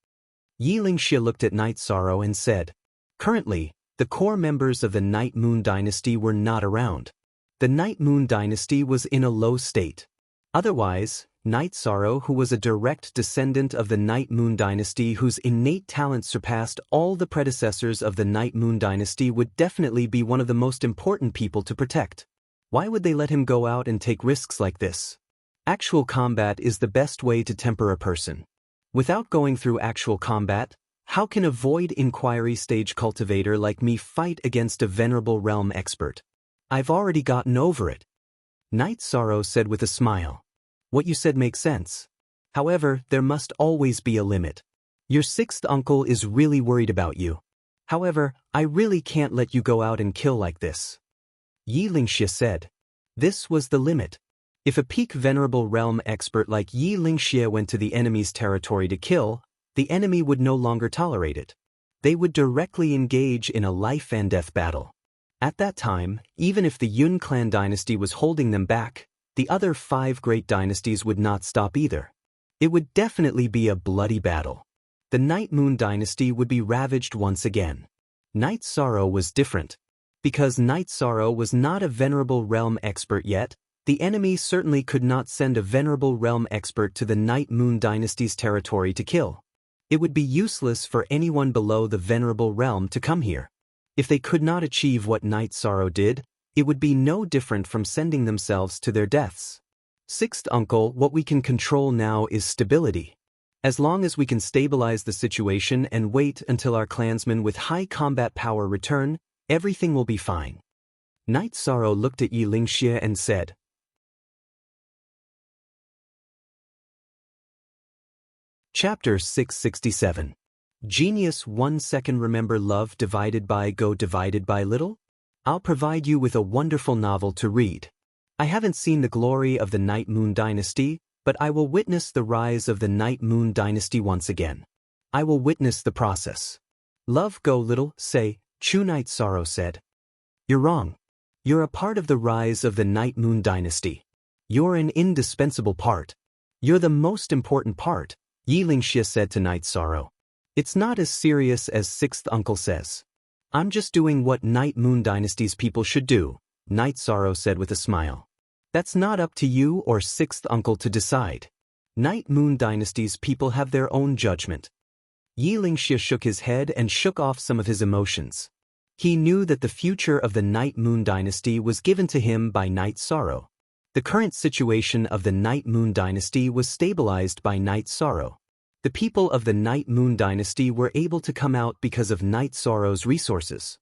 Yi Lingxie looked at Night Sorrow and said, "Currently, the core members of the Night Moon dynasty were not around. The Night Moon dynasty was in a low state. Otherwise, Night Sorrow, who was a direct descendant of the Night Moon dynasty whose innate talent surpassed all the predecessors of the Night Moon dynasty, would definitely be one of the most important people to protect. Why would they let him go out and take risks like this? Actual combat is the best way to temper a person. Without going through actual combat, how can a void inquiry stage cultivator like me fight against a Venerable Realm expert? I've already gotten over it." Night Sorrow said with a smile. "What you said makes sense. However, there must always be a limit. Your 6th uncle is really worried about you. However, I really can't let you go out and kill like this." Yi Lingxie said. This was the limit. If a peak Venerable Realm expert like Yi Lingxie went to the enemy's territory to kill, the enemy would no longer tolerate it. They would directly engage in a life-and-death battle. At that time, even if the Yun clan dynasty was holding them back, the other 5 great dynasties would not stop either. It would definitely be a bloody battle. The Night Moon dynasty would be ravaged once again. Night Sorrow was different. Because Night Sorrow was not a Venerable Realm expert yet, the enemy certainly could not send a Venerable Realm expert to the Night Moon dynasty's territory to kill. It would be useless for anyone below the Venerable Realm to come here. If they could not achieve what Night Sorrow did, it would be no different from sending themselves to their deaths. Sixth uncle, what we can control now is stability. As long as we can stabilize the situation and wait until our clansmen with high combat power return, everything will be fine. Night Sorrow looked at Yi Lingxie and said, Chapter 667. Genius 1 second. Remember love divided by go divided by little? I'll provide you with a wonderful novel to read. I haven't seen the glory of the Night Moon dynasty, but I will witness the rise of the Night Moon dynasty once again. I will witness the process. Love go little, say, Chu. Night Sorrow said. You're wrong. You're a part of the rise of the Night Moon dynasty. You're an indispensable part. You're the most important part, Yi Lingxie said to Night Sorrow. It's not as serious as sixth uncle says. I'm just doing what Night Moon dynasty's people should do, Night Sorrow said with a smile. That's not up to you or sixth uncle to decide. Night Moon dynasty's people have their own judgment. Yi Lingxie shook his head and shook off some of his emotions. He knew that the future of the Night Moon dynasty was given to him by Night Sorrow. The current situation of the Night Moon dynasty was stabilized by Night Sorrow. The people of the Night Moon dynasty were able to come out because of Night Sorrow's resources.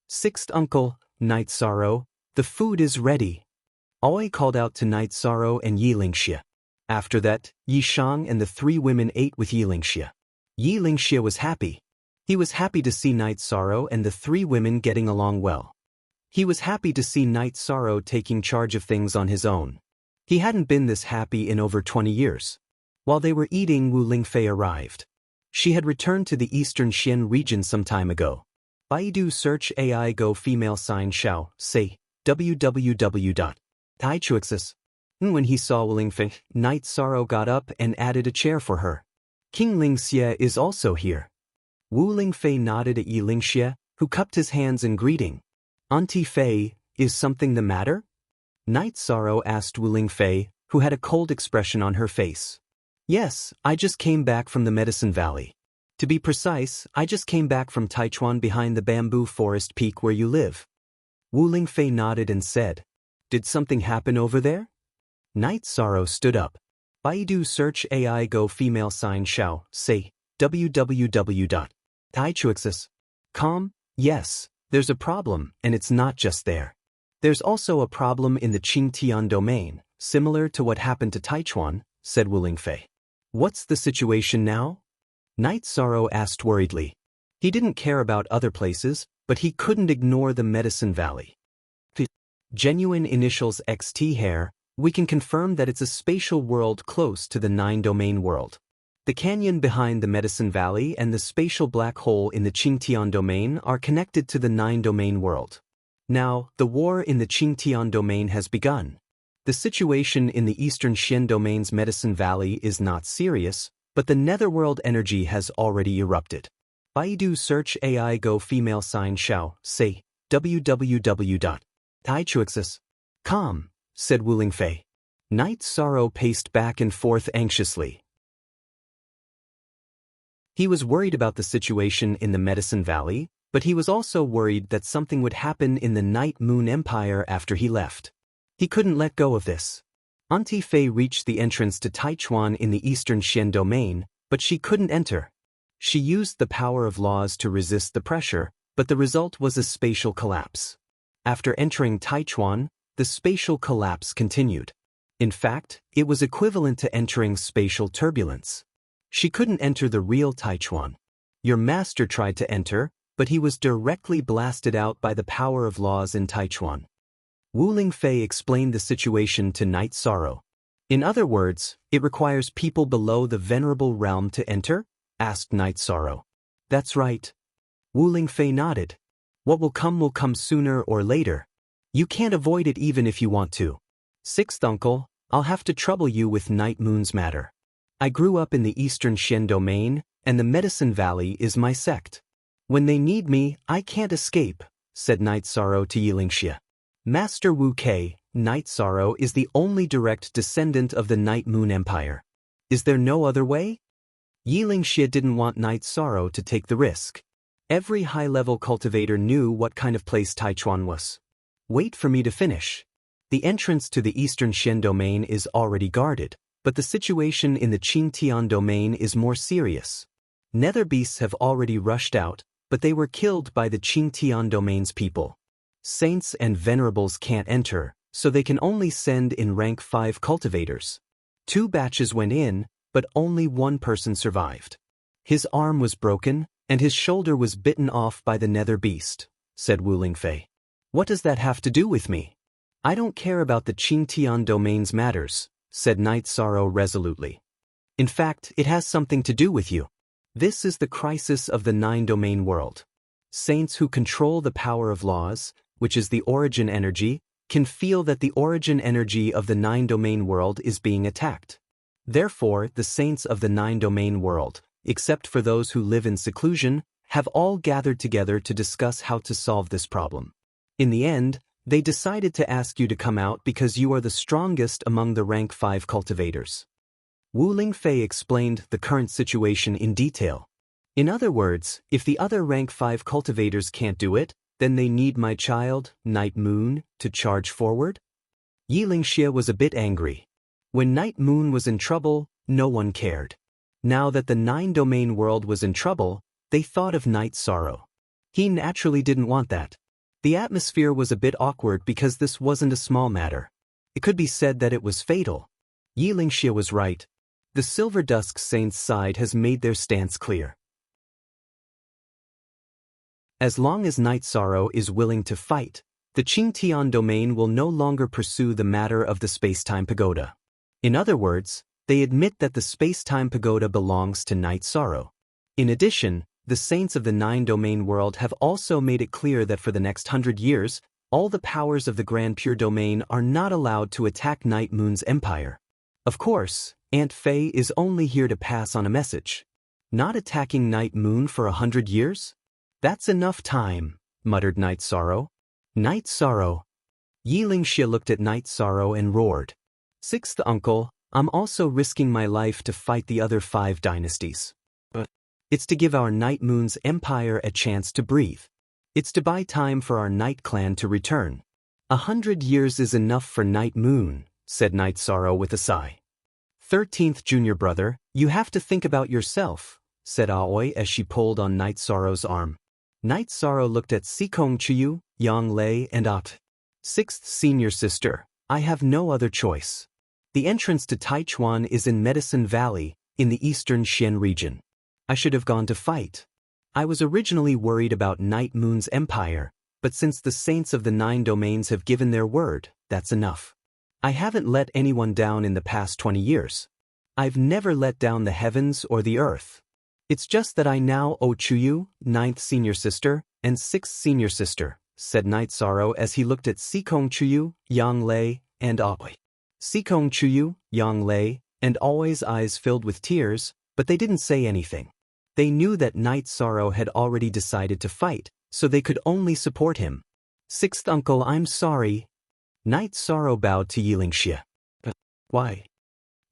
Sixth uncle, Night Sorrow, the food is ready. Aoi called out to Night Sorrow and Yi Lingxie. After that, Yi Shang and the 3 women ate with Yi Lingxie. Yi Lingxie was happy. He was happy to see Night Sorrow and the 3 women getting along well. He was happy to see Night Sorrow taking charge of things on his own. He hadn't been this happy in over 20 years. While they were eating, Wu Lingfei arrived. She had returned to the Eastern Xian region some time ago. Baidu search AI go female sign Xiao, say, www.taichuexis. When he saw Wu Lingfei, Night Sorrow got up and added a chair for her. King Lingxie is also here. Wu Lingfei nodded at Yi Lingxie, who cupped his hands in greeting. Auntie Fei, is something the matter? Night Sorrow asked Wu Lingfei, who had a cold expression on her face. Yes, I just came back from the Medicine Valley. To be precise, I just came back from Taichuan behind the bamboo forest peak where you live. Wu Lingfei nodded and said, Did something happen over there? Night Sorrow stood up. Baidu search AI go female sign Xiao, say, www.taichuexis.com. Yes, there's a problem, and it's not just there. There's also a problem in the Qingtian domain, similar to what happened to Taichuan, said Wu Lingfei. What's the situation now? Night Sorrow asked worriedly. He didn't care about other places, but he couldn't ignore the Medicine Valley. Genuine initials XT hair, we can confirm that it's a spatial world close to the 9-domain world. The canyon behind the Medicine Valley and the spatial black hole in the Qingtian domain are connected to the 9-domain world. Now, the war in the Qingtian domain has begun. The situation in the Eastern Xian domain's Medicine Valley is not serious, but the netherworld energy has already erupted. Baidu search AI go female sign Xiao, say, www.taichuexis.com, said Wu Lingfei. Night Sorrow paced back and forth anxiously. He was worried about the situation in the Medicine Valley, but he was also worried that something would happen in the Night Moon Empire after he left. He couldn't let go of this. Auntie Fei reached the entrance to Taichuan in the Eastern Xian domain, but she couldn't enter. She used the power of laws to resist the pressure, but the result was a spatial collapse. After entering Taichuan, the spatial collapse continued. In fact, it was equivalent to entering spatial turbulence. She couldn't enter the real Taichuan. Your master tried to enter, but he was directly blasted out by the power of laws in Taichuan. Wu Lingfei explained the situation to Night Sorrow. In other words, it requires people below the Venerable Realm to enter? Asked Night Sorrow. That's right. Wu Lingfei nodded. What will come sooner or later. You can't avoid it even if you want to. Sixth uncle, I'll have to trouble you with Night Moon's matter. I grew up in the Eastern Shen domain, and the Medicine Valley is my sect. When they need me, I can't escape, said Night Sorrow to Yilingxia. Master Wu Kei, Night Sorrow is the only direct descendant of the Night Moon Empire. Is there no other way? Yilingxia didn't want Night Sorrow to take the risk. Every high-level cultivator knew what kind of place Taichuan was. Wait for me to finish. The entrance to the Eastern Shen domain is already guarded, but the situation in the Qingtian domain is more serious. Nether beasts have already rushed out, but they were killed by the Qingtian domain's people. Saints and venerables can't enter, so they can only send in rank 5 cultivators. 2 batches went in, but only one person survived. His arm was broken, and his shoulder was bitten off by the nether beast, said Wu Lingfei. What does that have to do with me? I don't care about the Qingtian domain's matters, said Night Sorrow resolutely. In fact, it has something to do with you. This is the crisis of the 9-domain world. Saints who control the power of laws, which is the origin energy, can feel that the origin energy of the 9-domain world is being attacked. Therefore, the saints of the 9-domain world, except for those who live in seclusion, have all gathered together to discuss how to solve this problem. In the end, they decided to ask you to come out because you are the strongest among the rank 5 cultivators. Wu Lingfei explained the current situation in detail. In other words, if the other rank 5 cultivators can't do it, then they need my child, Night Moon, to charge forward? Yilingxia was a bit angry. When Night Moon was in trouble, no one cared. Now that the 9-domain world was in trouble, they thought of Night Sorrow. He naturally didn't want that. The atmosphere was a bit awkward because this wasn't a small matter. It could be said that it was fatal. Yilingxia was right. The Silver Dusk Saints' side has made their stance clear. As long as Night Sorrow is willing to fight, the Qingtian domain will no longer pursue the matter of the space-time pagoda. In other words, they admit that the space-time pagoda belongs to Night Sorrow. In addition, the saints of the 9-domain world have also made it clear that for the next 100 years, all the powers of the Grand Pure Domain are not allowed to attack Night Moon's empire. Of course, Aunt Fei is only here to pass on a message. Not attacking Night Moon for 100 years? That's enough time, muttered Night Sorrow. Night Sorrow. Yilingxia looked at Night Sorrow and roared. Sixth uncle, I'm also risking my life to fight the other 5 dynasties. But it's to give our Night Moon's empire a chance to breathe. It's to buy time for our Night Clan to return. 100 years is enough for Night Moon, said Night Sorrow with a sigh. 13th junior brother, you have to think about yourself, said Aoi as she pulled on Night Sorrow's arm. Night Sorrow looked at Sikong Chiyu, Yang Lei and Ot. 6th senior sister, I have no other choice. The entrance to Taichuan is in Medicine Valley, in the Eastern Shen region. I should have gone to fight. I was originally worried about Night Moon's empire, but since the saints of the 9 domains have given their word, that's enough. I haven't let anyone down in the past 20 years. I've never let down the heavens or the earth. It's just that I now owe Chuyu, 9th senior sister, and 6th senior sister, said Night Sorrow as he looked at Sikong Chuyu, Yang Lei, and Aoi. Sikong Chuyu, Yang Lei, and Aoi's eyes filled with tears, but they didn't say anything. They knew that Night Sorrow had already decided to fight, so they could only support him. 6th uncle, I'm sorry. Night Sorrow bowed to Yilingxia. But why?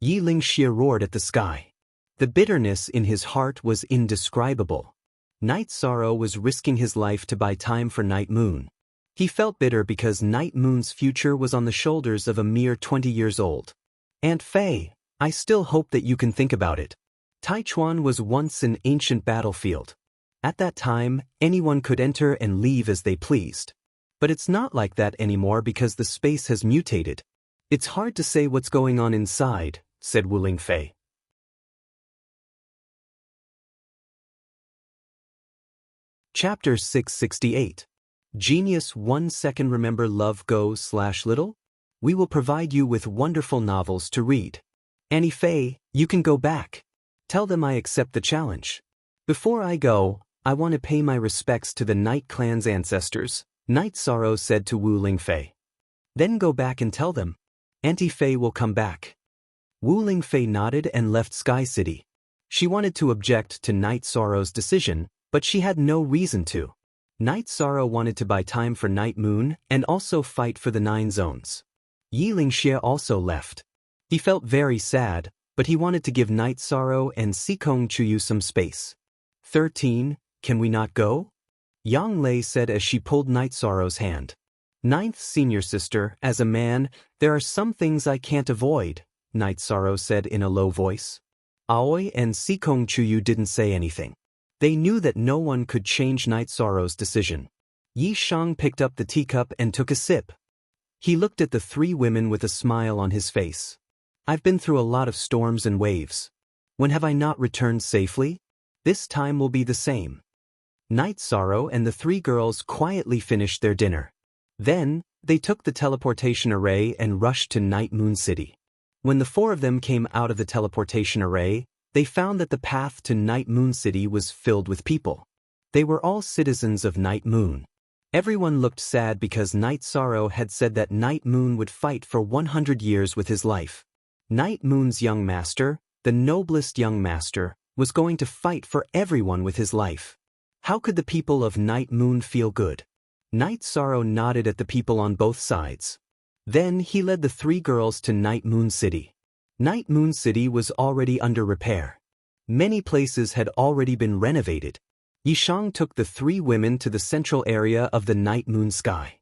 Yilingxia roared at the sky. The bitterness in his heart was indescribable. Night Sorrow was risking his life to buy time for Night Moon. He felt bitter because Night Moon's future was on the shoulders of a mere 20 years old. Aunt Fei, I still hope that you can think about it. Taichuan was once an ancient battlefield. At that time, anyone could enter and leave as they pleased. But it's not like that anymore because the space has mutated. It's hard to say what's going on inside, said Wu Lingfei. Chapter 668. Genius 1 second. Remember Love Go/Little? We will provide you with wonderful novels to read. Annie Fei, you can go back. Tell them I accept the challenge. Before I go, I want to pay my respects to the Night Clan's ancestors, Night Sorrow said to Wu Lingfei. Then go back and tell them. Auntie Fei will come back. Wu Fei nodded and left Sky City. She wanted to object to Night Sorrow's decision, but she had no reason to. Night Sorrow wanted to buy time for Night Moon and also fight for the 9 zones. Yi Lingxie also left. He felt very sad, but he wanted to give Night Sorrow and Sikong Chuyu some space. 13, can we not go? Yang Lei said as she pulled Night Sorrow's hand. Ninth senior sister, as a man, there are some things I can't avoid, Night Sorrow said in a low voice. Aoi and Sikong Chuyu didn't say anything. They knew that no one could change Night Sorrow's decision. Yi Shang picked up the teacup and took a sip. He looked at the 3 women with a smile on his face. I've been through a lot of storms and waves. When have I not returned safely? This time will be the same. Night Sorrow and the 3 girls quietly finished their dinner. Then, they took the teleportation array and rushed to Night Moon City. When the 4 of them came out of the teleportation array, they found that the path to Night Moon City was filled with people. They were all citizens of Night Moon. Everyone looked sad because Night Sorrow had said that Night Moon would fight for 100 years with his life. Night Moon's young master, the noblest young master, was going to fight for everyone with his life. How could the people of Night Moon feel good? Night Sorrow nodded at the people on both sides. Then he led the 3 girls to Night Moon City. Night Moon City was already under repair. Many places had already been renovated. Yishang took the 3 women to the central area of the Night Moon sky.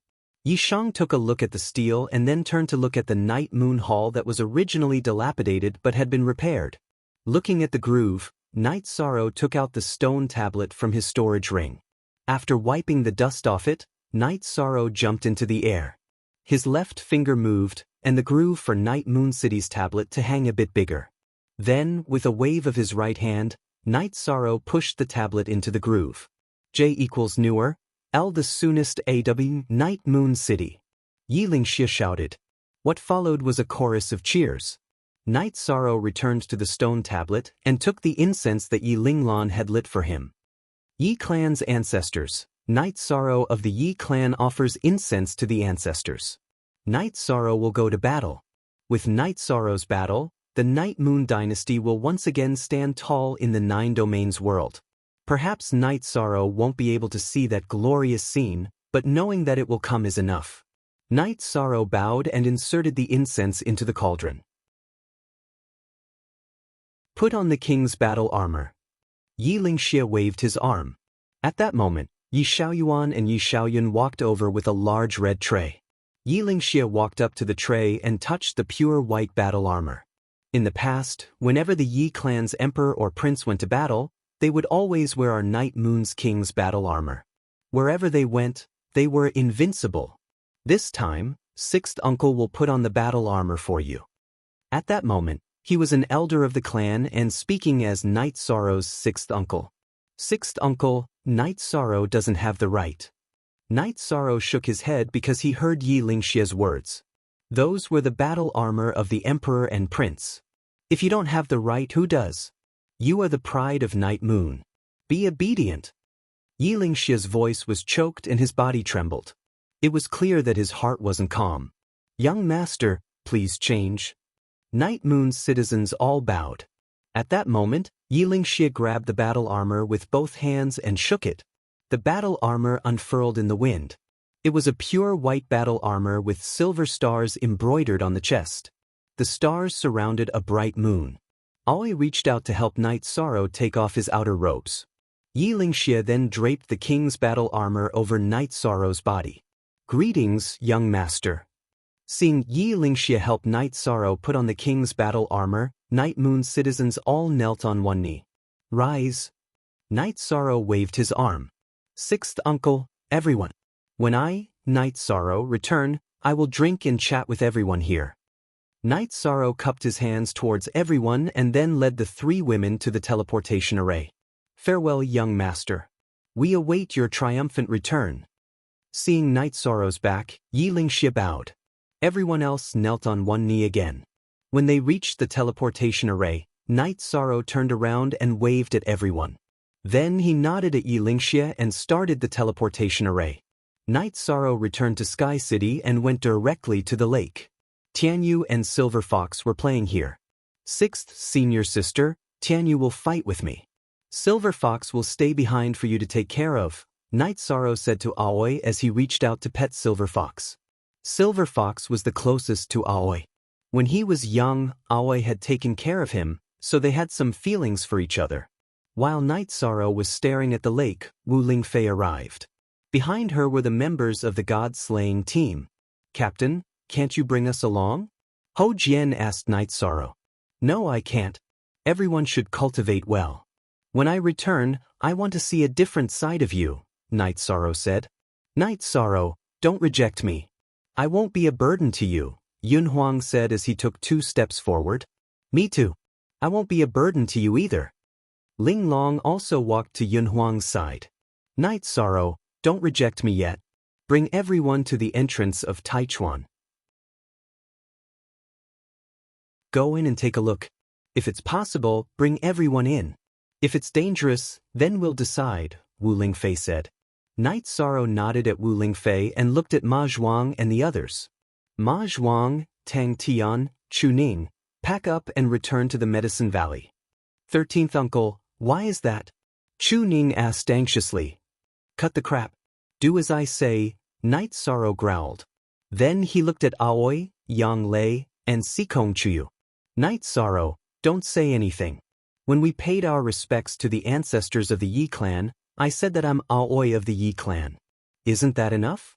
Yishang took a look at the steel and then turned to look at the Night Moon Hall that was originally dilapidated but had been repaired. Looking at the groove, Night Sorrow took out the stone tablet from his storage ring. After wiping the dust off it, Night Sorrow jumped into the air. His left finger moved, and the groove for Night Moon City's tablet to hang a bit bigger. Then, with a wave of his right hand, Night Sorrow pushed the tablet into the groove. J equals newer, L the soonest AW Night Moon City. Yi Lingxie shouted. What followed was a chorus of cheers. Night Sorrow returned to the stone tablet and took the incense that Yi Linglan had lit for him. Yi clan's ancestors. Night Sorrow of the Yi clan offers incense to the ancestors. Night Sorrow will go to battle. With Night Sorrow's battle, the Night Moon dynasty will once again stand tall in the 9 domains world. Perhaps Night Sorrow won't be able to see that glorious scene, but knowing that it will come is enough. Night Sorrow bowed and inserted the incense into the cauldron. Put on the king's battle armor. Yi Lingxie waved his arm. At that moment, Yi Xiaoyuan and Yi Xiaoyun walked over with a large red tray. Yi Lingxie walked up to the tray and touched the pure white battle armor. In the past, whenever the Yi clan's emperor or prince went to battle, they would always wear our Night Moon's king's battle armor. Wherever they went, they were invincible. This time, 6th uncle will put on the battle armor for you. At that moment, he was an elder of the clan and speaking as Night Sorrow's 6th uncle. 6th uncle, Night Sorrow doesn't have the right. Night Sorrow shook his head because he heard Yi Lingxie's words. Those were the battle armor of the emperor and prince. If you don't have the right, who does? You are the pride of Night Moon. Be obedient. Yi Lingxie's voice was choked and his body trembled. It was clear that his heart wasn't calm. Young master, please change. Night Moon's citizens all bowed. At that moment, Yi Lingxie grabbed the battle armor with both hands and shook it. The battle armor unfurled in the wind. It was a pure white battle armor with silver stars embroidered on the chest. The stars surrounded a bright moon. Aoi reached out to help Night Sorrow take off his outer robes. Yi Lingxie then draped the king's battle armor over Night Sorrow's body. Greetings, young master. Seeing Yi Lingxie help Night Sorrow put on the king's battle armor, Night Moon citizens all knelt on one knee. Rise. Night Sorrow waved his arm. 6th uncle, everyone. When I, Night Sorrow, return, I will drink and chat with everyone here. Night Sorrow cupped his hands towards everyone and then led the 3 women to the teleportation array. Farewell, young master. We await your triumphant return. Seeing Night Sorrow's back, Yi Lingxie bowed. Everyone else knelt on one knee again. When they reached the teleportation array, Night Sorrow turned around and waved at everyone. Then he nodded at Yi Lingxie and started the teleportation array. Night Sorrow returned to Sky City and went directly to the lake. Tianyu and Silver Fox were playing here. 6th senior sister, Tianyu will fight with me. Silver Fox will stay behind for you to take care of, Night Sorrow said to Aoi as he reached out to pet Silver Fox. Silver Fox was the closest to Aoi. When he was young, Aoi had taken care of him, so they had some feelings for each other. While Night Sorrow was staring at the lake, Wu Lingfei arrived. Behind her were the members of the god-slaying team. Captain, can't you bring us along? Ho Jian asked Night Sorrow. No, I can't. Everyone should cultivate well. When I return, I want to see a different side of you, Night Sorrow said. Night Sorrow, don't reject me. I won't be a burden to you, Yun Huang said as he took 2 steps forward. Me too. I won't be a burden to you either. Ling Long also walked to Yun Huang's side. Night Sorrow, don't reject me yet. Bring everyone to the entrance of Taichuan. Go in and take a look. If it's possible, bring everyone in. If it's dangerous, then we'll decide, Wu Lingfei said. Night Sorrow nodded at Wu Lingfei and looked at Ma Zhuang and the others. Ma Zhuang, Tang Tian, Chu Ning, pack up and return to the Medicine Valley. 13th uncle, why is that? Chu Ning asked anxiously. Cut the crap. Do as I say, Night Sorrow growled. Then he looked at Aoi, Yang Lei, and Sikong Chuyu. Night Sorrow, don't say anything. When we paid our respects to the ancestors of the Yi clan, I said that I'm Aoi of the Yi clan. Isn't that enough?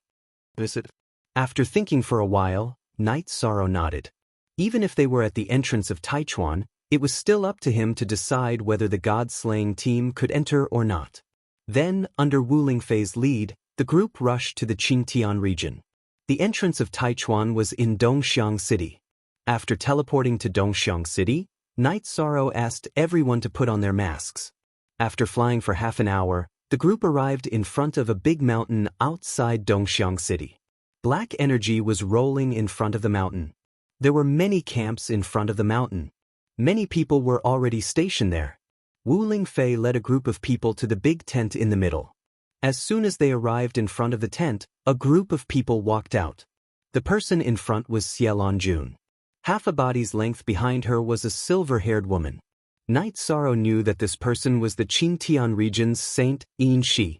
Visit. After thinking for a while, Night Sorrow nodded. Even if they were at the entrance of Taichuan, it was still up to him to decide whether the god-slaying team could enter or not. Then, under Wu Lingfei's lead, the group rushed to the Qingtian region. The entrance of Taichuan was in Dongxiang City. After teleporting to Dongxiang City, Night Sorrow asked everyone to put on their masks. After flying for half an hour, the group arrived in front of a big mountain outside Dongxiang City. Black energy was rolling in front of the mountain. There were many camps in front of the mountain. Many people were already stationed there. Wu Lingfei led a group of people to the big tent in the middle. As soon as they arrived in front of the tent, a group of people walked out. The person in front was Xie Jun. Half a body's length behind her was a silver-haired woman. Night Sorrow knew that this person was the Qingtian region's Saint Yin Shi.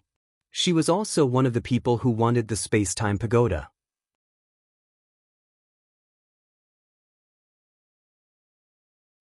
She was also one of the people who wanted the space-time pagoda.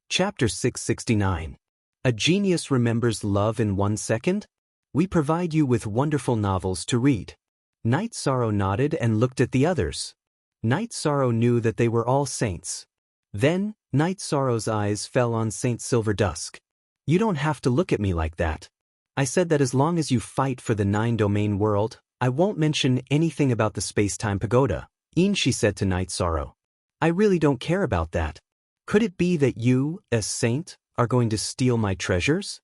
Chapter 669. A Genius Remembers Love in 1 Second? We provide you with wonderful novels to read. Night Sorrow nodded and looked at the others. Night Sorrow knew that they were all saints. Then, Night Sorrow's eyes fell on Saint Silver Dusk. You don't have to look at me like that. I said that as long as you fight for the 9-domain world, I won't mention anything about the space-time pagoda, Shi said to Night Sorrow. I really don't care about that. Could it be that you, as saint, are going to steal my treasures?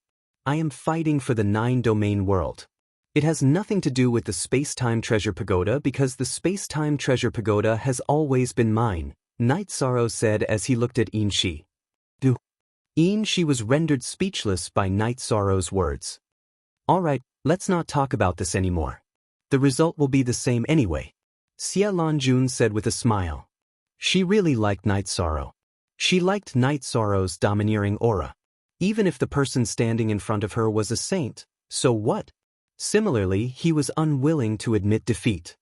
I am fighting for the 9-domain world. It has nothing to do with the space-time treasure pagoda because the space-time treasure pagoda has always been mine, Night Sorrow said as he looked at Shi. Shi was rendered speechless by Night Sorrow's words. All right, let's not talk about this anymore. The result will be the same anyway, Xie Jun said with a smile. She really liked Night Sorrow. She liked Night Sorrow's domineering aura. Even if the person standing in front of her was a saint, so what? Similarly, he was unwilling to admit defeat.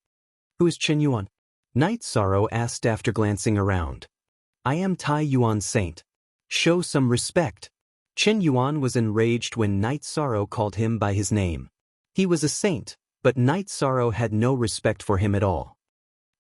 Who is Chen Yuan? Night Sorrow asked after glancing around. I am Tai Yuan Saint. Show some respect. Chen Yuan was enraged when Night Sorrow called him by his name. He was a saint, but Night Sorrow had no respect for him at all.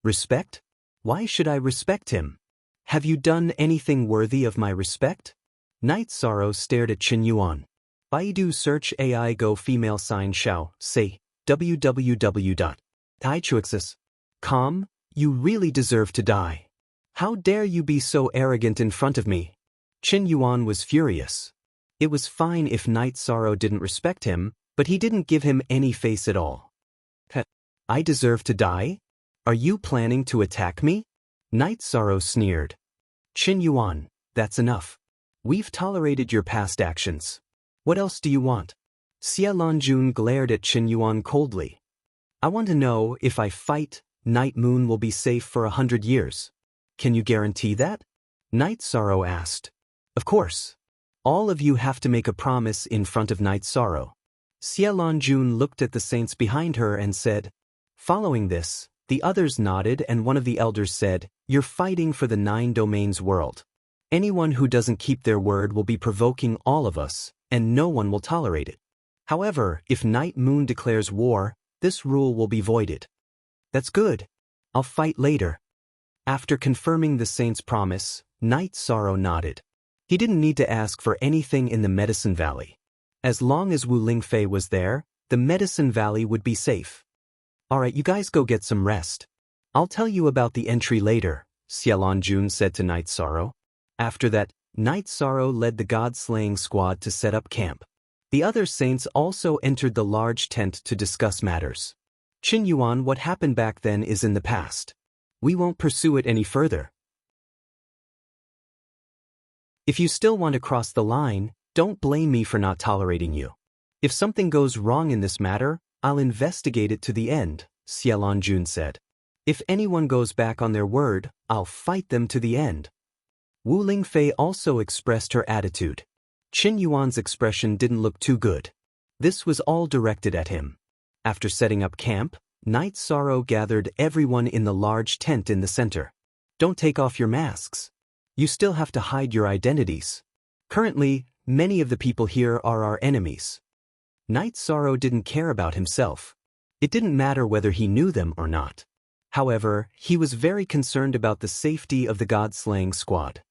Respect? Why should I respect him? Have you done anything worthy of my respect? Night Sorrow stared at Chen Yuan. Baidu search AI Go female sign Xiao, say, www.taichuexis.com. You really deserve to die. How dare you be so arrogant in front of me? Chen Yuan was furious. It was fine if Night Sorrow didn't respect him, but he didn't give him any face at all. I deserve to die? Are you planning to attack me? Night Sorrow sneered. Chen Yuan, that's enough. We've tolerated your past actions. What else do you want? Xie Jun glared at Chen Yuan coldly. I want to know if I fight, Night Moon will be safe for 100 years. Can you guarantee that? Night Sorrow asked. Of course. All of you have to make a promise in front of Night Sorrow. Xiaolonjun looked at the saints behind her and said. Following this, the others nodded and one of the elders said, You're fighting for the 9 domains world. Anyone who doesn't keep their word will be provoking all of us, and no one will tolerate it. However, if Night Moon declares war, this rule will be voided. That's good. I'll fight later. After confirming the saint's promise, Night Sorrow nodded. He didn't need to ask for anything in the Medicine Valley. As long as Wu Lingfei was there, the Medicine Valley would be safe. Alright, you guys go get some rest. I'll tell you about the entry later, Xiaolonjun said to Night Sorrow. After that, Night Sorrow led the god-slaying squad to set up camp. The other saints also entered the large tent to discuss matters. Qin Yuan, what happened back then is in the past. We won't pursue it any further. If you still want to cross the line, don't blame me for not tolerating you. If something goes wrong in this matter, I'll investigate it to the end, Xiaolonjun said. If anyone goes back on their word, I'll fight them to the end. Wu Lingfei also expressed her attitude. Qin Yuan's expression didn't look too good. This was all directed at him. After setting up camp, Night Sorrow gathered everyone in the large tent in the center. Don't take off your masks. You still have to hide your identities. Currently, many of the people here are our enemies. Night Sorrow didn't care about himself. It didn't matter whether he knew them or not. However, he was very concerned about the safety of the god-slaying squad.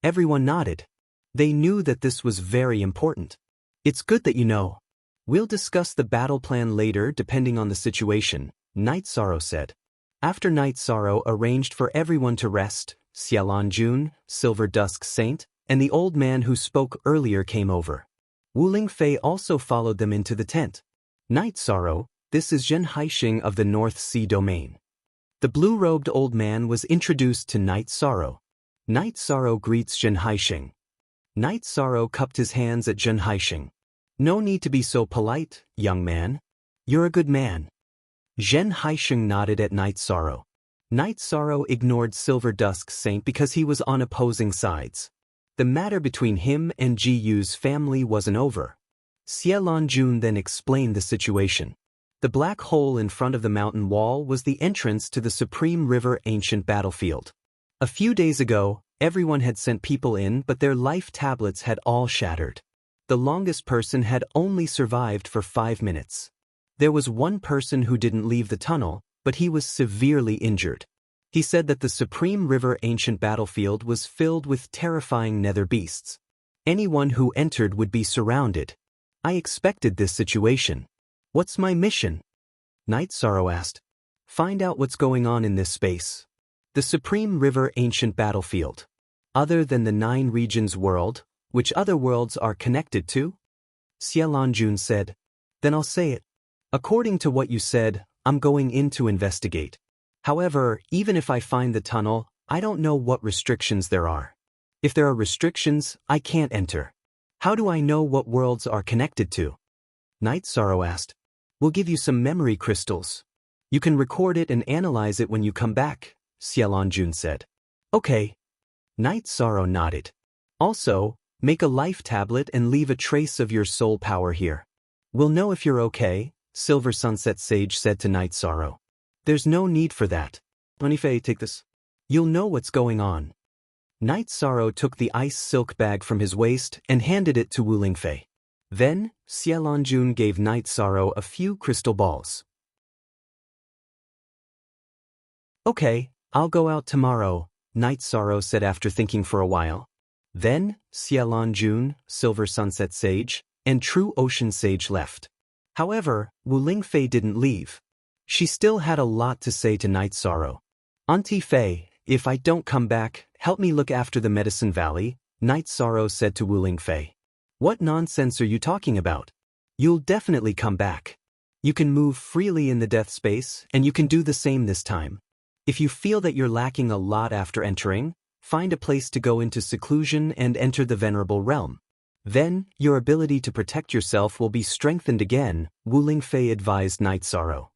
Everyone nodded. They knew that this was very important. It's good that you know. We'll discuss the battle plan later depending on the situation, Night Sorrow said. After Night Sorrow arranged for everyone to rest, Xiaolonjun, Silver Dusk Saint, and the old man who spoke earlier came over. Wu Lingfei also followed them into the tent. Night Sorrow, this is Zhen Haixing of the North Sea Domain. The blue-robed old man was introduced to Night Sorrow. Night Sorrow greets Zhen Haixing. Night Sorrow cupped his hands at Zhen Haixing. No need to be so polite, young man. You're a good man. Zhen Haixing nodded at Night Sorrow. Night Sorrow ignored Silver Dusk Saint because he was on opposing sides. The matter between him and Ji Yu's family wasn't over. Xiaolonjun then explained the situation. The black hole in front of the mountain wall was the entrance to the Supreme River ancient battlefield. A few days ago, everyone had sent people in, but their life tablets had all shattered. The longest person had only survived for 5 minutes. There was one person who didn't leave the tunnel, but he was severely injured. He said that the Supreme River ancient battlefield was filled with terrifying nether beasts. Anyone who entered would be surrounded. I expected this situation. What's my mission? Night Sorrow asked. Find out what's going on in this space. The Supreme River ancient battlefield. Other than the 9 regions world, which other worlds are connected to? Xiaolonjun said. Then I'll say it. According to what you said, I'm going in to investigate. However, even if I find the tunnel, I don't know what restrictions there are. If there are restrictions, I can't enter. How do I know what worlds are connected to? Night Sorrow asked. We'll give you some memory crystals. You can record it and analyze it when you come back, Xiaolonjun said. Okay. Night Sorrow nodded. Also, make a life tablet and leave a trace of your soul power here. We'll know if you're okay, Silver Sunset Sage said to Night Sorrow. There's no need for that. Onifei, take this. You'll know what's going on. Night Sorrow took the ice silk bag from his waist and handed it to Wu Lingfei. Then, Xiaolonjun gave Night Sorrow a few crystal balls. Okay, I'll go out tomorrow, Night Sorrow said after thinking for a while. Then, Xiaolonjun, Silver Sunset Sage, and True Ocean Sage left. However, Wu Lingfei didn't leave. She still had a lot to say to Night Sorrow. Auntie Fei, if I don't come back, help me look after the Medicine Valley, Night Sorrow said to Wu Lingfei. What nonsense are you talking about? You'll definitely come back. You can move freely in the death space, and you can do the same this time. If you feel that you're lacking a lot after entering, find a place to go into seclusion and enter the Venerable Realm. Then, your ability to protect yourself will be strengthened again, Wu Lingfei advised Night Sorrow.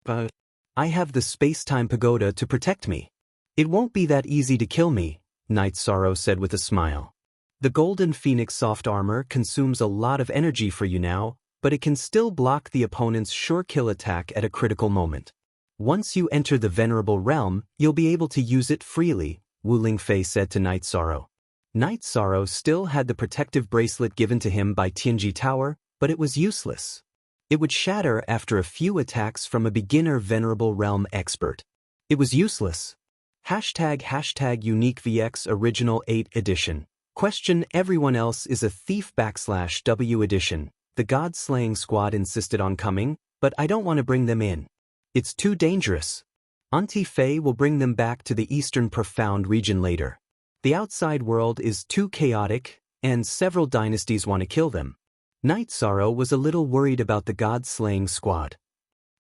But I have the space-time pagoda to protect me. It won't be that easy to kill me, Night Sorrow said with a smile. The Golden Phoenix soft armor consumes a lot of energy for you now, but it can still block the opponent's sure kill attack at a critical moment. Once you enter the Venerable Realm, you'll be able to use it freely, Wu Lingfei said to Night Sorrow. Night Sorrow still had the protective bracelet given to him by Tianji Tower, but it was useless. It would shatter after a few attacks from a beginner Venerable Realm expert. It was useless. ## Unique VX Original 8 Edition. Question: everyone else is a thief /W edition. The God-slaying squad insisted on coming, but I don't want to bring them in. It's too dangerous. Auntie Faye will bring them back to the Eastern Profound region later. The outside world is too chaotic, and several dynasties want to kill them. Night Sorrow was a little worried about the God-slaying squad.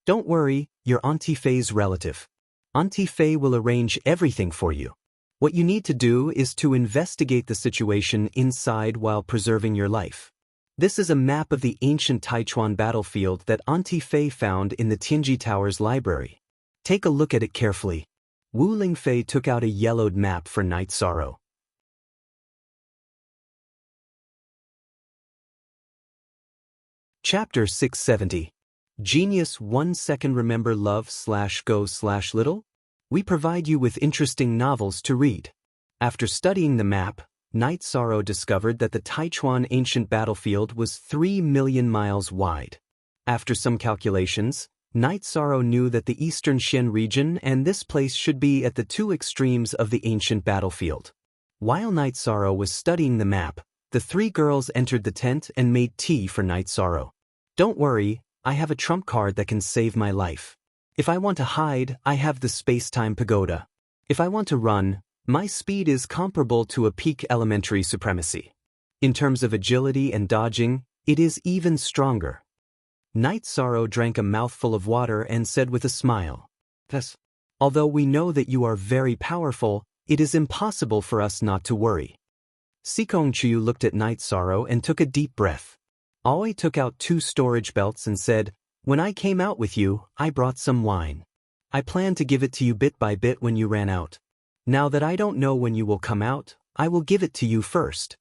Don't worry, you're Auntie Faye's relative. Auntie Faye will arrange everything for you. What you need to do is to investigate the situation inside while preserving your life. This is a map of the ancient Taichuan battlefield that Auntie Faye found in the Tianji Tower's library. Take a look at it carefully. Wu Lingfei took out a yellowed map for Night Sorrow. Chapter 670. Genius 1 second. Remember love/go/little? We provide you with interesting novels to read. After studying the map, Night Sorrow discovered that the Taichuan ancient battlefield was 3 million miles wide. After some calculations, Night Sorrow knew that the eastern Xian region and this place should be at the two extremes of the ancient battlefield. While Night Sorrow was studying the map, the three girls entered the tent and made tea for Night Sorrow. Don't worry, I have a trump card that can save my life. If I want to hide, I have the space-time pagoda. If I want to run, my speed is comparable to a peak elementary supremacy. In terms of agility and dodging, it is even stronger. Night Sorrow drank a mouthful of water and said with a smile, "Thus, although we know that you are very powerful, it is impossible for us not to worry." Sikong Chu looked at Night Sorrow and took a deep breath. Aoi took out 2 storage belts and said, "When I came out with you, I brought some wine. I planned to give it to you bit by bit when you ran out. Now that I don't know when you will come out, I will give it to you first.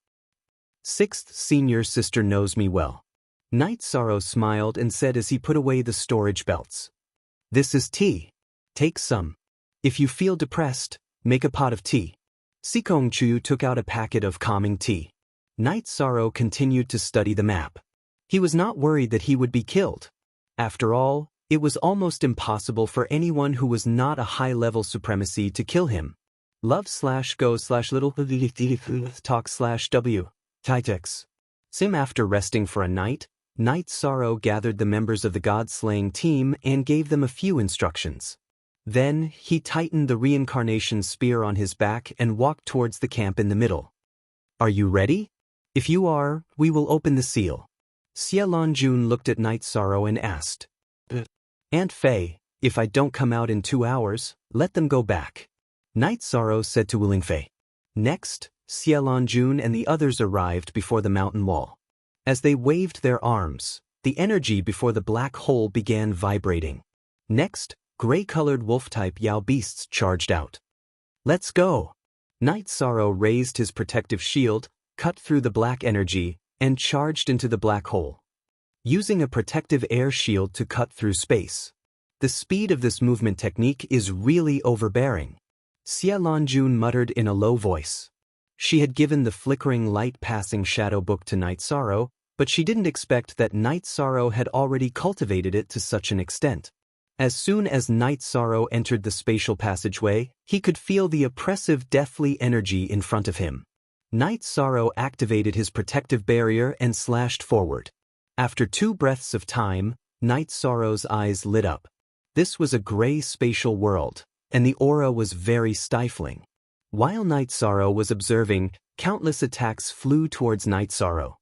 6th senior sister knows me well." Night Sorrow smiled and said as he put away the storage belts, "This is tea. Take some. If you feel depressed, make a pot of tea." Sikong Chu took out a packet of calming tea. Night Sorrow continued to study the map. He was not worried that he would be killed. After all, it was almost impossible for anyone who was not a high-level supremacy to kill him. Love/go/little talk/W. Titex. Sim. After resting for a night, Night Sorrow gathered the members of the God-slaying team and gave them a few instructions. Then, he tightened the reincarnation spear on his back and walked towards the camp in the middle. "Are you ready? If you are, we will open the seal." Xie Lanjun looked at Night Sorrow and asked, "Aunt Fei, if I don't come out in 2 hours, let them go back." Night Sorrow said to Wu Lingfei. Next, Xie Lanjun and the others arrived before the mountain wall. As they waved their arms, the energy before the black hole began vibrating. Next, gray-colored wolf-type Yao beasts charged out. "Let's go!" Night Sorrow raised his protective shield, cut through the black energy, and charged into the black hole. Using a protective air shield to cut through space. The speed of this movement technique is really overbearing. Xie Lanjun muttered in a low voice. She had given the flickering light-passing shadow book to Night Sorrow, but she didn't expect that Night Sorrow had already cultivated it to such an extent. As soon as Night Sorrow entered the spatial passageway, he could feel the oppressive deathly energy in front of him. Night Sorrow activated his protective barrier and slashed forward. After 2 breaths of time, Night Sorrow's eyes lit up. This was a gray spatial world, and the aura was very stifling. While Night Sorrow was observing, countless attacks flew towards Night Sorrow.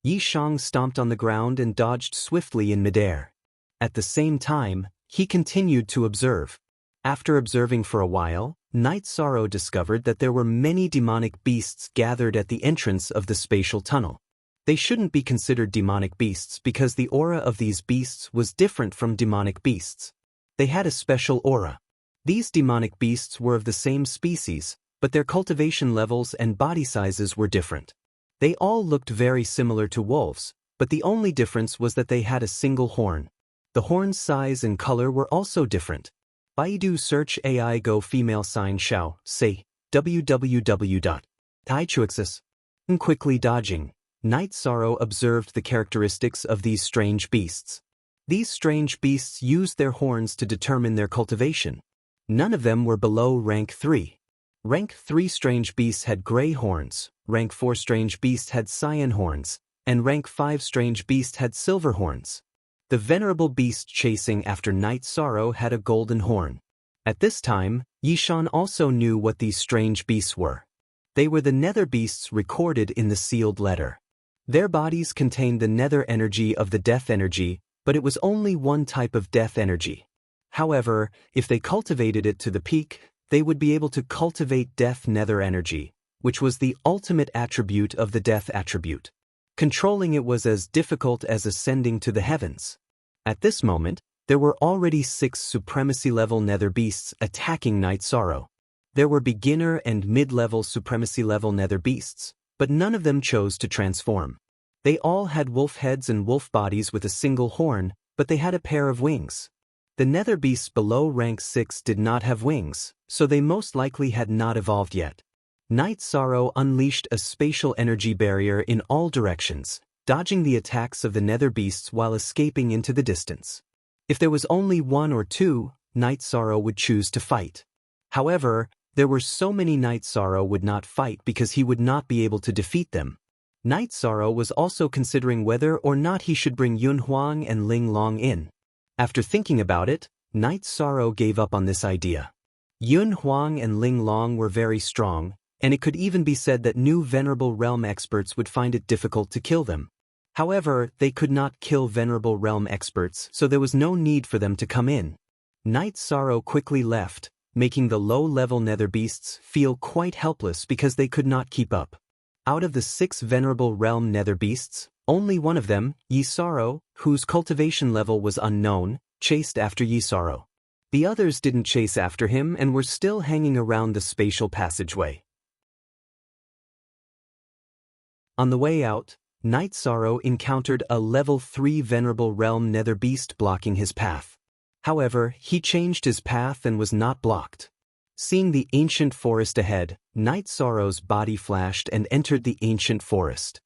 Yi Shang stomped on the ground and dodged swiftly in midair. At the same time, he continued to observe. After observing for a while, Night Sorrow discovered that there were many demonic beasts gathered at the entrance of the spatial tunnel. They shouldn't be considered demonic beasts because the aura of these beasts was different from demonic beasts. They had a special aura. These demonic beasts were of the same species, but their cultivation levels and body sizes were different. They all looked very similar to wolves, but the only difference was that they had a single horn. The horn's size and color were also different. Baidu search AI go female sign Xiao, say, www.taichuxis. Quickly dodging, Night Sorrow observed the characteristics of these strange beasts. These strange beasts used their horns to determine their cultivation. None of them were below rank 3. Rank 3 strange beasts had gray horns, rank 4 strange beasts had cyan horns, and rank 5 strange beasts had silver horns. The venerable beast chasing after Night Sorrow had a golden horn. At this time, Yishan also knew what these strange beasts were. They were the nether beasts recorded in the sealed letter. Their bodies contained the nether energy of the death energy, but it was only one type of death energy. However, if they cultivated it to the peak, they would be able to cultivate death nether energy, which was the ultimate attribute of the death attribute. Controlling it was as difficult as ascending to the heavens. At this moment, there were already 6 supremacy-level nether beasts attacking Night Sorrow. There were beginner and mid-level supremacy-level nether beasts, but none of them chose to transform. They all had wolf heads and wolf bodies with a single horn, but they had a pair of wings. The nether beasts below rank 6 did not have wings, so they most likely had not evolved yet. Night Sorrow unleashed a spatial energy barrier in all directions, dodging the attacks of the nether beasts while escaping into the distance. If there was only 1 or 2, Night Sorrow would choose to fight. However, there were so many Night Sorrow would not fight because he would not be able to defeat them. Night Sorrow was also considering whether or not he should bring Yun Huang and Ling Long in. After thinking about it, Night Sorrow gave up on this idea. Yun Huang and Ling Long were very strong, and it could even be said that new Venerable Realm experts would find it difficult to kill them. However, they could not kill Venerable Realm experts, so there was no need for them to come in. Night Sorrow quickly left, making the low-level nether beasts feel quite helpless because they could not keep up. Out of the 6 Venerable Realm nether beasts, only one of them, Yisaro, whose cultivation level was unknown, chased after Yisaro. The others didn't chase after him and were still hanging around the spatial passageway. On the way out, Night Sorrow encountered a level 3 Venerable Realm nether beast blocking his path. However, he changed his path and was not blocked. Seeing the ancient forest ahead, Night Sorrow's body flashed and entered the ancient forest.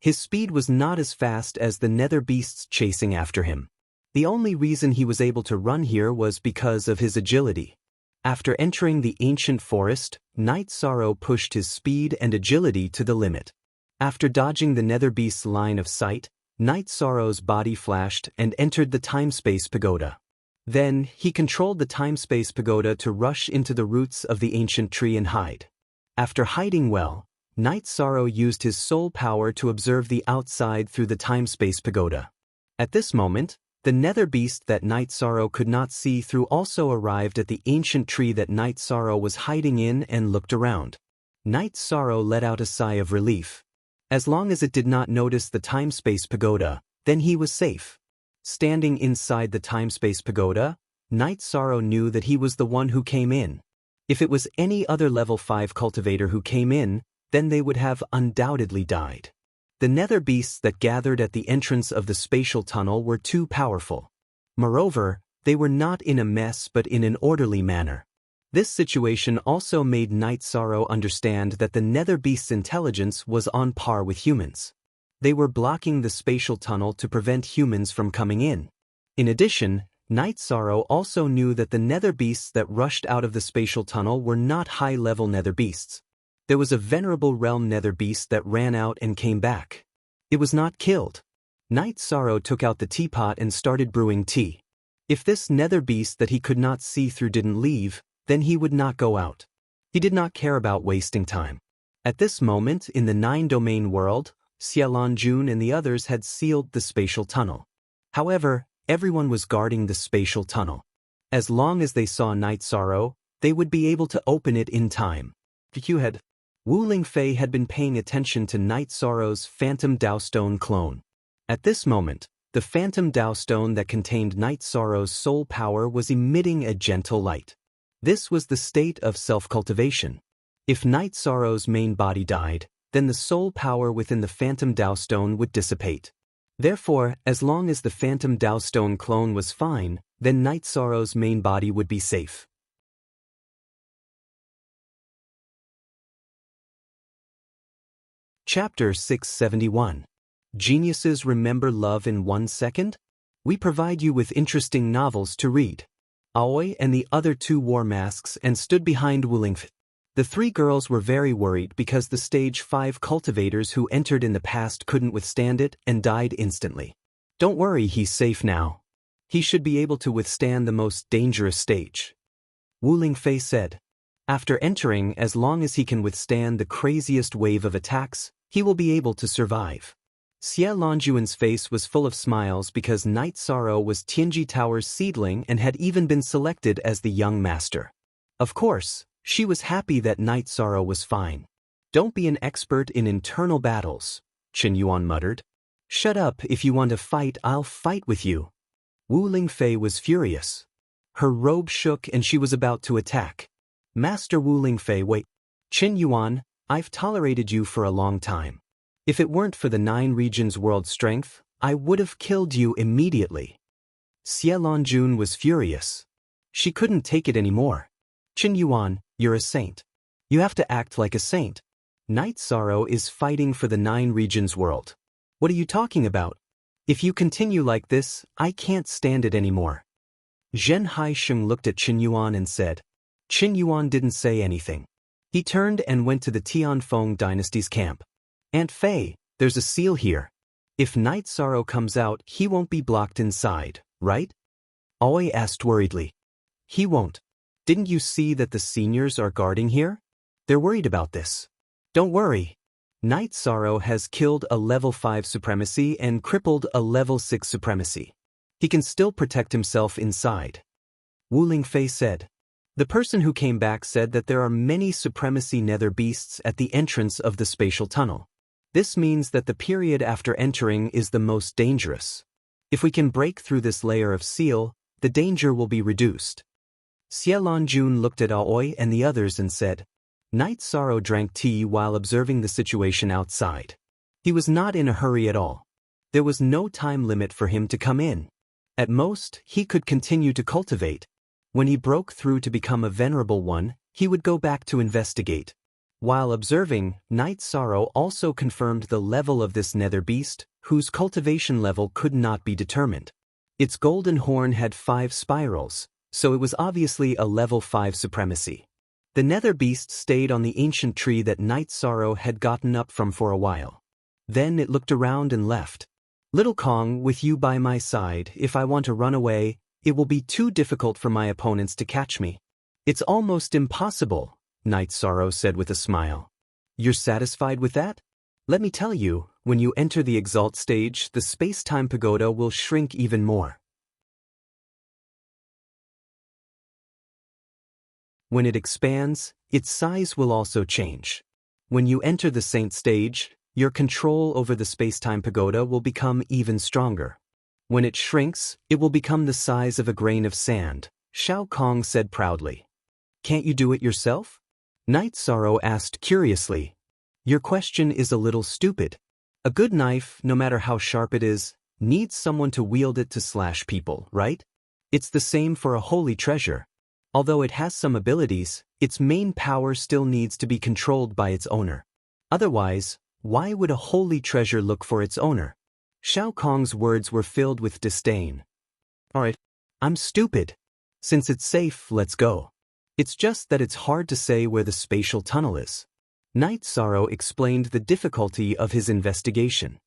His speed was not as fast as the nether beasts chasing after him. The only reason he was able to run here was because of his agility. After entering the ancient forest, Night Sorrow pushed his speed and agility to the limit. After dodging the nether beast's line of sight, Night Sorrow's body flashed and entered the time-space pagoda. Then, he controlled the time-space pagoda to rush into the roots of the ancient tree and hide. After hiding well, Night Sorrow used his soul power to observe the outside through the time-space pagoda. At this moment, the nether beast that Night Sorrow could not see through also arrived at the ancient tree that Night Sorrow was hiding in and looked around. Night Sorrow let out a sigh of relief. As long as it did not notice the time-space pagoda, then he was safe. Standing inside the time-space pagoda, Night Sorrow knew that he was the one who came in. If it was any other level 5 cultivator who came in, then they would have undoubtedly died. The nether beasts that gathered at the entrance of the spatial tunnel were too powerful. Moreover, they were not in a mess but in an orderly manner. This situation also made Night Sorrow understand that the nether beast's intelligence was on par with humans. They were blocking the spatial tunnel to prevent humans from coming in. In addition, Night Sorrow also knew that the nether beasts that rushed out of the spatial tunnel were not high-level nether beasts. There was a Venerable Realm nether beast that ran out and came back. It was not killed. Night Sorrow took out the teapot and started brewing tea. If this nether beast that he could not see through didn't leave, then he would not go out. He did not care about wasting time. At this moment in the 9-domain world, Xiaolan Jun and the others had sealed the spatial tunnel. However, everyone was guarding the spatial tunnel. As long as they saw Night Sorrow, they would be able to open it in time. Wu Lingfei had been paying attention to Night Sorrow's Phantom Dao Stone clone. At this moment, The phantom Tao stone that contained Night Sorrow's soul power was emitting a gentle light. This was the state of self-cultivation. If Night Sorrow's main body died, then the soul power within the phantom Tao stone would dissipate. Therefore, as long as the phantom Tao stone clone was fine, then Night Sorrow's main body would be safe. Chapter 671. Geniuses Remember Love in 1 Second? We provide you with interesting novels to read. Aoi and the other two wore masks and stood behind Wulingfe. The three girls were very worried because the stage 5 cultivators who entered in the past couldn't withstand it and died instantly. Don't worry, he's safe now. He should be able to withstand the most dangerous stage. Wulingfe said. After entering, as long as he can withstand the craziest wave of attacks, he will be able to survive. Xie Longjuan's face was full of smiles because Night Sorrow was Tianji Tower's seedling and had even been selected as the young master. Of course, she was happy that Night Sorrow was fine. Don't be an expert in internal battles, Qin Yuan muttered. Shut up, if you want to fight, I'll fight with you. Wu Lingfei was furious. Her robe shook and she was about to attack. Master Wu Lingfei, wait. Qin Yuan, I've tolerated you for a long time. If it weren't for the 9 regions world strength, I would have killed you immediately. Xie Longjun was furious. She couldn't take it anymore. Qin Yuan, you're a saint. You have to act like a saint. Night Sorrow is fighting for the 9 regions world. What are you talking about? If you continue like this, I can't stand it anymore. Zhen Haisheng looked at Qin Yuan and said. Qin Yuan didn't say anything. He turned and went to the Tianfeng dynasty's camp. Aunt Fei, there's a seal here. If Night Sorrow comes out, he won't be blocked inside, right? Aoi asked worriedly. He won't. Didn't you see that the seniors are guarding here? They're worried about this. Don't worry. Night Sorrow has killed a level 5 supremacy and crippled a level 6 supremacy. He can still protect himself inside. Wu Lingfei said. The person who came back said that there are many supremacy nether beasts at the entrance of the spatial tunnel. This means that the period after entering is the most dangerous. If we can break through this layer of seal, the danger will be reduced. Xie Longjun looked at Aoi and the others and said. Night Sorrow drank tea while observing the situation outside. He was not in a hurry at all. There was no time limit for him to come in. At most, he could continue to cultivate. When he broke through to become a venerable one, he would go back to investigate. While observing, Night Sorrow also confirmed the level of this nether beast, whose cultivation level could not be determined. Its golden horn had 5 spirals, so it was obviously a level 5 supremacy. The nether beast stayed on the ancient tree that Night Sorrow had gotten up from for a while. Then it looked around and left. Little Kong, with you by my side, if I want to run away, it will be too difficult for my opponents to catch me. It's almost impossible, Night Sorrow said with a smile. You're satisfied with that? Let me tell you, when you enter the Exalt stage, the space-time pagoda will shrink even more. When it expands, its size will also change. When you enter the Saint stage, your control over the space-time pagoda will become even stronger. When it shrinks, it will become the size of a grain of sand, Shao Kong said proudly. Can't you do it yourself? Night Sorrow asked curiously. Your question is a little stupid. A good knife, no matter how sharp it is, needs someone to wield it to slash people, right? It's the same for a holy treasure. Although it has some abilities, its main power still needs to be controlled by its owner. Otherwise, why would a holy treasure look for its owner? Shao Kong's words were filled with disdain. Alright, I'm stupid. Since it's safe, let's go. It's just that it's hard to say where the spatial tunnel is. Night Sorrow explained the difficulty of his investigation.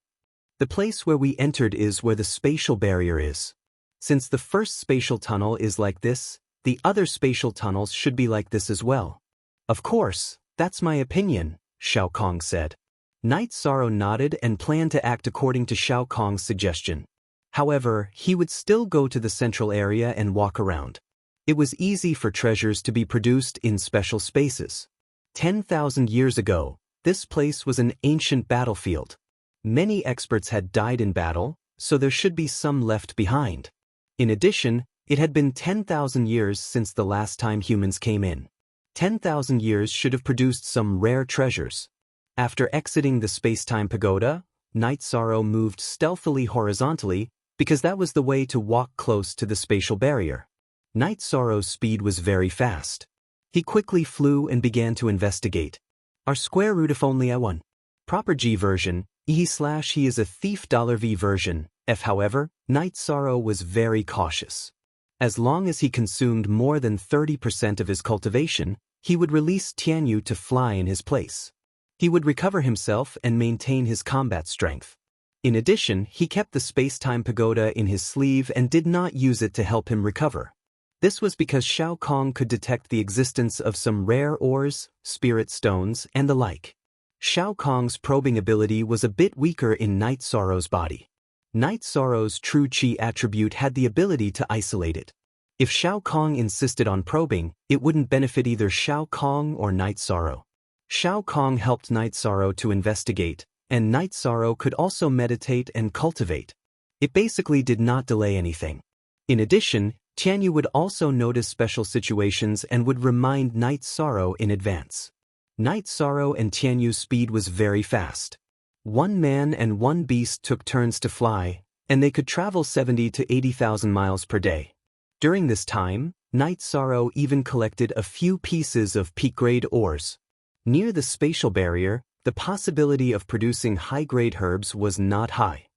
The place where we entered is where the spatial barrier is. Since the first spatial tunnel is like this, the other spatial tunnels should be like this as well. Of course, that's my opinion, Shao Kong said. Night Sorrow nodded and planned to act according to Shao Kong's suggestion. However, he would still go to the central area and walk around. It was easy for treasures to be produced in special spaces. 10,000 years ago, this place was an ancient battlefield. Many experts had died in battle, so there should be some left behind. In addition, it had been 10,000 years since the last time humans came in. 10,000 years should have produced some rare treasures. After exiting the space-time pagoda, Night Sorrow moved stealthily horizontally because that was the way to walk close to the spatial barrier. Night Sorrow's speed was very fast. He quickly flew and began to investigate. Our square root if only I won. Proper G version, he is a thief $V version, F however, Night Sorrow was very cautious. As long as he consumed more than 30% of his cultivation, he would release Tianyu to fly in his place. He would recover himself and maintain his combat strength. In addition, he kept the space-time pagoda in his sleeve and did not use it to help him recover. This was because Shao Kong could detect the existence of some rare ores, spirit stones, and the like. Shao Kong's probing ability was a bit weaker in Night Sorrow's body. Night Sorrow's true Qi attribute had the ability to isolate it. If Shao Kong insisted on probing, it wouldn't benefit either Shao Kong or Night Sorrow. Shao Kong helped Night Sorrow to investigate, and Night Sorrow could also meditate and cultivate. It basically did not delay anything. In addition, Tianyu would also notice special situations and would remind Night Sorrow in advance. Night Sorrow and Tianyu's speed was very fast. One man and one beast took turns to fly, and they could travel 70 to 80,000 miles per day. During this time, Night Sorrow even collected a few pieces of peak-grade ores. Near the spatial barrier, the possibility of producing high-grade herbs was not high.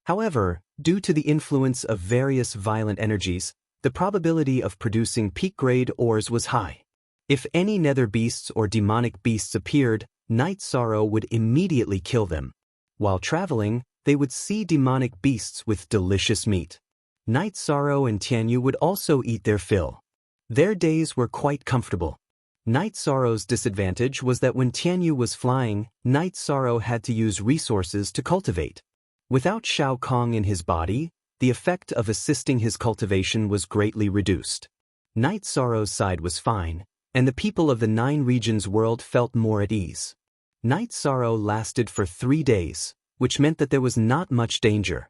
However, due to the influence of various violent energies, the probability of producing peak-grade ores was high. If any nether beasts or demonic beasts appeared, Night Sorrow would immediately kill them. While traveling, they would see demonic beasts with delicious meat. Night Sorrow and Tianyu would also eat their fill. Their days were quite comfortable. Night Sorrow's disadvantage was that when Tianyu was flying, Night Sorrow had to use resources to cultivate. Without Shao Kong in his body, the effect of assisting his cultivation was greatly reduced. Night Sorrow's side was fine, and the people of the 9 regions world felt more at ease. Night Sorrow lasted for 3 days, which meant that there was not much danger.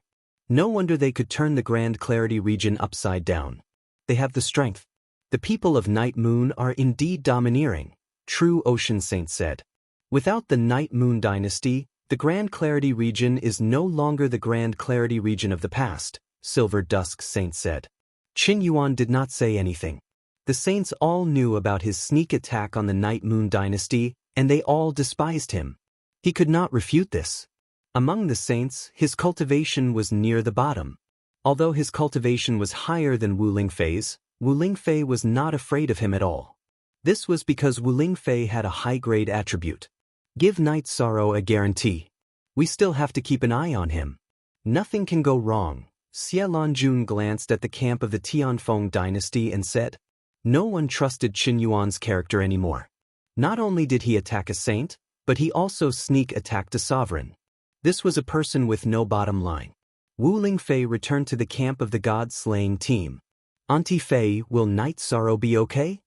No wonder they could turn the Grand Clarity region upside down. They have the strength. The people of Night Moon are indeed domineering, True Ocean Saint said. Without the Night Moon dynasty, the Grand Clarity region is no longer the Grand Clarity region of the past, Silver Dusk Saint said. Qin Yuan did not say anything. The saints all knew about his sneak attack on the Night Moon dynasty, and they all despised him. He could not refute this. Among the saints, his cultivation was near the bottom. Although his cultivation was higher than Wu Lingfei's, Wu Lingfei was not afraid of him at all. This was because Wu Lingfei had a high-grade attribute. Give Night Sorrow a guarantee. We still have to keep an eye on him. Nothing can go wrong. Xie Lanjun glanced at the camp of the Tianfeng dynasty and said, no one trusted Qin Yuan's character anymore. Not only did he attack a saint, but he also sneak attacked a sovereign. This was a person with no bottom line. Wu Lingfei returned to the camp of the god-slaying team. Auntie Fei, will Night Sorrow be okay?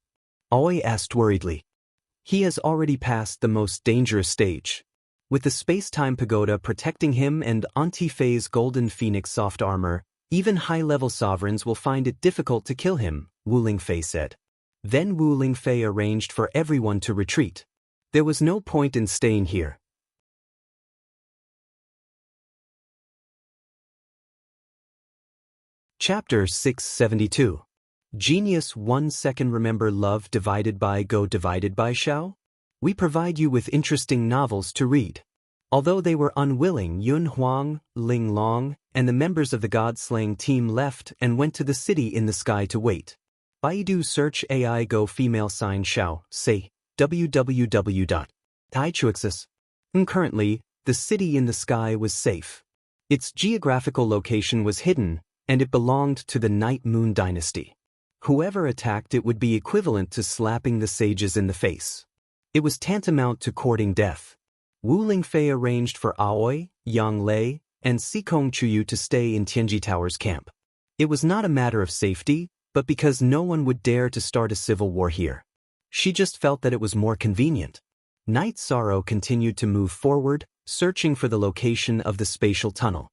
Aoi asked worriedly. He has already passed the most dangerous stage. With the space-time pagoda protecting him and Auntie Fei's golden phoenix soft armor, even high-level sovereigns will find it difficult to kill him, Wu Lingfei said. Then Wu Lingfei arranged for everyone to retreat. There was no point in staying here. Chapter 672. Genius 1 second. Remember love divided by go divided by Shao? We provide you with interesting novels to read. Although they were unwilling, Yun Huang, Ling Long, and the members of the god-slaying team left and went to the city in the sky to wait. Baidu search AI go female sign Shao, say, www.taichuxis. Currently, the city in the sky was safe. Its geographical location was hidden, and it belonged to the Night Moon dynasty. Whoever attacked it would be equivalent to slapping the sages in the face. It was tantamount to courting death. Wu Lingfei arranged for Aoi, Yang Lei, and Sikong Chuyu to stay in Tianji Tower's camp. It was not a matter of safety, but because no one would dare to start a civil war here. She just felt that it was more convenient. Night Sorrow continued to move forward, searching for the location of the spatial tunnel.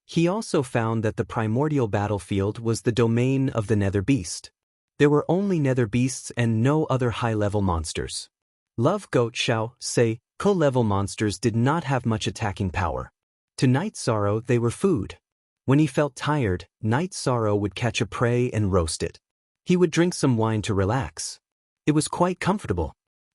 He also found that the primordial battlefield was the domain of the nether beast. There were only nether beasts and no other high-level monsters. Love Goat Xiao say, co-level monsters did not have much attacking power. To Night Sorrow they were food. When he felt tired, Night Sorrow would catch a prey and roast it. He would drink some wine to relax. It was quite comfortable.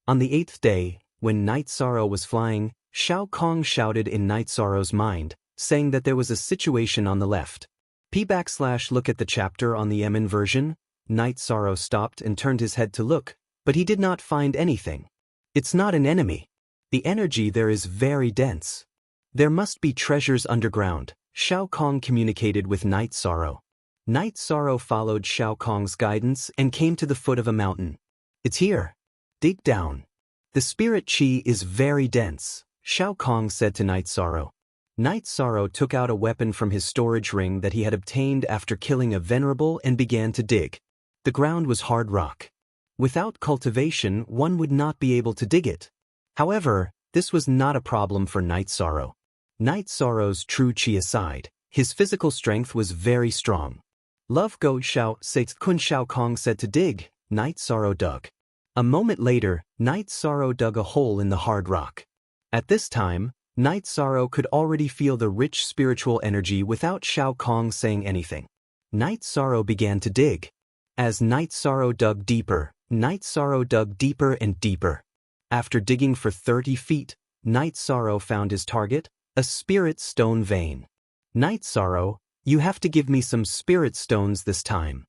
On the 8th day, when Night Sorrow was flying, Shao Kong shouted in Night Sorrow's mind, saying that there was a situation on the left. Look at the chapter on the MN version. Night Sorrow stopped and turned his head to look, but he did not find anything. It's not an enemy. The energy there is very dense. There must be treasures underground, Shao Kong communicated with Night Sorrow. Night Sorrow followed Shao Kong's guidance and came to the foot of a mountain. It's here. Dig down. The spirit chi is very dense, Shao Kong said to Night Sorrow. Night Sorrow took out a weapon from his storage ring that he had obtained after killing a venerable and began to dig. The ground was hard rock. Without cultivation, one would not be able to dig it. However, this was not a problem for Night Sorrow. Night Sorrow's true chi aside, his physical strength was very strong. Love Goat Xiao Sates Kun Shao Kong said to dig. Night Sorrow dug. A moment later, Night Sorrow dug a hole in the hard rock. At this time, Night Sorrow could already feel the rich spiritual energy without Shao Kong saying anything. Night Sorrow began to dig. As Night Sorrow dug deeper, Night Sorrow dug deeper and deeper. After digging for 30 feet, Night Sorrow found his target, a spirit stone vein. Night Sorrow, you have to give me some spirit stones this time,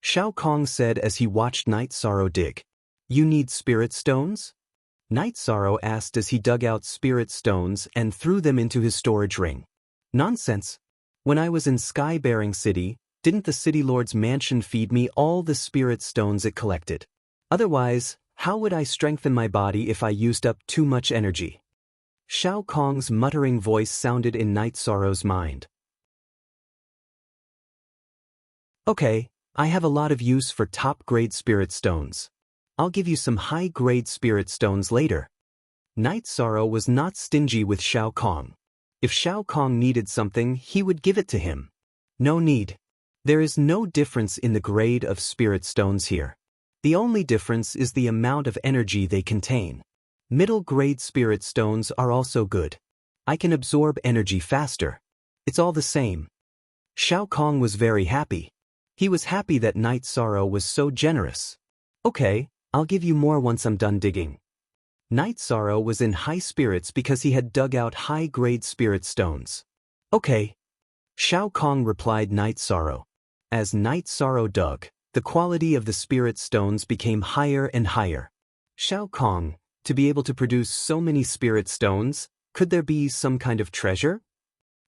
Shao Kong said as he watched Night Sorrow dig. You need spirit stones? Night Sorrow asked as he dug out spirit stones and threw them into his storage ring. Nonsense. When I was in Sky-bearing City, didn't the City Lord's mansion feed me all the spirit stones it collected? Otherwise, how would I strengthen my body if I used up too much energy? Shao Kong's muttering voice sounded in Night Sorrow's mind. Okay, I have a lot of use for top-grade spirit stones. I'll give you some high-grade spirit stones later. Night Sorrow was not stingy with Shao Kong. If Shao Kong needed something, he would give it to him. No need. There is no difference in the grade of spirit stones here. The only difference is the amount of energy they contain. Middle-grade spirit stones are also good. I can absorb energy faster. It's all the same. Shao Kong was very happy. He was happy that Night Sorrow was so generous. Okay, I'll give you more once I'm done digging. Night Sorrow was in high spirits because he had dug out high-grade spirit stones. Okay. Shao Kong replied Night Sorrow. As Night Sorrow dug, the quality of the spirit stones became higher and higher. Shao Kong, to be able to produce so many spirit stones, could there be some kind of treasure?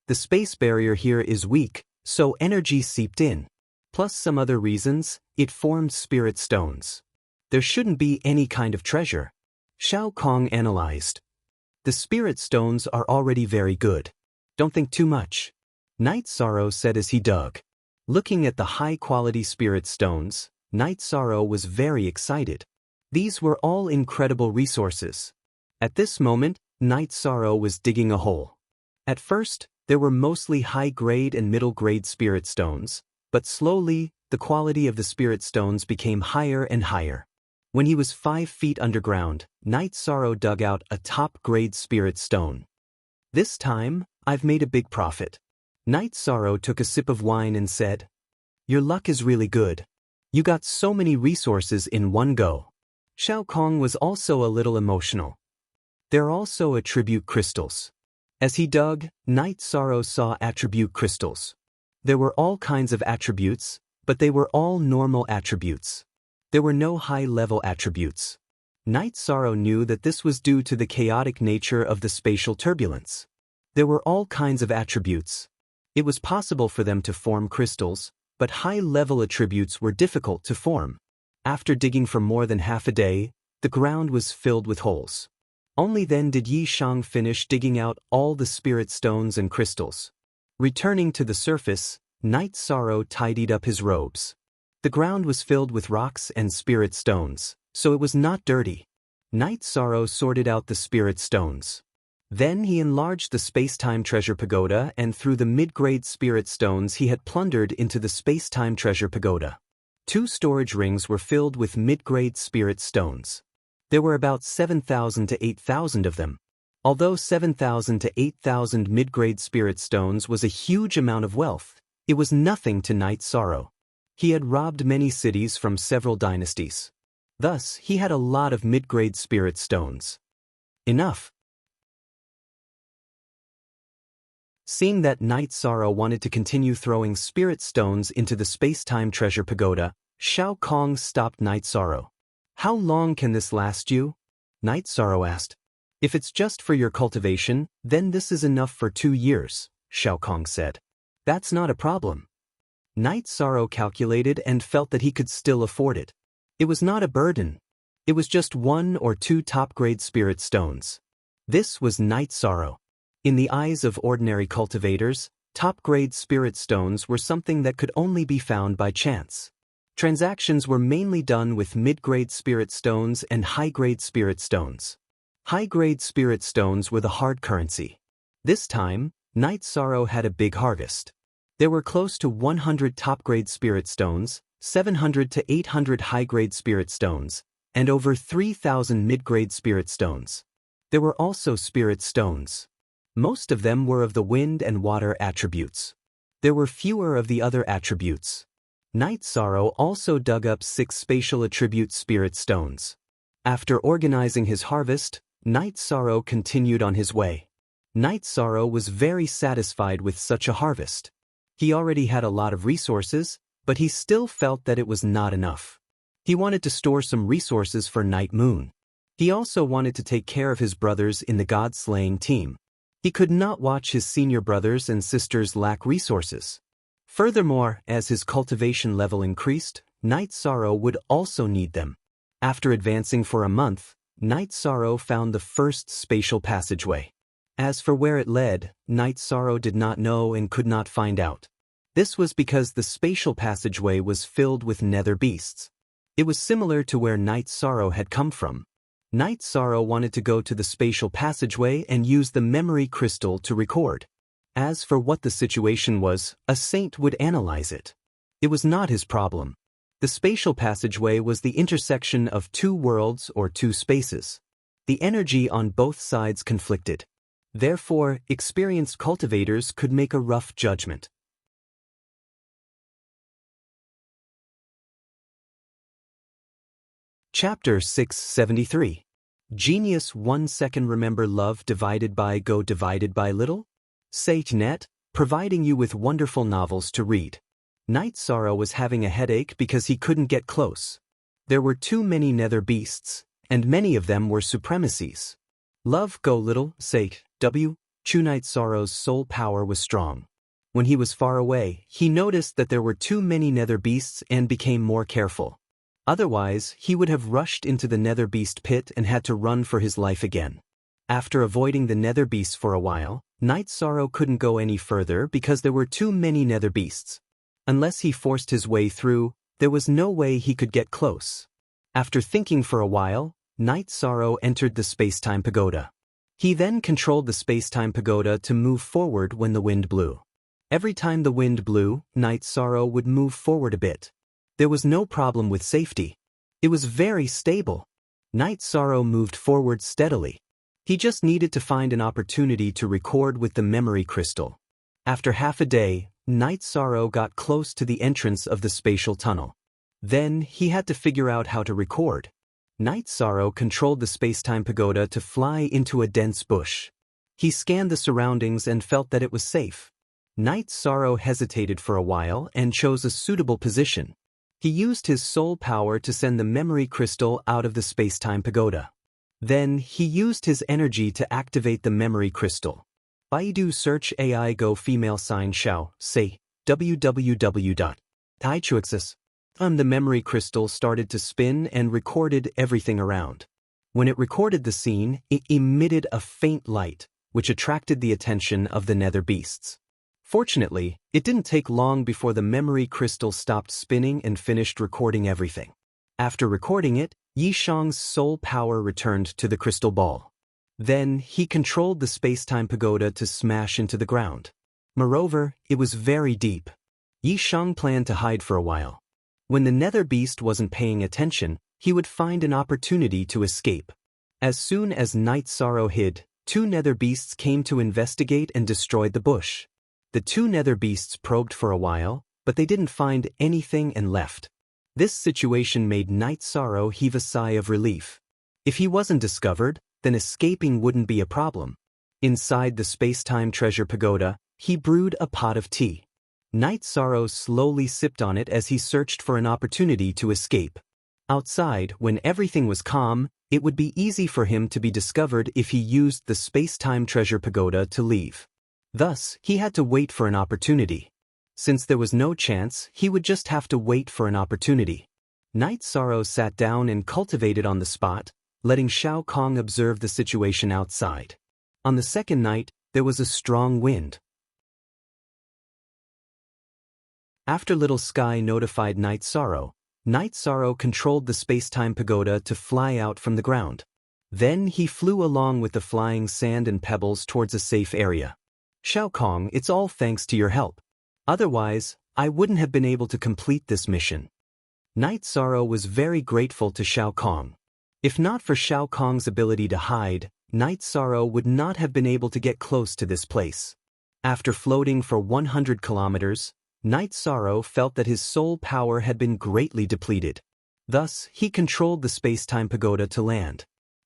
The space barrier here is weak, so energy seeped in. Plus some other reasons, it formed spirit stones. There shouldn't be any kind of treasure. Shao Kong analyzed. The spirit stones are already very good. Don't think too much. Night Sorrow said as he dug. Looking at the high-quality spirit stones, Night Sorrow was very excited. These were all incredible resources. At this moment, Night Sorrow was digging a hole. At first, there were mostly high-grade and middle-grade spirit stones, but slowly, the quality of the spirit stones became higher and higher. When he was 5 feet underground, Night Sorrow dug out a top-grade spirit stone. This time, I've made a big profit. Night Sorrow took a sip of wine and said, Your luck is really good. You got so many resources in one go. Shao Kong was also a little emotional. There are also attribute crystals. As he dug, Night Sorrow saw attribute crystals. There were all kinds of attributes, but they were all normal attributes. There were no high-level attributes. Night Sorrow knew that this was due to the chaotic nature of the spatial turbulence. There were all kinds of attributes. It was possible for them to form crystals, but high-level attributes were difficult to form. After digging for more than half a day, the ground was filled with holes. Only then did Yi Shang finish digging out all the spirit stones and crystals. Returning to the surface, Night Sorrow tidied up his robes. The ground was filled with rocks and spirit stones, so it was not dirty. Night Sorrow sorted out the spirit stones. Then he enlarged the space-time treasure pagoda and threw the mid-grade spirit stones he had plundered into the space-time treasure pagoda. 2 storage rings were filled with mid-grade spirit stones. There were about 7,000 to 8,000 of them. Although 7,000 to 8,000 mid-grade spirit stones was a huge amount of wealth, it was nothing to Night Sorrow. He had robbed many cities from several dynasties. Thus, he had a lot of mid-grade spirit stones. Enough. Seeing that Night Sorrow wanted to continue throwing spirit stones into the space-time treasure pagoda, Shao Kong stopped Night Sorrow. "How long can this last you?" Night Sorrow asked. "If it's just for your cultivation, then this is enough for 2 years, Shao Kong said. "That's not a problem." Night Sorrow calculated and felt that he could still afford it. It was not a burden. It was just 1 or 2 top-grade spirit stones. This was Night Sorrow. In the eyes of ordinary cultivators, top-grade spirit stones were something that could only be found by chance. Transactions were mainly done with mid-grade spirit stones and high-grade spirit stones. High-grade spirit stones were the hard currency. This time, Night Sorrow had a big harvest. There were close to 100 top-grade spirit stones, 700 to 800 high-grade spirit stones, and over 3,000 mid-grade spirit stones. There were also spirit stones. Most of them were of the wind and water attributes. There were fewer of the other attributes. Night Sorrow also dug up 6 spatial attribute spirit stones. After organizing his harvest, Night Sorrow continued on his way. Night Sorrow was very satisfied with such a harvest. He already had a lot of resources, but he still felt that it was not enough. He wanted to store some resources for Night Moon. He also wanted to take care of his brothers in the god-slaying team. He could not watch his senior brothers and sisters lack resources. Furthermore, as his cultivation level increased, Night Sorrow would also need them. After advancing for a month, Night Sorrow found the first spatial passageway. As for where it led, Night Sorrow did not know and could not find out. This was because the spatial passageway was filled with nether beasts. It was similar to where Night Sorrow had come from. Night Sorrow wanted to go to the spatial passageway and use the memory crystal to record. As for what the situation was, a saint would analyze it. It was not his problem. The spatial passageway was the intersection of 2 worlds or 2 spaces. The energy on both sides conflicted. Therefore, experienced cultivators could make a rough judgment. Chapter 673. Genius 1 second. Remember love divided by go divided by little? SageNet, providing you with wonderful novels to read. Night Sorrow was having a headache because he couldn't get close. There were too many nether beasts, and many of them were supremacies. Love go little, Sage, W. Chu. Night Sorrow's soul power was strong. When he was far away, he noticed that there were too many nether beasts and became more careful. Otherwise, he would have rushed into the nether beast pit and had to run for his life again. After avoiding the nether beasts for a while, Night Sorrow couldn't go any further because there were too many nether beasts. Unless he forced his way through, there was no way he could get close. After thinking for a while, Night Sorrow entered the space-time pagoda. He then controlled the space-time pagoda to move forward when the wind blew. Every time the wind blew, Night Sorrow would move forward a bit. There was no problem with safety. It was very stable. Night Sorrow moved forward steadily. He just needed to find an opportunity to record with the memory crystal. After half a day, Night Sorrow got close to the entrance of the spatial tunnel. Then, he had to figure out how to record. Night Sorrow controlled the space-time pagoda to fly into a dense bush. He scanned the surroundings and felt that it was safe. Night Sorrow hesitated for a while and chose a suitable position. He used his soul power to send the memory crystal out of the space-time pagoda. Then, he used his energy to activate the memory crystal. Baidu search AI go female sign Shao, say, www.taichuxis. The memory crystal started to spin and recorded everything around. When it recorded the scene, it emitted a faint light, which attracted the attention of the nether beasts. Fortunately, it didn't take long before the memory crystal stopped spinning and finished recording everything. After recording it, Yi Shang's soul power returned to the crystal ball. Then, he controlled the space-time pagoda to smash into the ground. Moreover, it was very deep. Yi Shang planned to hide for a while. When the nether beast wasn't paying attention, he would find an opportunity to escape. As soon as Night Sorrow hid, 2 nether beasts came to investigate and destroyed the bush. The 2 nether beasts probed for a while, but they didn't find anything and left. This situation made Night Sorrow heave a sigh of relief. If he wasn't discovered, then escaping wouldn't be a problem. Inside the space-time treasure pagoda, he brewed a pot of tea. Night Sorrow slowly sipped on it as he searched for an opportunity to escape. Outside, when everything was calm, it would be easy for him to be discovered if he used the space-time treasure pagoda to leave. Thus, he had to wait for an opportunity. Since there was no chance, he would just have to wait for an opportunity. Night Sorrow sat down and cultivated on the spot, letting Shao Kong observe the situation outside. On the second night, there was a strong wind. After Little Sky notified Night Sorrow controlled the space-time pagoda to fly out from the ground. Then he flew along with the flying sand and pebbles towards a safe area. Shao Kong, it's all thanks to your help. Otherwise, I wouldn't have been able to complete this mission. Night Sorrow was very grateful to Shao Kong. If not for Shao Kong's ability to hide, Night Sorrow would not have been able to get close to this place. After floating for 100 kilometers, Night Sorrow felt that his soul power had been greatly depleted. Thus, he controlled the space-time pagoda to land.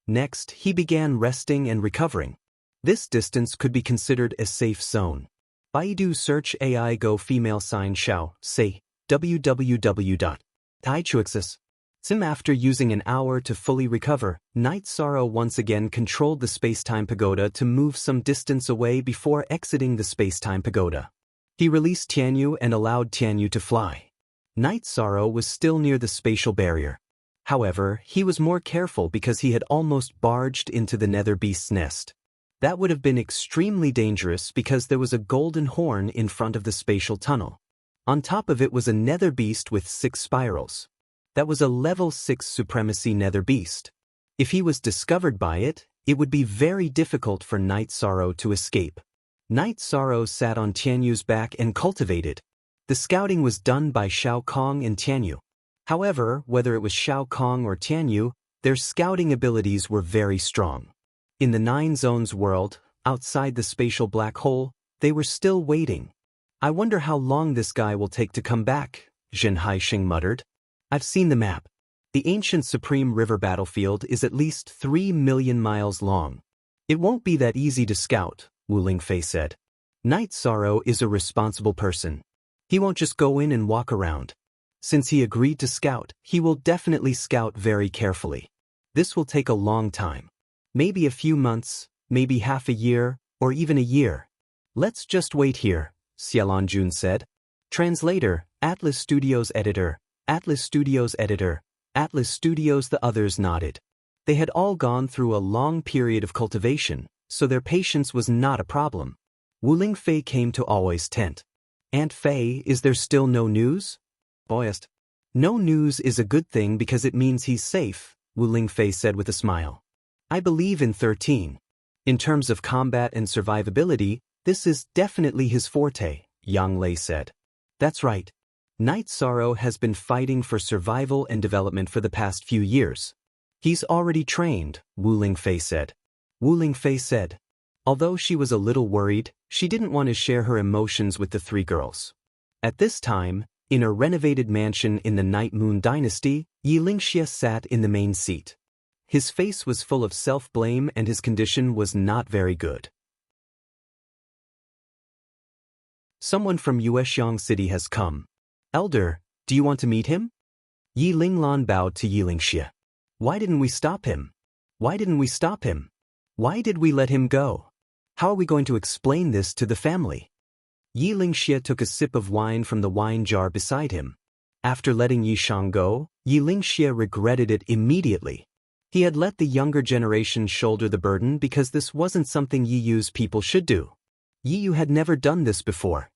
Next, he began resting and recovering. This distance could be considered a safe zone. Baidu search AI Go female sign Shao, say, www.taichuxis. After using an hour to fully recover, Night Sorrow once again controlled the space-time pagoda to move some distance away before exiting the space-time pagoda. He released Tianyu and allowed Tianyu to fly. Night Sorrow was still near the spatial barrier. However, he was more careful because he had almost barged into the nether beast's nest. That would have been extremely dangerous because there was a golden horn in front of the spatial tunnel. On top of it was a nether beast with 6 spirals. That was a level 6 supremacy nether beast. If he was discovered by it, it would be very difficult for Night Sorrow to escape. Night Sorrow sat on Tianyu's back and cultivated. The scouting was done by Shao Kong and Tianyu. However, whether it was Shao Kong or Tianyu, their scouting abilities were very strong. In the 9 Zones world, outside the spatial black hole, they were still waiting. I wonder how long this guy will take to come back, Zhen Haixing muttered. I've seen the map. The ancient Supreme River battlefield is at least 3 million miles long. It won't be that easy to scout, Wu Lingfei said. Night Sorrow is a responsible person. He won't just go in and walk around. Since he agreed to scout, he will definitely scout very carefully. This will take a long time. Maybe a few months, maybe half a year, or even a year. Let's just wait here, Xiaolon Jun said. Translator, Atlas Studios editor, Atlas Studios editor, Atlas Studios. The others nodded. They had all gone through a long period of cultivation, so their patience was not a problem. Wu Lingfei came to Always tent. Aunt Fei, is there still no news? Boyest. No news is a good thing because it means he's safe, Wu Lingfei said with a smile. I believe in 13. In terms of combat and survivability, this is definitely his forte, Yang Lei said. That's right. Night Sorrow has been fighting for survival and development for the past few years. He's already trained, Wu Lingfei said. Wu Lingfei said. Although she was a little worried, she didn't want to share her emotions with the 3 girls. At this time, in a renovated mansion in the Night Moon Dynasty, Yi Lingxie sat in the main seat. His face was full of self-blame and his condition was not very good. Someone from Yuexiang City has come. Elder, do you want to meet him? Yi Linglan bowed to Yi Lingxie. Why didn't we stop him? Why didn't we stop him? Why did we let him go? How are we going to explain this to the family? Yi Lingxie took a sip of wine from the wine jar beside him. After letting Yi Shang go, Yi Lingxie regretted it immediately. He had let the younger generation shoulder the burden because this wasn't something Yi Yu's people should do. Yi Yu had never done this before.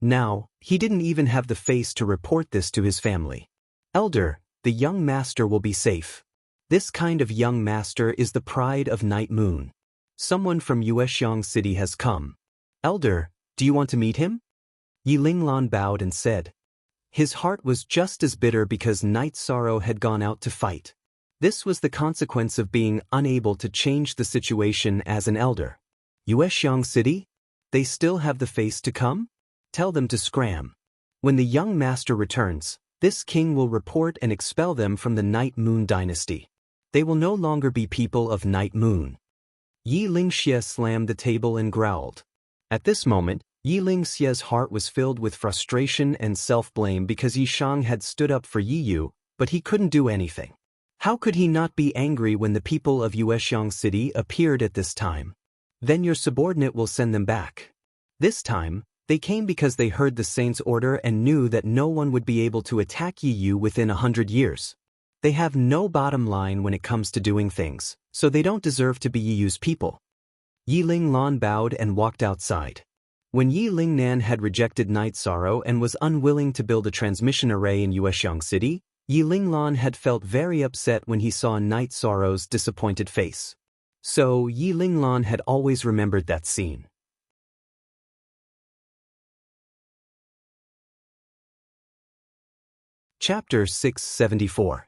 Now, he didn't even have the face to report this to his family. Elder, the young master will be safe. This kind of young master is the pride of Night Moon. Someone from Yuexiang City has come. Elder, do you want to meet him? Yi Linglan bowed and said. His heart was just as bitter because Night Sorrow had gone out to fight. This was the consequence of being unable to change the situation as an elder. Yuexiang City? They still have the face to come? Tell them to scram. When the young master returns, this king will report and expel them from the Night Moon dynasty. They will no longer be people of Night Moon. Yi Lingxie slammed the table and growled. At this moment, Yi Lingxie's heart was filled with frustration and self-blame because Yi Shang had stood up for Yi Yu, but he couldn't do anything. How could he not be angry when the people of Yuexiang City appeared at this time? Then your subordinate will send them back. This time, they came because they heard the saint's order and knew that no one would be able to attack Yi Yu within 100 years. They have no bottom line when it comes to doing things, so they don't deserve to be Yi Yu's people. Yi Linglan bowed and walked outside. When Yi Lingnan had rejected Night Sorrow and was unwilling to build a transmission array in Yuexiang City, Yi Linglan had felt very upset when he saw Night Sorrow's disappointed face. So Yi Linglan had always remembered that scene. Chapter 674.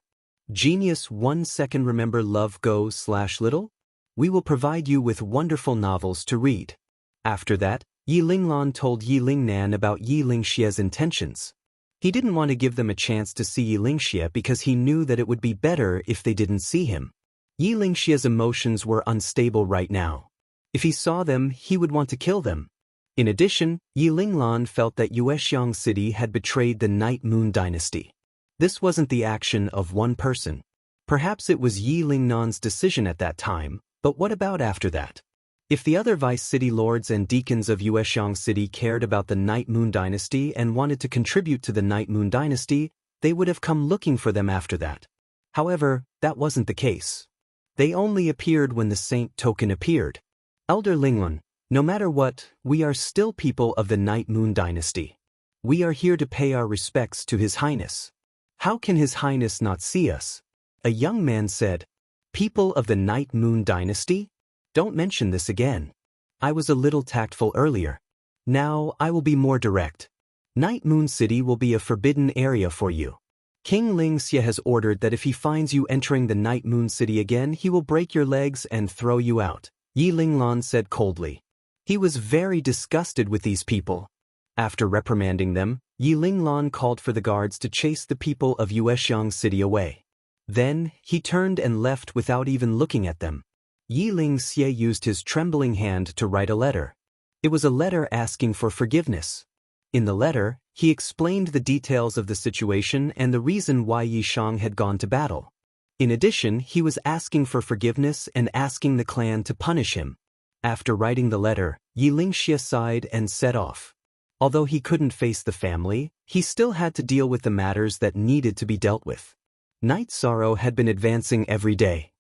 Genius 1 second. Remember love go/little? We will provide you with wonderful novels to read. After that, Yi Linglan told Yi Lingnan about Yi Lingxie's intentions. He didn't want to give them a chance to see Yi Lingxie because he knew that it would be better if they didn't see him. Yi Lingxie's emotions were unstable right now. If he saw them, he would want to kill them. In addition, Yi Linglan felt that Yuexiang City had betrayed the Night Moon dynasty. This wasn't the action of one person. Perhaps it was Yi Lingnan's decision at that time, but what about after that? If the other vice city lords and deacons of Yuexiang City cared about the Night Moon dynasty and wanted to contribute to the Night Moon dynasty, they would have come looking for them after that. However, that wasn't the case. They only appeared when the saint token appeared. Elder Linglan, no matter what, we are still people of the Night Moon dynasty. We are here to pay our respects to His Highness. How can His Highness not see us? A young man said. People of the Night Moon dynasty? Don't mention this again. I was a little tactful earlier. Now I will be more direct. Night Moon City will be a forbidden area for you. King Lingxie has ordered that if he finds you entering the Night Moon City again, he will break your legs and throw you out, Yi Linglan said coldly. He was very disgusted with these people. After reprimanding them, Yi Linglan called for the guards to chase the people of Yuexiang City away. Then, he turned and left without even looking at them. Yi Lingxie used his trembling hand to write a letter. It was a letter asking for forgiveness. In the letter, he explained the details of the situation and the reason why Yi Shang had gone to battle. In addition, he was asking for forgiveness and asking the clan to punish him. After writing the letter, Yi Lingxie sighed and set off. Although he couldn't face the family, he still had to deal with the matters that needed to be dealt with. Night Sorrow had been advancing every day.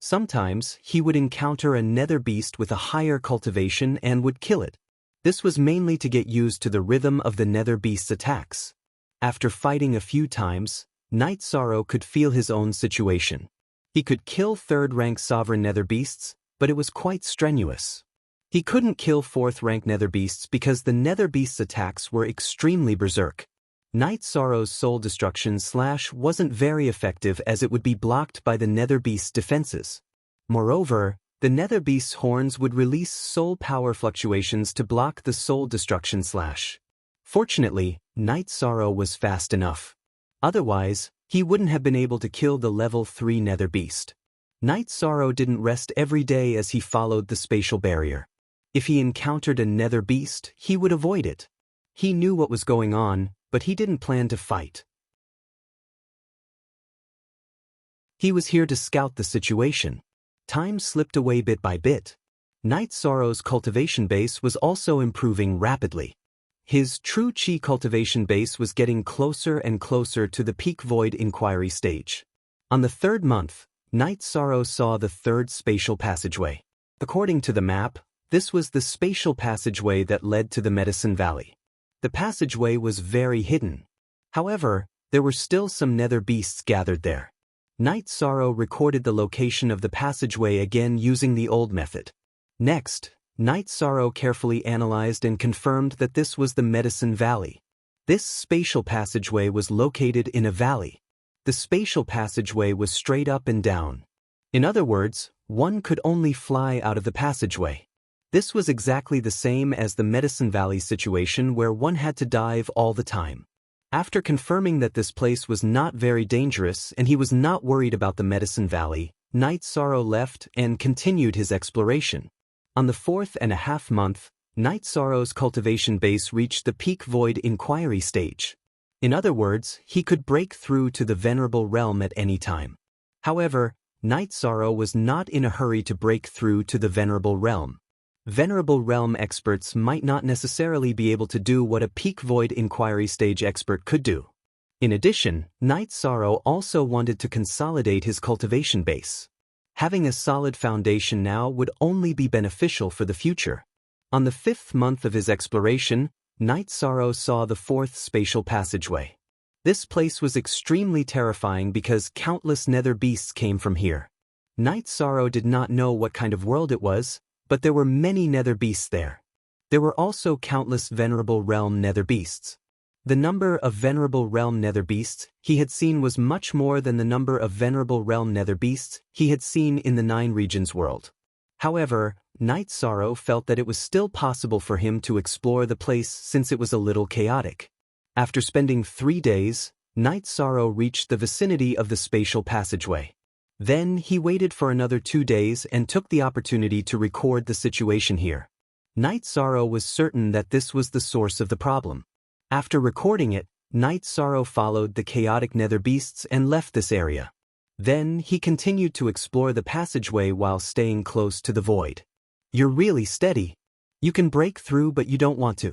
Sometimes, he would encounter a nether beast with a higher cultivation and would kill it. This was mainly to get used to the rhythm of the nether beast's attacks. After fighting a few times, Night Sorrow could feel his own situation. He could kill third-rank sovereign nether beasts, but it was quite strenuous. He couldn't kill fourth-rank nether beasts because the nether beast's attacks were extremely berserk. Night Sorrow's soul destruction / wasn't very effective as it would be blocked by the nether beast's defenses. Moreover, the nether beast's horns would release soul power fluctuations to block the soul destruction /. Fortunately, Night Sorrow was fast enough. Otherwise, he wouldn't have been able to kill the level 3 nether beast. Night Sorrow didn't rest every day as he followed the spatial barrier. If he encountered a nether beast, he would avoid it. He knew what was going on, but he didn't plan to fight. He was here to scout the situation. Time slipped away bit by bit. Night Sorrow's cultivation base was also improving rapidly. His true chi cultivation base was getting closer and closer to the peak void inquiry stage. On the 3rd month, Night Sorrow saw the 3rd spatial passageway. According to the map, this was the spatial passageway that led to the Medicine Valley. The passageway was very hidden. However, there were still some nether beasts gathered there. Night Sorrow recorded the location of the passageway again using the old method. Next, Night Sorrow carefully analyzed and confirmed that this was the Medicine Valley. This spatial passageway was located in a valley. The spatial passageway was straight up and down. In other words, one could only fly out of the passageway. This was exactly the same as the Medicine Valley situation where one had to dive all the time. After confirming that this place was not very dangerous and he was not worried about the Medicine Valley, Night Sorrow left and continued his exploration. On the 4.5 month, Night Sorrow's cultivation base reached the peak void inquiry stage. In other words, he could break through to the Venerable Realm at any time. However, Night Sorrow was not in a hurry to break through to the Venerable Realm. Venerable Realm experts might not necessarily be able to do what a peak void inquiry stage expert could do. In addition, Night Sorrow also wanted to consolidate his cultivation base. Having a solid foundation now would only be beneficial for the future. On the 5th month of his exploration, Night Sorrow saw the 4th spatial passageway. This place was extremely terrifying because countless nether beasts came from here. Night Sorrow did not know what kind of world it was, but there were many nether beasts there. There were also countless Venerable Realm nether beasts. The number of Venerable Realm nether beasts he had seen was much more than the number of Venerable Realm nether beasts he had seen in the 9 regions world. However, Night Sorrow felt that it was still possible for him to explore the place since it was a little chaotic. After spending 3 days, Night Sorrow reached the vicinity of the spatial passageway. Then he waited for another 2 days and took the opportunity to record the situation here. Night Sorrow was certain that this was the source of the problem. After recording it, Night Sorrow followed the chaotic nether beasts and left this area. Then he continued to explore the passageway while staying close to the void. "You're really steady. You can break through but you don't want to."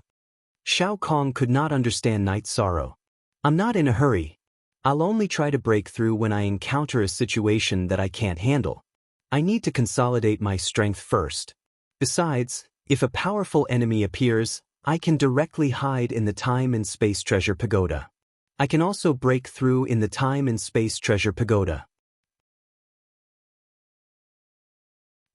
Shao Kong could not understand Night Sorrow. "I'm not in a hurry. I'll only try to break through when I encounter a situation that I can't handle. I need to consolidate my strength first. Besides, if a powerful enemy appears, I can directly hide in the Time and Space Treasure Pagoda. I can also break through in the Time and Space Treasure Pagoda."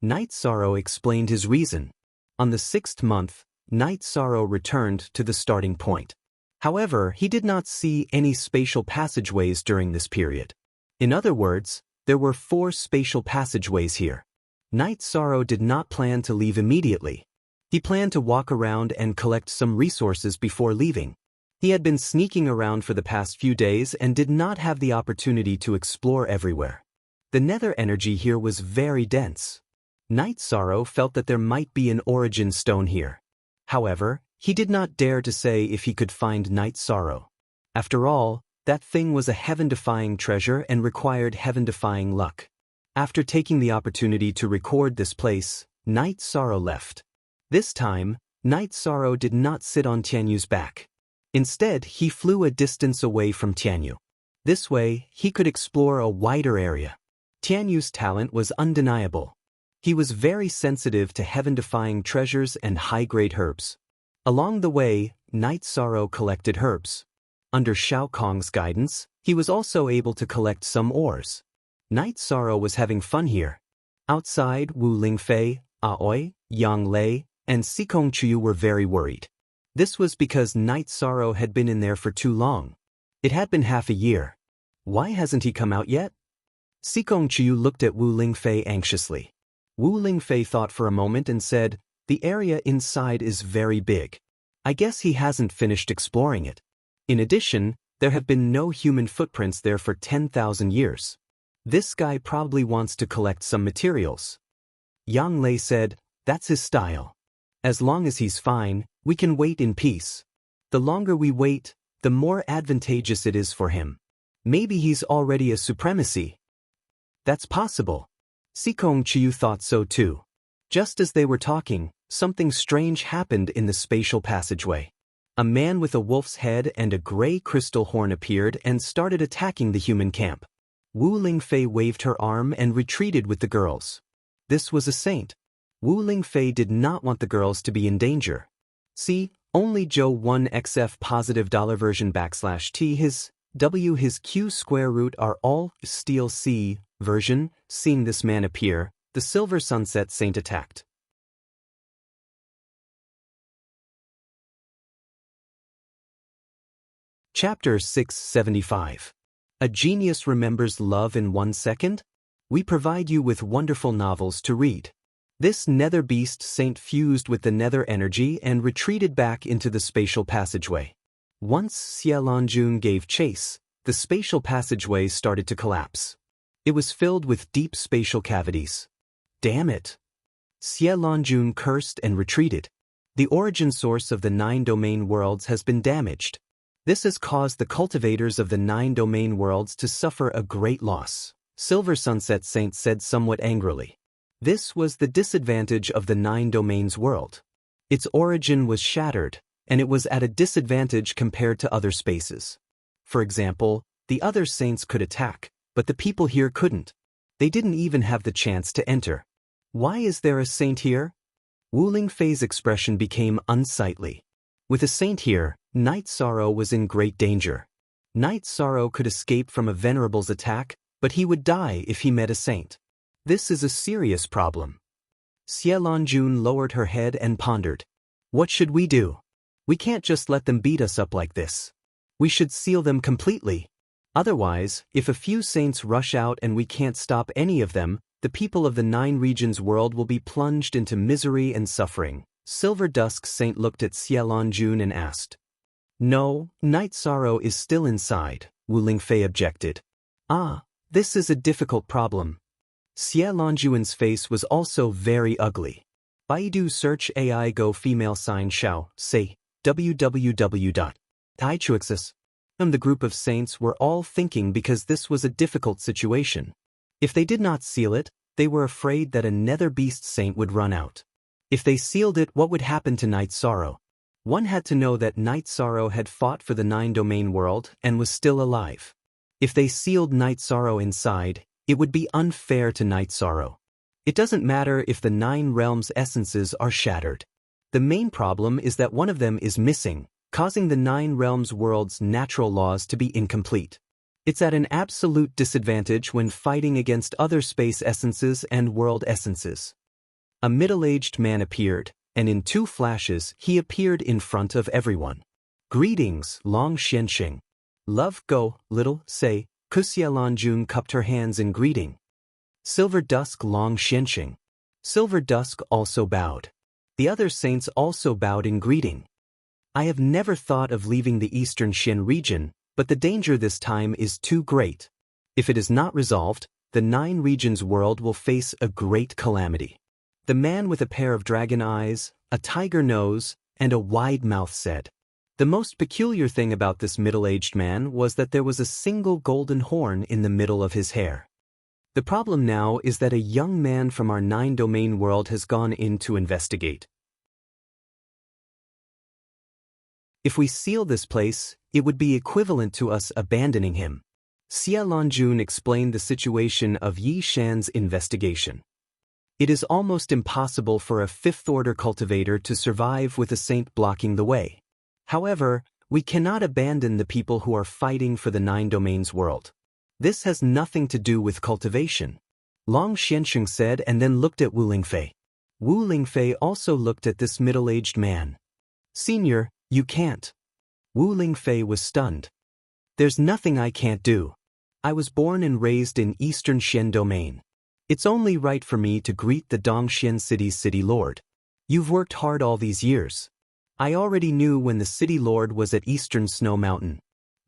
Night Sorrow explained his reason. On the 6th month, Night Sorrow returned to the starting point. However, he did not see any spatial passageways during this period. In other words, there were 4 spatial passageways here. Night Sorrow did not plan to leave immediately. He planned to walk around and collect some resources before leaving. He had been sneaking around for the past few days and did not have the opportunity to explore everywhere. The nether energy here was very dense. Night Sorrow felt that there might be an origin stone here. However, he did not dare to say if he could find Night Sorrow. After all, that thing was a heaven-defying treasure and required heaven-defying luck. After taking the opportunity to record this place, Night Sorrow left. This time, Night Sorrow did not sit on Tianyu's back. Instead, he flew a distance away from Tianyu. This way, he could explore a wider area. Tianyu's talent was undeniable. He was very sensitive to heaven-defying treasures and high-grade herbs. Along the way, Night Sorrow collected herbs. Under Shao Kong's guidance, he was also able to collect some ores. Night Sorrow was having fun here. Outside, Wu Lingfei, Aoi, Yang Lei, and Sikong Chuyu were very worried. This was because Night Sorrow had been in there for too long. It had been half a year. Why hasn't he come out yet? Sikong Chuyu looked at Wu Lingfei anxiously. Wu Lingfei thought for a moment and said, "The area inside is very big. I guess he hasn't finished exploring it. In addition, there have been no human footprints there for 10,000 years. This guy probably wants to collect some materials." Yang Lei said, "That's his style. As long as he's fine, we can wait in peace. The longer we wait, the more advantageous it is for him. Maybe he's already a supremacy." "That's possible." Sikong Chiyu thought so too. Just as they were talking, something strange happened in the spatial passageway. A man with a wolf's head and a gray crystal horn appeared and started attacking the human camp. Wu Lingfei waved her arm and retreated with the girls. This was a saint. Wu Lingfei did not want the girls to be in danger. See, only Joe 1xf positive dollar version /t his W his Q square root are all steel C version. Seeing this man appear, the Silver Sunset Saint attacked. Chapter 675. A Genius Remembers Love in 1 Second? We provide you with wonderful novels to read. This nether beast saint fused with the nether energy and retreated back into the spatial passageway. Once Xiaolongjun gave chase, the spatial passageway started to collapse. It was filled with deep spatial cavities. Damn it! Xiaolongjun cursed and retreated. The origin source of the 9 domain worlds has been damaged. This has caused the cultivators of the 9 domain worlds to suffer a great loss, Silver Sunset Saint said somewhat angrily. This was the disadvantage of the 9 domains world. Its origin was shattered, and it was at a disadvantage compared to other spaces. For example, the other saints could attack, but the people here couldn't. They didn't even have the chance to enter. Why is there a saint here? Wu Lingfei's expression became unsightly. With a saint here, Night Sorrow was in great danger. Night Sorrow could escape from a venerable's attack, but he would die if he met a saint. This is a serious problem. Xiaolongjun lowered her head and pondered. What should we do? We can't just let them beat us up like this. We should seal them completely. Otherwise, if a few saints rush out and we can't stop any of them, the people of the 9 regions world will be plunged into misery and suffering. Silver Dusk Saint looked at Xiaolongjun and asked. No, Night Sorrow is still inside, Wu Lingfei objected. Ah, this is a difficult problem. Xiaolongjun's face was also very ugly. Baidu search AI go female sign Xiao, say, www.taichuxis. The group of saints were all thinking because this was a difficult situation. If they did not seal it, they were afraid that a nether beast saint would run out. If they sealed it, what would happen to Night Sorrow? One had to know that Night Sorrow had fought for the 9 domain world and was still alive. If they sealed Night Sorrow inside, it would be unfair to Night Sorrow. It doesn't matter if the 9 realms' essences are shattered. The main problem is that one of them is missing, causing the 9 realms world's natural laws to be incomplete. It's at an absolute disadvantage when fighting against other space essences and world essences. A middle-aged man appeared, and in 2 flashes he appeared in front of everyone. Greetings, Long Xianxing. Love go, little, say, Xiaolongjun cupped her hands in greeting. Silver Dusk Long Xianxing. Silver Dusk also bowed. The other saints also bowed in greeting. I have never thought of leaving the Eastern Xin region, but the danger this time is too great. If it is not resolved, the 9 regions world will face a great calamity. The man with a pair of dragon eyes, a tiger nose, and a wide mouth said. The most peculiar thing about this middle-aged man was that there was a single golden horn in the middle of his hair. The problem now is that a young man from our 9-domain world has gone in to investigate. If we seal this place, it would be equivalent to us abandoning him. Xiaolongjun explained the situation of Yi Shan's investigation. It is almost impossible for a 5th-order cultivator to survive with a saint blocking the way. However, we cannot abandon the people who are fighting for the 9 domains world. This has nothing to do with cultivation. Long Xianxing said and then looked at Wu Lingfei. Wu Lingfei also looked at this middle-aged man. Senior, you can't. Wu Lingfei was stunned. There's nothing I can't do. I was born and raised in Eastern Xian domain. It's only right for me to greet the Dongxian city's city lord. You've worked hard all these years. I already knew when the city lord was at Eastern Snow Mountain.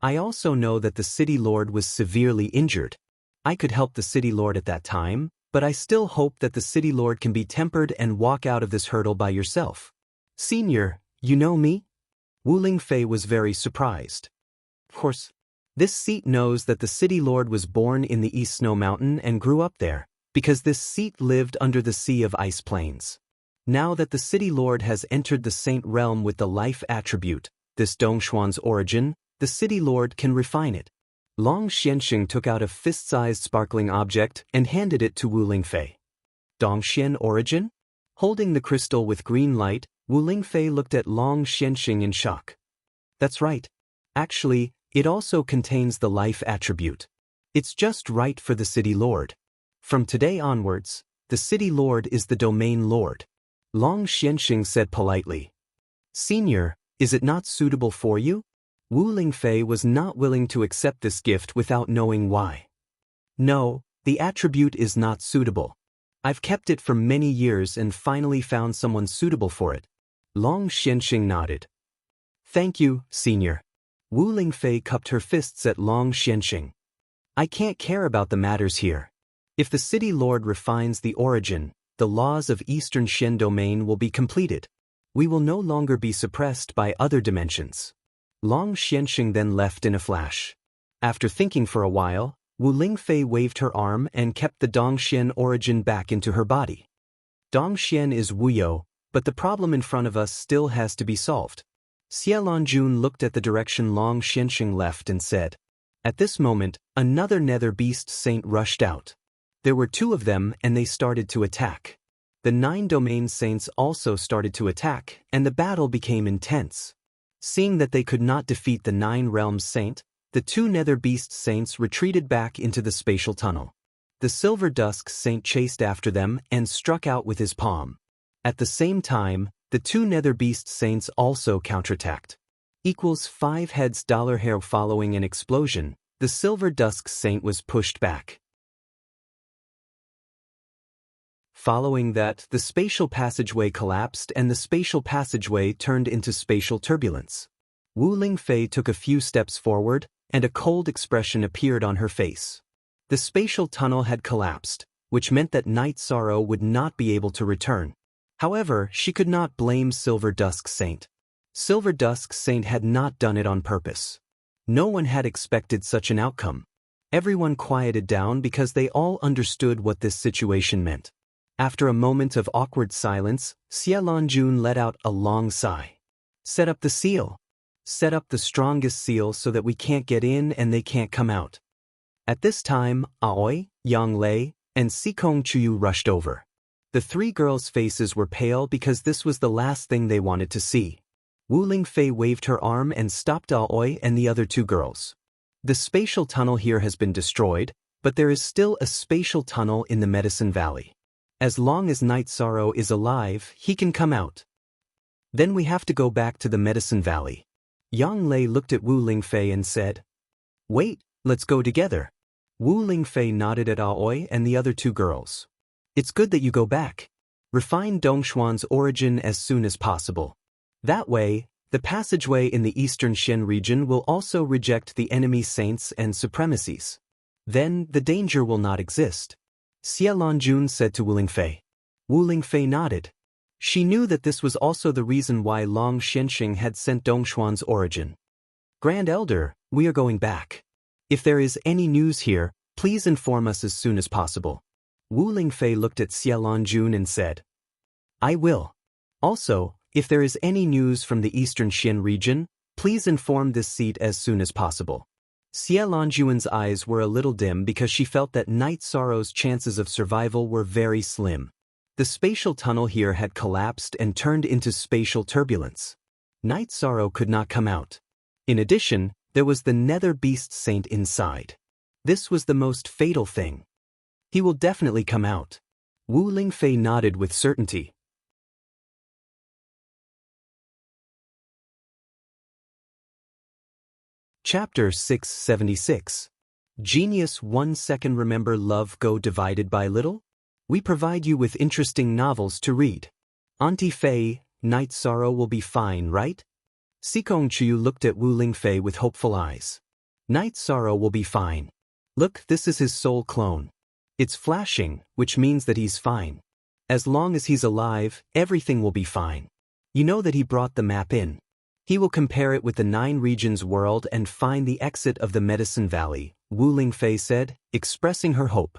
I also know that the city lord was severely injured. I could help the city lord at that time, but I still hope that the city lord can be tempered and walk out of this hurdle by yourself. Senior, you know me? Wu Lingfei was very surprised. Of course, this seat knows that the city lord was born in the East Snow Mountain and grew up there, because this seat lived under the Sea of Ice Plains. Now that the city lord has entered the saint realm with the life attribute, this Dongshuan's origin, the city lord can refine it. Long Xianxing took out a fist-sized sparkling object and handed it to Wu Lingfei. Dongxian origin? Holding the crystal with green light, Wu Lingfei looked at Long Xianxing in shock. That's right. Actually, it also contains the life attribute. It's just right for the city lord. From today onwards, the city lord is the domain lord. Long Xianxing said politely. Senior, is it not suitable for you? Wu Lingfei was not willing to accept this gift without knowing why. No, the attribute is not suitable. I've kept it for many years and finally found someone suitable for it. Long Xianxing nodded. Thank you, senior. Wu Lingfei cupped her fists at Long Xianxing. I can't care about the matters here. If the city lord refines the origin, the laws of Eastern Shen domain will be completed. We will no longer be suppressed by other dimensions. Long Xianxing then left in a flash. After thinking for a while, Wu Lingfei waved her arm and kept the Dongxian origin back into her body. Dongxian is Wuyou, but the problem in front of us still has to be solved. Xie Lanjun looked at the direction Long Xianxing left and said. At this moment, another nether beast saint rushed out. There were 2 of them and they started to attack. The 9 domain saints also started to attack, and the battle became intense. Seeing that they could not defeat the 9 realms saint, the 2 nether beast saints retreated back into the spatial tunnel. The silver dusk saint chased after them and struck out with his palm. At the same time, the 2 nether beast saints also counterattacked. Equals 5 heads $. Following an explosion, the silver dusk saint was pushed back. Following that, the spatial passageway collapsed and the spatial passageway turned into spatial turbulence. Wu Lingfei took a few steps forward, and a cold expression appeared on her face. The spatial tunnel had collapsed, which meant that Night Sorrow would not be able to return. However, she could not blame Silver Dusk Saint. Silver Dusk Saint had not done it on purpose. No one had expected such an outcome. Everyone quieted down because they all understood what this situation meant. After a moment of awkward silence, Xie Lanjun let out a long sigh. Set up the seal. Set up the strongest seal so that we can't get in and they can't come out. At this time, Aoi, Yang Lei, and Sikong Chuyu rushed over. The 3 girls' faces were pale because this was the last thing they wanted to see. Wu Lingfei waved her arm and stopped Aoi and the other 2 girls. The spatial tunnel here has been destroyed, but there is still a spatial tunnel in the Medicine Valley. As long as Night Sorrow is alive, he can come out. Then we have to go back to the Medicine Valley. Yang Lei looked at Wu Lingfei and said, Wait, let's go together. Wu Lingfei nodded at Aoi and the other 2 girls. It's good that you go back. Refine Dongshuan's origin as soon as possible. That way, the passageway in the Eastern Shen region will also reject the enemy saints and supremacies. Then, the danger will not exist. Xie Lanjun said to Wu Lingfei. Wu Lingfei nodded. She knew that this was also the reason why Long Xianxing had sent Dongshuan's origin. Grand Elder, we are going back. If there is any news here, please inform us as soon as possible. Wu Lingfei looked at Xie Lanjun and said. I will. Also, if there is any news from the Eastern Shen region, please inform this seat as soon as possible. Xie Lanjun's eyes were a little dim because she felt that Night Sorrow's chances of survival were very slim. The spatial tunnel here had collapsed and turned into spatial turbulence. Night Sorrow could not come out. In addition, there was the Nether Beast Saint inside. This was the most fatal thing. He will definitely come out. Wu Lingfei nodded with certainty. Chapter 676. Genius 1 second. Remember love go divided by little? We provide you with interesting novels to read. Auntie Fei, Night Sorrow will be fine, right? Sikong Chu looked at Wu Lingfei with hopeful eyes. Night Sorrow will be fine. Look, this is his soul clone. It's flashing, which means that he's fine. As long as he's alive, everything will be fine. You know that he brought the map in. He will compare it with the 9 regions world and find the exit of the Medicine Valley, Wu Lingfei said, expressing her hope.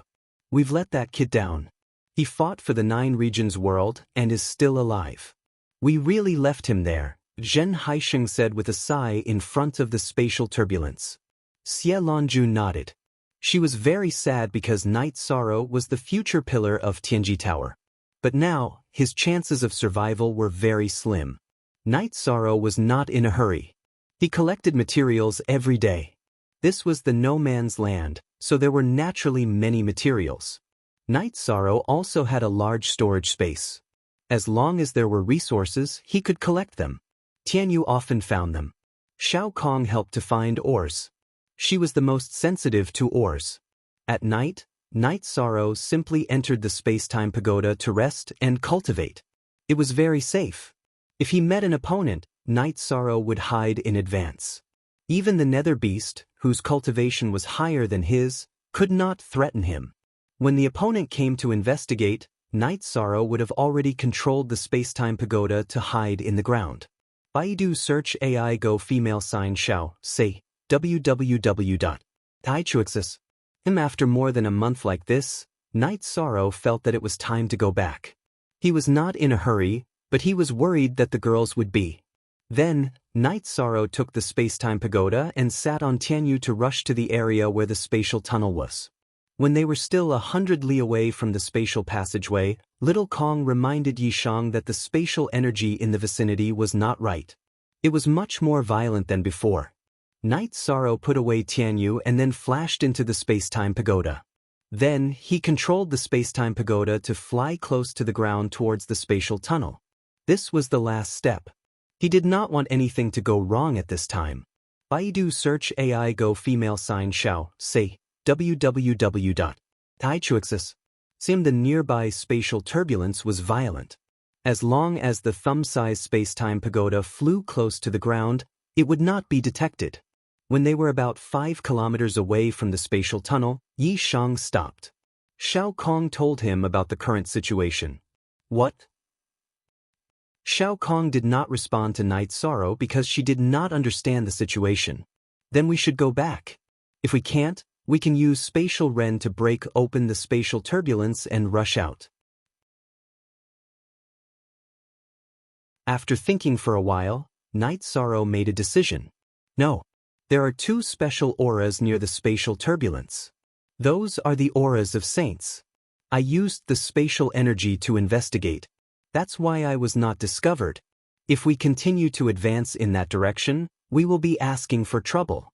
We've let that kid down. He fought for the 9 regions world and is still alive. We really left him there, Zhen Haisheng said with a sigh in front of the spatial turbulence. Xie Lanju nodded. She was very sad because Night Sorrow was the future pillar of Tianji Tower. But now, his chances of survival were very slim. Night Sorrow was not in a hurry. He collected materials every day. This was the no man's land, so there were naturally many materials. Night Sorrow also had a large storage space. As long as there were resources, he could collect them. Tianyu often found them. Shao Kong helped to find ores. She was the most sensitive to ores. At night, Night Sorrow simply entered the space-time pagoda to rest and cultivate. It was very safe. If he met an opponent, Night Sorrow would hide in advance. Even the Nether Beast, whose cultivation was higher than his, could not threaten him. When the opponent came to investigate, Night Sorrow would have already controlled the space-time pagoda to hide in the ground. Baidu search AI go female sign Shao, say, www.taichuxis. After more than a month like this, Night Sorrow felt that it was time to go back. He was not in a hurry, but he was worried that the girls would be. Then, Night Sorrow took the space-time pagoda and sat on Tianyu to rush to the area where the spatial tunnel was. When they were still 100 li away from the spatial passageway, Little Kong reminded Yishang that the spatial energy in the vicinity was not right. It was much more violent than before. Night Sorrow put away Tianyu and then flashed into the space-time pagoda. Then, he controlled the space-time pagoda to fly close to the ground towards the spatial tunnel. This was the last step. He did not want anything to go wrong at this time. Baidu search AI go female sign Shao, say, www.taichuxis. The nearby spatial turbulence was violent. As long as the thumb-sized space-time pagoda flew close to the ground, it would not be detected. When they were about 5 kilometers away from the spatial tunnel, Yi Shang stopped. Shao Kong told him about the current situation. What? Shao Kong did not respond to Night Sorrow because she did not understand the situation. Then we should go back. If we can't, we can use Spatial Ren to break open the spatial turbulence and rush out. After thinking for a while, Night Sorrow made a decision. No. There are 2 special auras near the spatial turbulence. Those are the auras of saints. I used the spatial energy to investigate. That's why I was not discovered. If we continue to advance in that direction, we will be asking for trouble.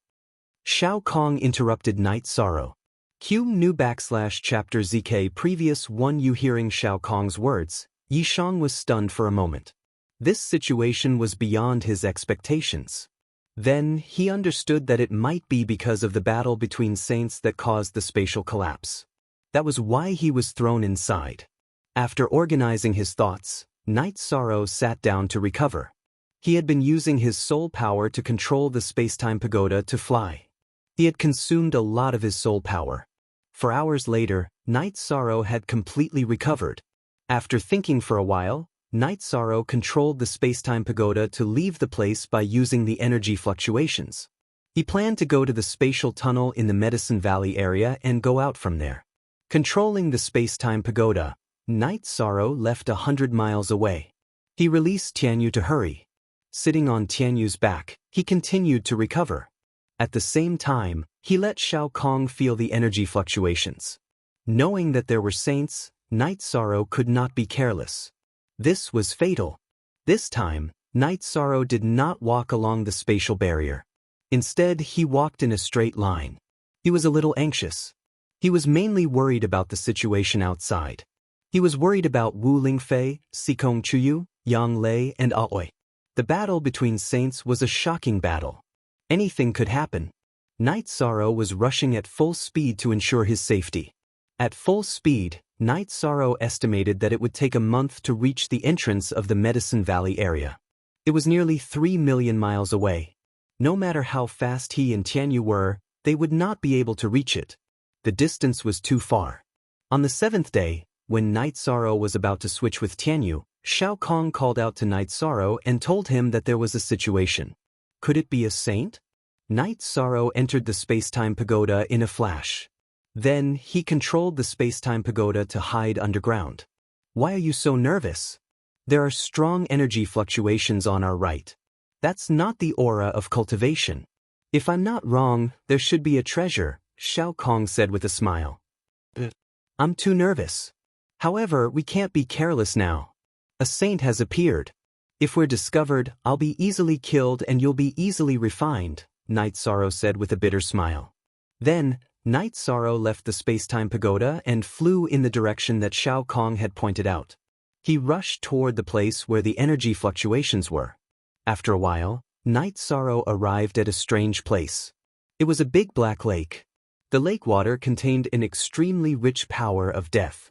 Shao Kong interrupted Night Sorrow. Q new /chapter ZK previous 1 You hearing Shao Kong's words, Yishang was stunned for a moment. This situation was beyond his expectations. Then, he understood that it might be because of the battle between saints that caused the spatial collapse. That was why he was thrown inside. After organizing his thoughts, Night Sorrow sat down to recover. He had been using his soul power to control the space-time pagoda to fly. He had consumed a lot of his soul power. For hours later, Night Sorrow had completely recovered. After thinking for a while, Night Sorrow controlled the space-time pagoda to leave the place by using the energy fluctuations. He planned to go to the spatial tunnel in the Medicine Valley area and go out from there. Controlling the space-time pagoda, Night Sorrow left 100 miles away. He released Tianyu to hurry. Sitting on Tianyu's back, he continued to recover. At the same time, he let Shao Kong feel the energy fluctuations. Knowing that there were saints, Night Sorrow could not be careless. This was fatal. This time, Night Sorrow did not walk along the spatial barrier. Instead, he walked in a straight line. He was a little anxious. He was mainly worried about the situation outside. He was worried about Wu Lingfei, Sikong Chuyu, Yang Lei, and Aoi. The battle between saints was a shocking battle. Anything could happen. Night Sorrow was rushing at full speed to ensure his safety. At full speed, Night Sorrow estimated that it would take a month to reach the entrance of the Medicine Valley area. It was nearly 3 million miles away. No matter how fast he and Tianyu were, they would not be able to reach it. The distance was too far. On the 7th day, when Night Sorrow was about to switch with Tianyu, Shao Kong called out to Night Sorrow and told him that there was a situation. Could it be a saint? Night Sorrow entered the space-time pagoda in a flash. Then, he controlled the space-time pagoda to hide underground. Why are you so nervous? There are strong energy fluctuations on our right. That's not the aura of cultivation. If I'm not wrong, there should be a treasure, Shao Kong said with a smile. I'm too nervous. However, we can't be careless now. A saint has appeared. If we're discovered, I'll be easily killed and you'll be easily refined, Night Sorrow said with a bitter smile. Then, Night Sorrow left the space-time pagoda and flew in the direction that Shao Kong had pointed out. He rushed toward the place where the energy fluctuations were. After a while, Night Sorrow arrived at a strange place. It was a big black lake. The lake water contained an extremely rich power of death.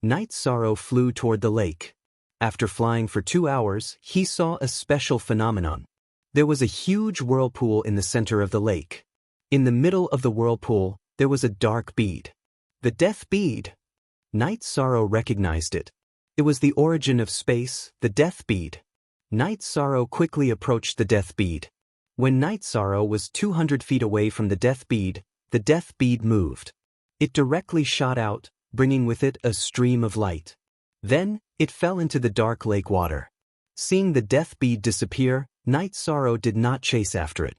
Night Sorrow flew toward the lake. After flying for 2 hours, he saw a special phenomenon. There was a huge whirlpool in the center of the lake. In the middle of the whirlpool, there was a dark bead. The death bead! Night Sorrow recognized it. It was the origin of space, the death bead. Night Sorrow quickly approached the death bead. When Night Sorrow was 200 feet away from the death bead moved. It directly shot out, bringing with it a stream of light. Then, it fell into the dark lake water. Seeing the death bead disappear, Night Sorrow did not chase after it.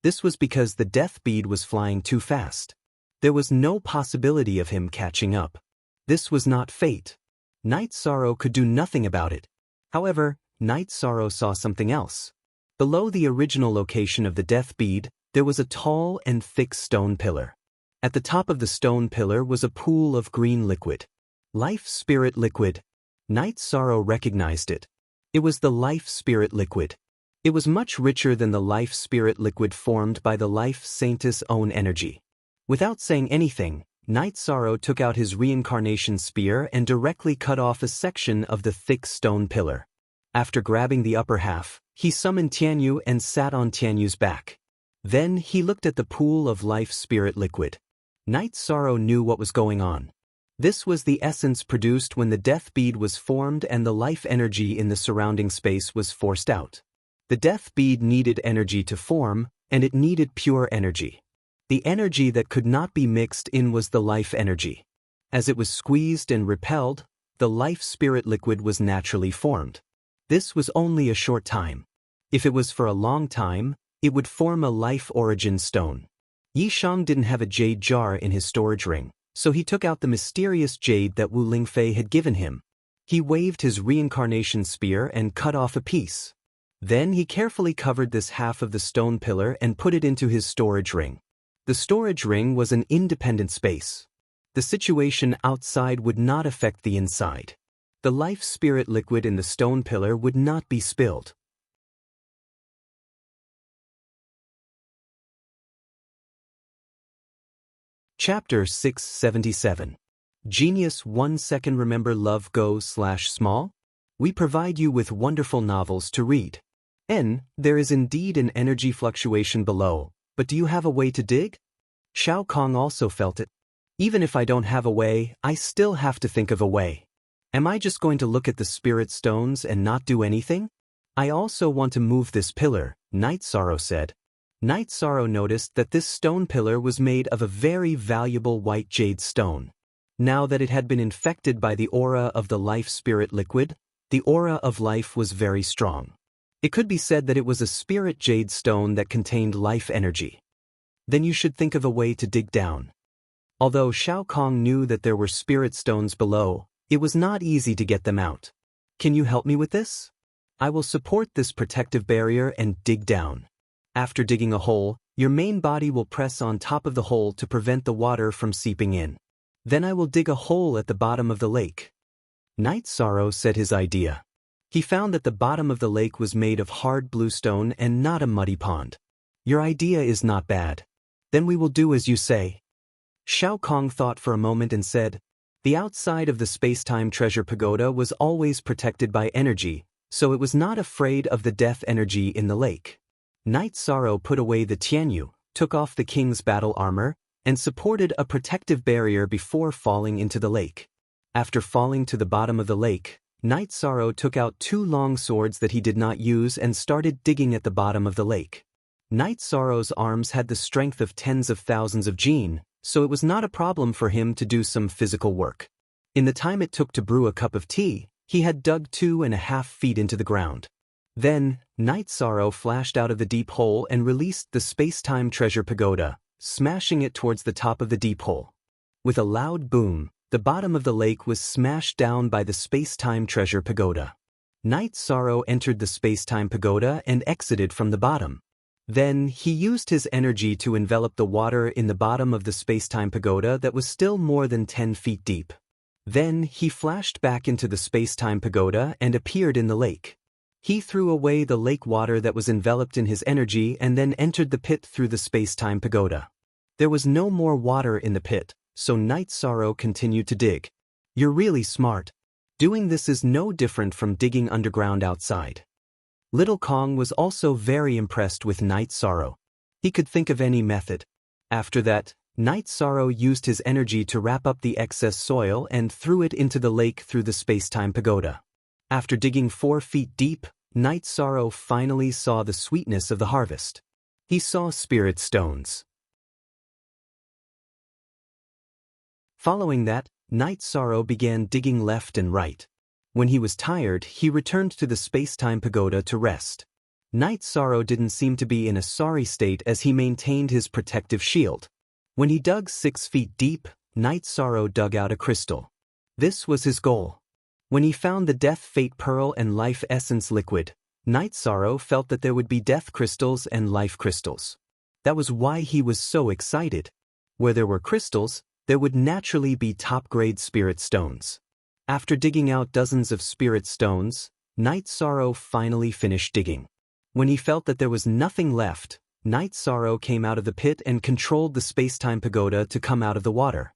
This was because the death bead was flying too fast. There was no possibility of him catching up. This was not fate. Night Sorrow could do nothing about it. However, Night Sorrow saw something else. Below the original location of the death bead, there was a tall and thick stone pillar. At the top of the stone pillar was a pool of green liquid. Life Spirit Liquid. Night Sorrow recognized it. It was the Life Spirit Liquid. It was much richer than the Life Spirit Liquid formed by the Life Saintess' own energy. Without saying anything, Night Sorrow took out his reincarnation spear and directly cut off a section of the thick stone pillar. After grabbing the upper half, he summoned Tianyu and sat on Tianyu's back. Then he looked at the pool of Life Spirit Liquid. Night Sorrow knew what was going on. This was the essence produced when the death bead was formed and the life energy in the surrounding space was forced out. The death bead needed energy to form, and it needed pure energy. The energy that could not be mixed in was the life energy. As it was squeezed and repelled, the Life Spirit Liquid was naturally formed. This was only a short time. If it was for a long time, it would form a life origin stone. Yishang didn't have a jade jar in his storage ring, so he took out the mysterious jade that Wu Lingfei had given him. He waved his reincarnation spear and cut off a piece. Then he carefully covered this half of the stone pillar and put it into his storage ring. The storage ring was an independent space. The situation outside would not affect the inside. The Life Spirit Liquid in the stone pillar would not be spilled. Chapter 677. Genius 1 second. Remember love go/small? We provide you with wonderful novels to read. There is indeed an energy fluctuation below, but do you have a way to dig? Shao Kong also felt it. Even if I don't have a way, I still have to think of a way. Am I just going to look at the spirit stones and not do anything? I also want to move this pillar, Night Sorrow said. Night Sorrow noticed that this stone pillar was made of a very valuable white jade stone. Now that it had been infected by the aura of the Life Spirit Liquid, the aura of life was very strong. It could be said that it was a spirit jade stone that contained life energy. Then you should think of a way to dig down. Although Shao Kong knew that there were spirit stones below, it was not easy to get them out. Can you help me with this? I will support this protective barrier and dig down. After digging a hole, your main body will press on top of the hole to prevent the water from seeping in. Then I will dig a hole at the bottom of the lake. Night Sorrow said his idea. He found that the bottom of the lake was made of hard bluestone and not a muddy pond. Your idea is not bad. Then we will do as you say. Shao Kong thought for a moment and said, the outside of the space-time treasure pagoda was always protected by energy, so it was not afraid of the death energy in the lake. Night Sorrow put away the Tianyu, took off the king's battle armor, and supported a protective barrier before falling into the lake. After falling to the bottom of the lake, Night Sorrow took out 2 long swords that he did not use and started digging at the bottom of the lake. Night Sorrow's arms had the strength of tens of thousands of jin, so it was not a problem for him to do some physical work. In the time it took to brew a cup of tea, he had dug 2.5 feet into the ground. Then, Night Sorrow flashed out of the deep hole and released the space-time treasure pagoda, smashing it towards the top of the deep hole. With a loud boom, the bottom of the lake was smashed down by the space-time treasure pagoda. Night Sorrow entered the space-time pagoda and exited from the bottom. Then, he used his energy to envelop the water in the bottom of the space-time pagoda that was still more than 10 feet deep. Then, he flashed back into the space-time pagoda and appeared in the lake. He threw away the lake water that was enveloped in his energy and then entered the pit through the space-time pagoda. There was no more water in the pit, so Night Sorrow continued to dig. You're really smart. Doing this is no different from digging underground outside. Little Kong was also very impressed with Night Sorrow. He could think of any method. After that, Night Sorrow used his energy to wrap up the excess soil and threw it into the lake through the space-time pagoda. After digging 4 feet deep, Night Sorrow finally saw the sweetness of the harvest. He saw spirit stones. Following that, Night Sorrow began digging left and right. When he was tired, he returned to the space-time pagoda to rest. Night Sorrow didn't seem to be in a sorry state as he maintained his protective shield. When he dug 6 feet deep, Night Sorrow dug out a crystal. This was his goal. When he found the Death Fate Pearl and Life Essence liquid, Night Sorrow felt that there would be death crystals and life crystals. That was why he was so excited. Where there were crystals, there would naturally be top-grade spirit stones. After digging out dozens of spirit stones, Night Sorrow finally finished digging. When he felt that there was nothing left, Night Sorrow came out of the pit and controlled the space-time pagoda to come out of the water.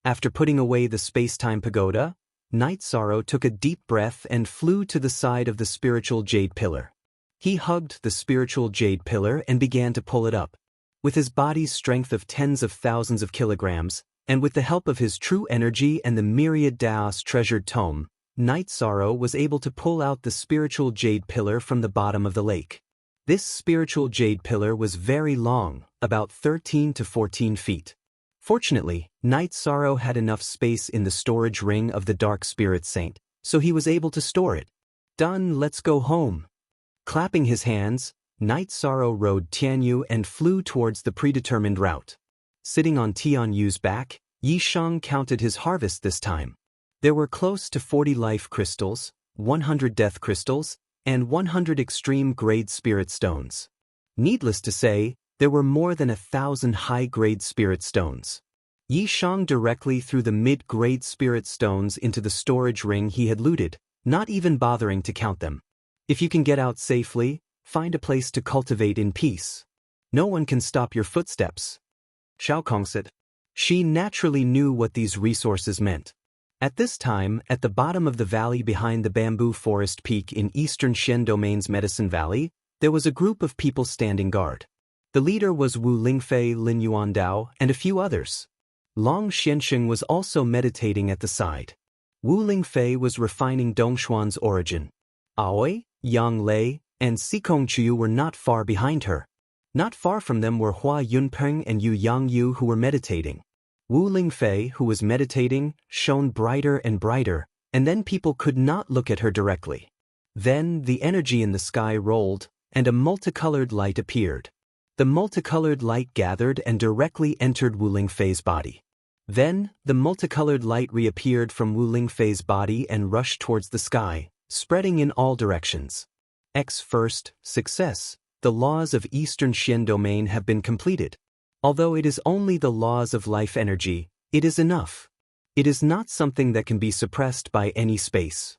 After putting away the space-time pagoda, Night Sorrow took a deep breath and flew to the side of the spiritual jade pillar. He hugged the spiritual jade pillar and began to pull it up. With his body's strength of tens of thousands of kilograms, and with the help of his true energy and the myriad Daos treasured tome, Night Sorrow was able to pull out the spiritual jade pillar from the bottom of the lake. This spiritual jade pillar was very long, about 13 to 14 feet. Fortunately, Night Sorrow had enough space in the storage ring of the Dark Spirit Saint, so he was able to store it. Done, let's go home. Clapping his hands, Night Sorrow rode Tianyu and flew towards the predetermined route. Sitting on Tianyu's back, Yishang counted his harvest this time. There were close to 40 life crystals, 100 death crystals, and 100 extreme-grade spirit stones. Needless to say, there were more than 1,000 high-grade spirit stones. Yishang directly threw the mid-grade spirit stones into the storage ring he had looted, not even bothering to count them. If you can get out safely, find a place to cultivate in peace. No one can stop your footsteps. Xiaokong said. She naturally knew what these resources meant. At this time, at the bottom of the valley behind the bamboo forest peak in eastern Shen Domain's Medicine Valley, there was a group of people standing guard. The leader was Wu Lingfei, Lin Yuandao, and a few others. Long Xianxing was also meditating at the side. Wu Lingfei was refining Dongshuan's origin. Aoi, Yang Lei, and Sikong Chu were not far behind her. Not far from them were Hua Yunpeng and Yu Yangyu who were meditating. Wu Lingfei, who was meditating, shone brighter and brighter, and then people could not look at her directly. Then the energy in the sky rolled, and a multicolored light appeared. The multicolored light gathered and directly entered Wu Lingfei's body. Then, the multicolored light reappeared from Wu Lingfei's body and rushed towards the sky, spreading in all directions. First, success. The laws of Eastern Shen Domain have been completed. Although it is only the laws of life energy, it is enough. It is not something that can be suppressed by any space.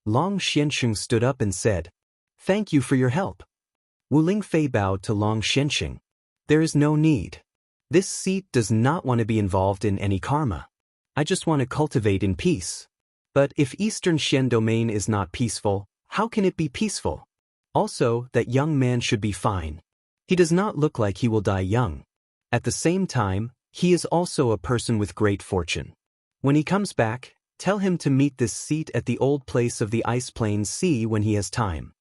Long Xianxing stood up and said, "Thank you for your help." Wu Lingfei bowed to Long Xianxing. "There is no need. This seat does not want to be involved in any karma. I just want to cultivate in peace. But if Eastern Shen Domain is not peaceful, how can it be peaceful? Also, that young man should be fine. He does not look like he will die young. At the same time, he is also a person with great fortune. When he comes back, tell him to meet this seat at the old place of the Ice Plains Sea when he has time."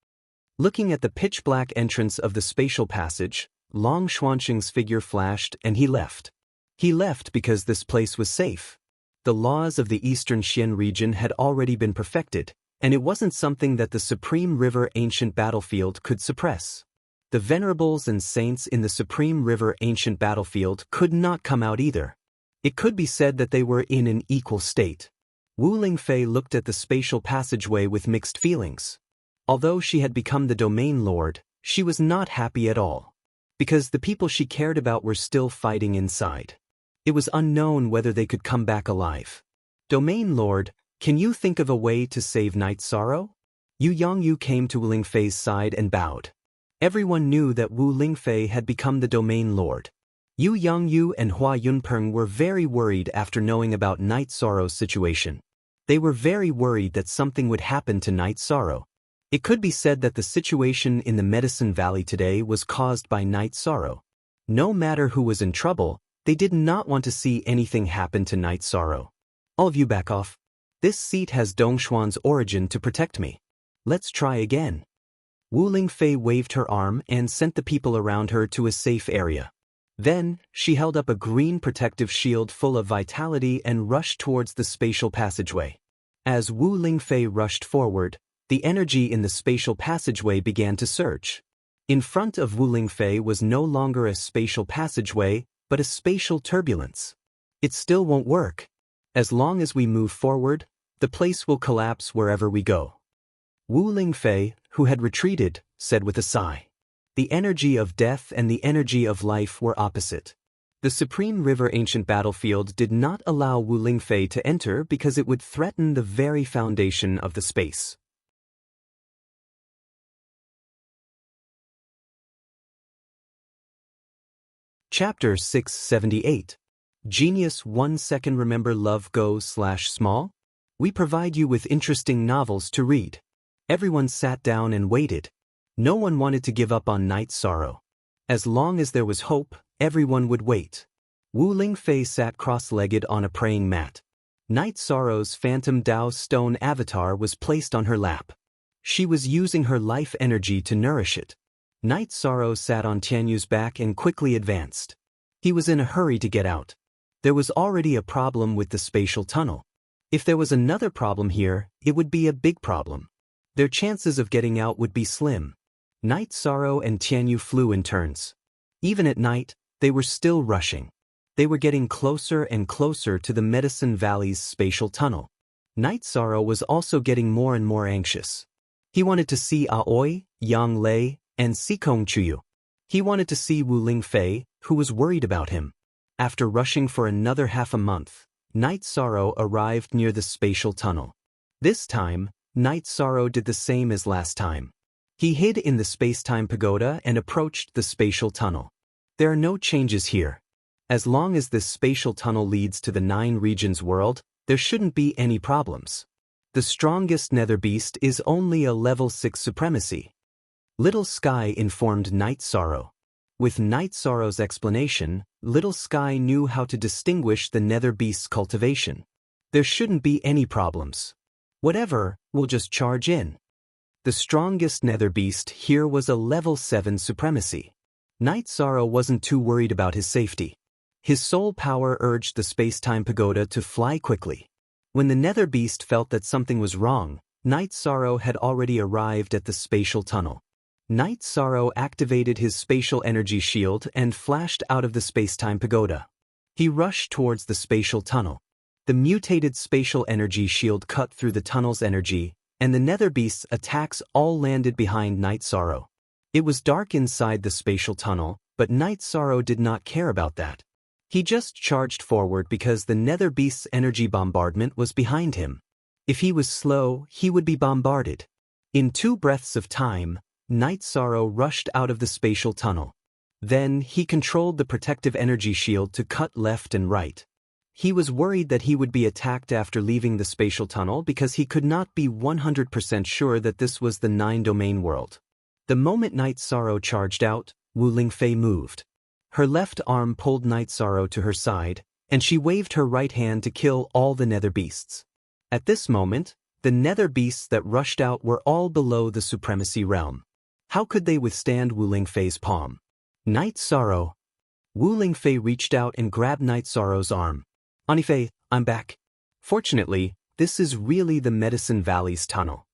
Looking at the pitch-black entrance of the spatial passage, Long Xuanxing's figure flashed and he left. He left because this place was safe. The laws of the Eastern Xian region had already been perfected, and it wasn't something that the Supreme River Ancient Battlefield could suppress. The venerables and saints in the Supreme River Ancient Battlefield could not come out either. It could be said that they were in an equal state. Wu Lingfei looked at the spatial passageway with mixed feelings. Although she had become the domain lord, she was not happy at all. Because the people she cared about were still fighting inside. It was unknown whether they could come back alive. Domain lord, Can you think of a way to save Night Sorrow? Yu Yongyu came to Wu Lingfei's side and bowed. Everyone knew that Wu Lingfei had become the domain lord. Yu Yongyu and Hua Yunpeng were very worried after knowing about Night Sorrow's situation. They were very worried that something would happen to Night Sorrow. It could be said that the situation in the Medicine Valley today was caused by Night Sorrow. No matter who was in trouble, they did not want to see anything happen to Night Sorrow. All of you back off. This seat has Dongshuan's origin to protect me. Let's try again. Wu Lingfei waved her arm and sent the people around her to a safe area. Then, she held up a green protective shield full of vitality and rushed towards the spatial passageway. As Wu Lingfei rushed forward, the energy in the spatial passageway began to surge. In front of Wu Lingfei was no longer a spatial passageway, but a spatial turbulence. It still won't work. As long as we move forward, the place will collapse wherever we go. Wu Lingfei, who had retreated, said with a sigh. The energy of death and the energy of life were opposite. The Supreme River Ancient Battlefield did not allow Wu Lingfei to enter because it would threaten the very foundation of the space. Chapter 678. Genius 1 second. Remember Love Go/Small? We provide you with interesting novels to read. Everyone sat down and waited. No one wanted to give up on Night Sorrow. As long as there was hope, everyone would wait. Wu Lingfei sat cross-legged on a praying mat. Night Sorrow's phantom Dao stone avatar was placed on her lap. She was using her life energy to nourish it. Night Sorrow sat on Tianyu's back and quickly advanced. He was in a hurry to get out. There was already a problem with the spatial tunnel. If there was another problem here, it would be a big problem. Their chances of getting out would be slim. Night Sorrow and Tianyu flew in turns. Even at night, they were still rushing. They were getting closer and closer to the Medicine Valley's spatial tunnel. Night Sorrow was also getting more and more anxious. He wanted to see Aoi, Yang Lei, and Sikong Chuyu. He wanted to see Wu Lingfei, who was worried about him. After rushing for another half a month, Night Sorrow arrived near the spatial tunnel. This time, Night Sorrow did the same as last time. He hid in the space-time pagoda and approached the spatial tunnel. There are no changes here. As long as this spatial tunnel leads to the 9 regions world, there shouldn't be any problems. The strongest nether beast is only a level 6 supremacy. Little Sky informed Night Sorrow. With Night Sorrow's explanation, Little Sky knew how to distinguish the nether beast's cultivation. There shouldn't be any problems. Whatever, we'll just charge in. The strongest nether beast here was a level 7 supremacy. Night Sorrow wasn't too worried about his safety. His soul power urged the space-time pagoda to fly quickly. When the nether beast felt that something was wrong, Night Sorrow had already arrived at the spatial tunnel. Night Sorrow activated his spatial energy shield and flashed out of the space-time pagoda. He rushed towards the spatial tunnel. The mutated spatial energy shield cut through the tunnel's energy, and the nether beast's attacks all landed behind Night Sorrow. It was dark inside the spatial tunnel, but Night Sorrow did not care about that. He just charged forward because the nether beast's energy bombardment was behind him. If he was slow, he would be bombarded. In 2 breaths of time, Night Sorrow rushed out of the spatial tunnel. Then, he controlled the protective energy shield to cut left and right. He was worried that he would be attacked after leaving the spatial tunnel because he could not be 100% sure that this was the 9-domain world. The moment Night Sorrow charged out, Wu Lingfei moved. Her left arm pulled Night Sorrow to her side, and she waved her right hand to kill all the nether beasts. At this moment, the nether beasts that rushed out were all below the supremacy realm. How could they withstand Wu Lingfei's palm? Night Sorrow. Wu Lingfei reached out and grabbed Night Sorrow's arm. Anifei, I'm back. Fortunately, this is really the Medicine Valley's tunnel.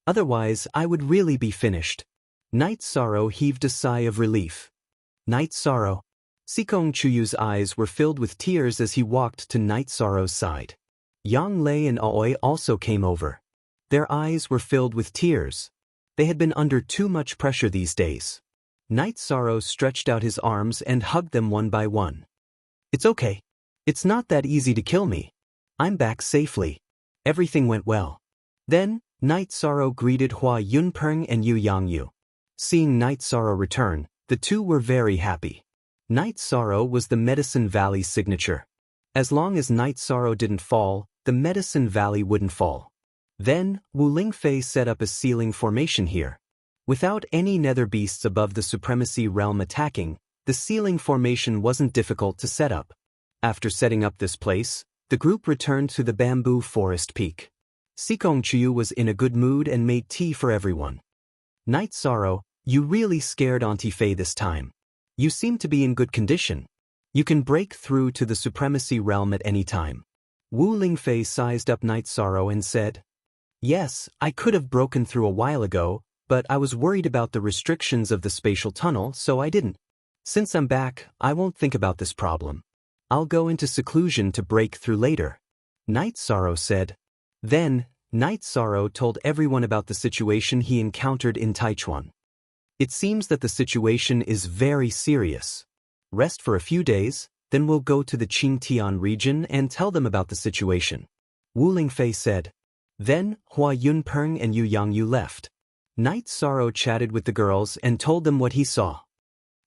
Otherwise, I would really be finished. Night Sorrow heaved a sigh of relief. Night Sorrow. Sikong Chuyu's eyes were filled with tears as he walked to Night Sorrow's side. Yang Lei and Aoi also came over. Their eyes were filled with tears. They had been under too much pressure these days. Night Sorrow stretched out his arms and hugged them one by one. It's okay. It's not that easy to kill me. I'm back safely. Everything went well. Then, Night Sorrow greeted Hua Yunpeng and Yu Yangyu. Seeing Night Sorrow return, the two were very happy. Night Sorrow was the Medicine Valley's signature. As long as Night Sorrow didn't fall, the Medicine Valley wouldn't fall. Then, Wu Lingfei set up a sealing formation here. Without any nether beasts above the Supremacy Realm attacking, the sealing formation wasn't difficult to set up. After setting up this place, the group returned to the bamboo forest peak. Sikong Chiyu was in a good mood and made tea for everyone. Night Sorrow, you really scared Auntie Fei this time. You seem to be in good condition. You can break through to the Supremacy Realm at any time. Wu Lingfei sized up Night Sorrow and said, Yes, I could have broken through a while ago, but I was worried about the restrictions of the spatial tunnel, so I didn't. Since I'm back, I won't think about this problem. I'll go into seclusion to break through later. Night Sorrow said. Then, Night Sorrow told everyone about the situation he encountered in Taichuan. It seems that the situation is very serious. Rest for a few days, then we'll go to the Qingtian region and tell them about the situation. Wu Lingfei said. Then, Hua Yunpeng and Yu Yangyu left. Night Sorrow chatted with the girls and told them what he saw.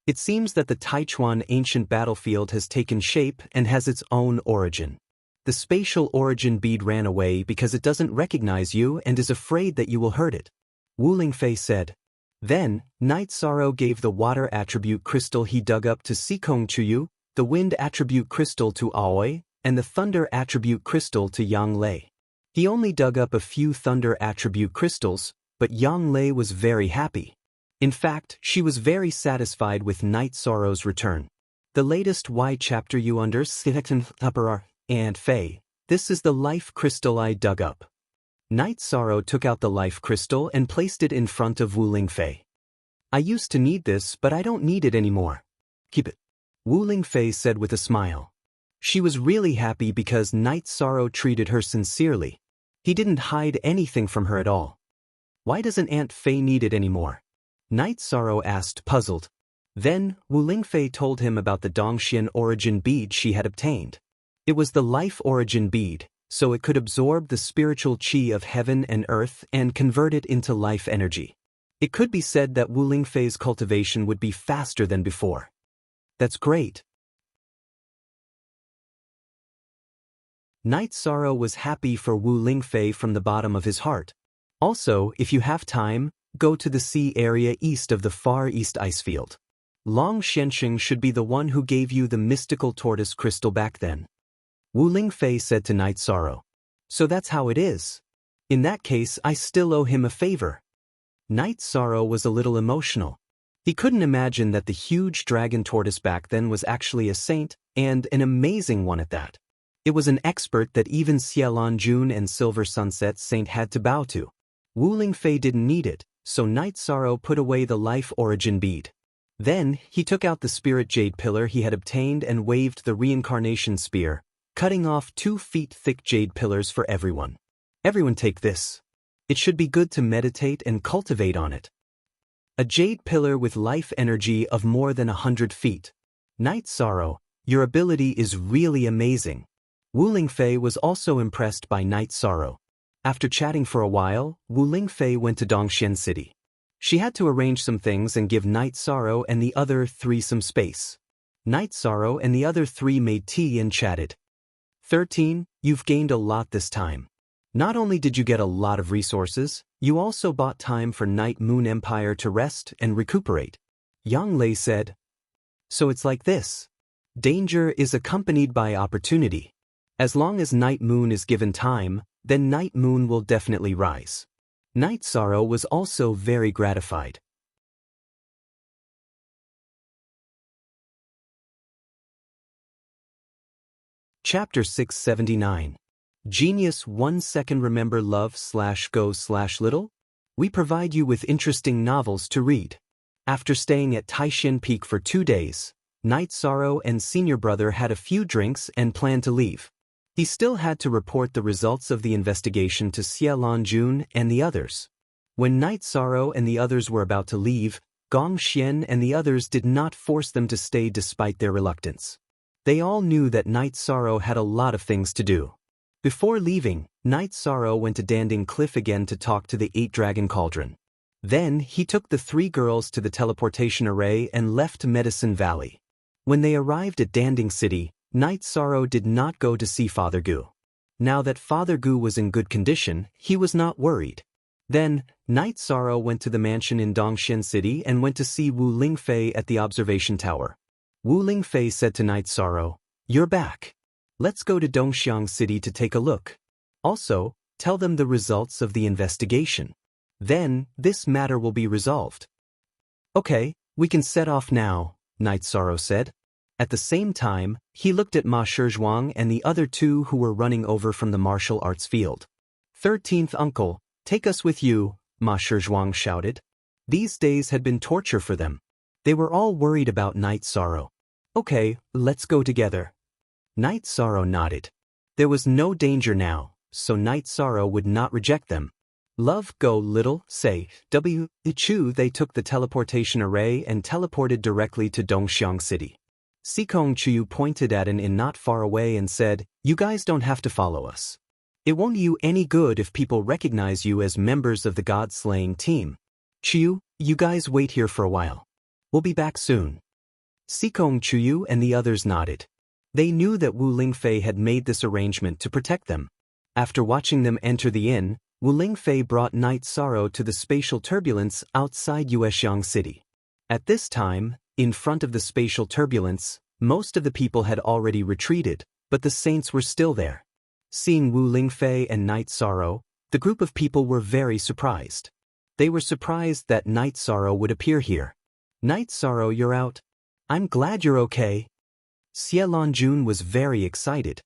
It seems that the Taichuan ancient battlefield has taken shape and has its own origin. The spatial origin bead ran away because it doesn't recognize you and is afraid that you will hurt it. Wu Lingfei said. Then, Night Sorrow gave the water attribute crystal he dug up to Sikong Chiyu, the wind attribute crystal to Aoi, and the thunder attribute crystal to Yang Lei. He only dug up a few thunder attribute crystals, but Yang Lei was very happy. In fact, she was very satisfied with Night Sorrow's return. The latest Y chapter you understand, and Fei, this is the life crystal I dug up. Night Sorrow took out the life crystal and placed it in front of Wu Lingfei. I used to need this, but I don't need it anymore. Keep it. Wu Lingfei said with a smile. She was really happy because Night Sorrow treated her sincerely. He didn't hide anything from her at all. Why doesn't Aunt Fei need it anymore? Night Sorrow asked, puzzled. Then, Wu Lingfei told him about the Dongxian origin bead she had obtained. It was the life origin bead, so it could absorb the spiritual qi of heaven and earth and convert it into life energy. It could be said that Wu Lingfei's cultivation would be faster than before. That's great. Night Sorrow was happy for Wu Lingfei from the bottom of his heart. Also, if you have time, go to the sea area east of the Far East Icefield. Long Shenxing should be the one who gave you the mystical tortoise crystal back then. Wu Lingfei said to Night Sorrow. So that's how it is. In that case, I still owe him a favor. Night Sorrow was a little emotional. He couldn't imagine that the huge dragon tortoise back then was actually a saint, and an amazing one at that. It was an expert that even Xiaolan Jun and Silver Sunset Saint had to bow to. Wu Lingfei didn't need it, so Night Sorrow put away the life origin bead. Then, he took out the spirit jade pillar he had obtained and waved the reincarnation spear, cutting off 2 feet thick jade pillars for everyone. Everyone take this. It should be good to meditate and cultivate on it. A jade pillar with life energy of more than 100 feet. Night Sorrow, your ability is really amazing. Wu Lingfei was also impressed by Night Sorrow. After chatting for a while, Wu Lingfei went to Dongxian City. She had to arrange some things and give Night Sorrow and the other 3 some space. Night Sorrow and the other 3 made tea and chatted. 13, you've gained a lot this time. Not only did you get a lot of resources, you also bought time for Night Moon Empire to rest and recuperate. Yang Lei said. So it's like this. Danger is accompanied by opportunity. As long as Night Moon is given time, then Night Moon will definitely rise. Night Sorrow was also very gratified. Chapter 679. Genius 1 second remember love/go/little? We provide you with interesting novels to read. After staying at Taishan Peak for 2 days, Night Sorrow and Senior Brother had a few drinks and planned to leave. He still had to report the results of the investigation to Xiaolan Jun and the others. When Night Sorrow and the others were about to leave, Gong Xian and the others did not force them to stay despite their reluctance. They all knew that Night Sorrow had a lot of things to do. Before leaving, Night Sorrow went to Danding Cliff again to talk to the 8-Dragon Cauldron. Then, he took the 3 girls to the teleportation array and left Medicine Valley. When they arrived at Danding City, Night Sorrow did not go to see Father Gu. Now that Father Gu was in good condition, he was not worried. Then, Night Sorrow went to the mansion in Dongxian City and went to see Wu Lingfei at the observation tower. Wu Lingfei said to Night Sorrow, "You're back. Let's go to Dongxiang City to take a look. Also, tell them the results of the investigation. Then, this matter will be resolved." "Okay, we can set off now," Night Sorrow said. At the same time, he looked at Ma Shizhuang and the other 2 who were running over from the martial arts field. 13th uncle, take us with you," Ma Shizhuang shouted. These days had been torture for them. They were all worried about Night Sorrow. "Okay, let's go together." Night Sorrow nodded. There was no danger now, so Night Sorrow would not reject them. Love go little, say, W. Chu. They took the teleportation array and teleported directly to Dongxiang City. Sikong Chu pointed at an inn not far away and said, "You guys don't have to follow us. It won't do you any good if people recognize you as members of the god-slaying team. Chu, you guys wait here for a while. We'll be back soon." Sikong Chu and the others nodded. They knew that Wu Lingfei had made this arrangement to protect them. After watching them enter the inn, Wu Lingfei brought Night Sorrow to the spatial turbulence outside Yuexiang City. At this time, in front of the spatial turbulence, most of the people had already retreated, but the saints were still there. Seeing Wu Lingfei and Night Sorrow, the group of people were very surprised. They were surprised that Night Sorrow would appear here. "Night Sorrow, you're out. I'm glad you're okay." Xie Lanjun was very excited.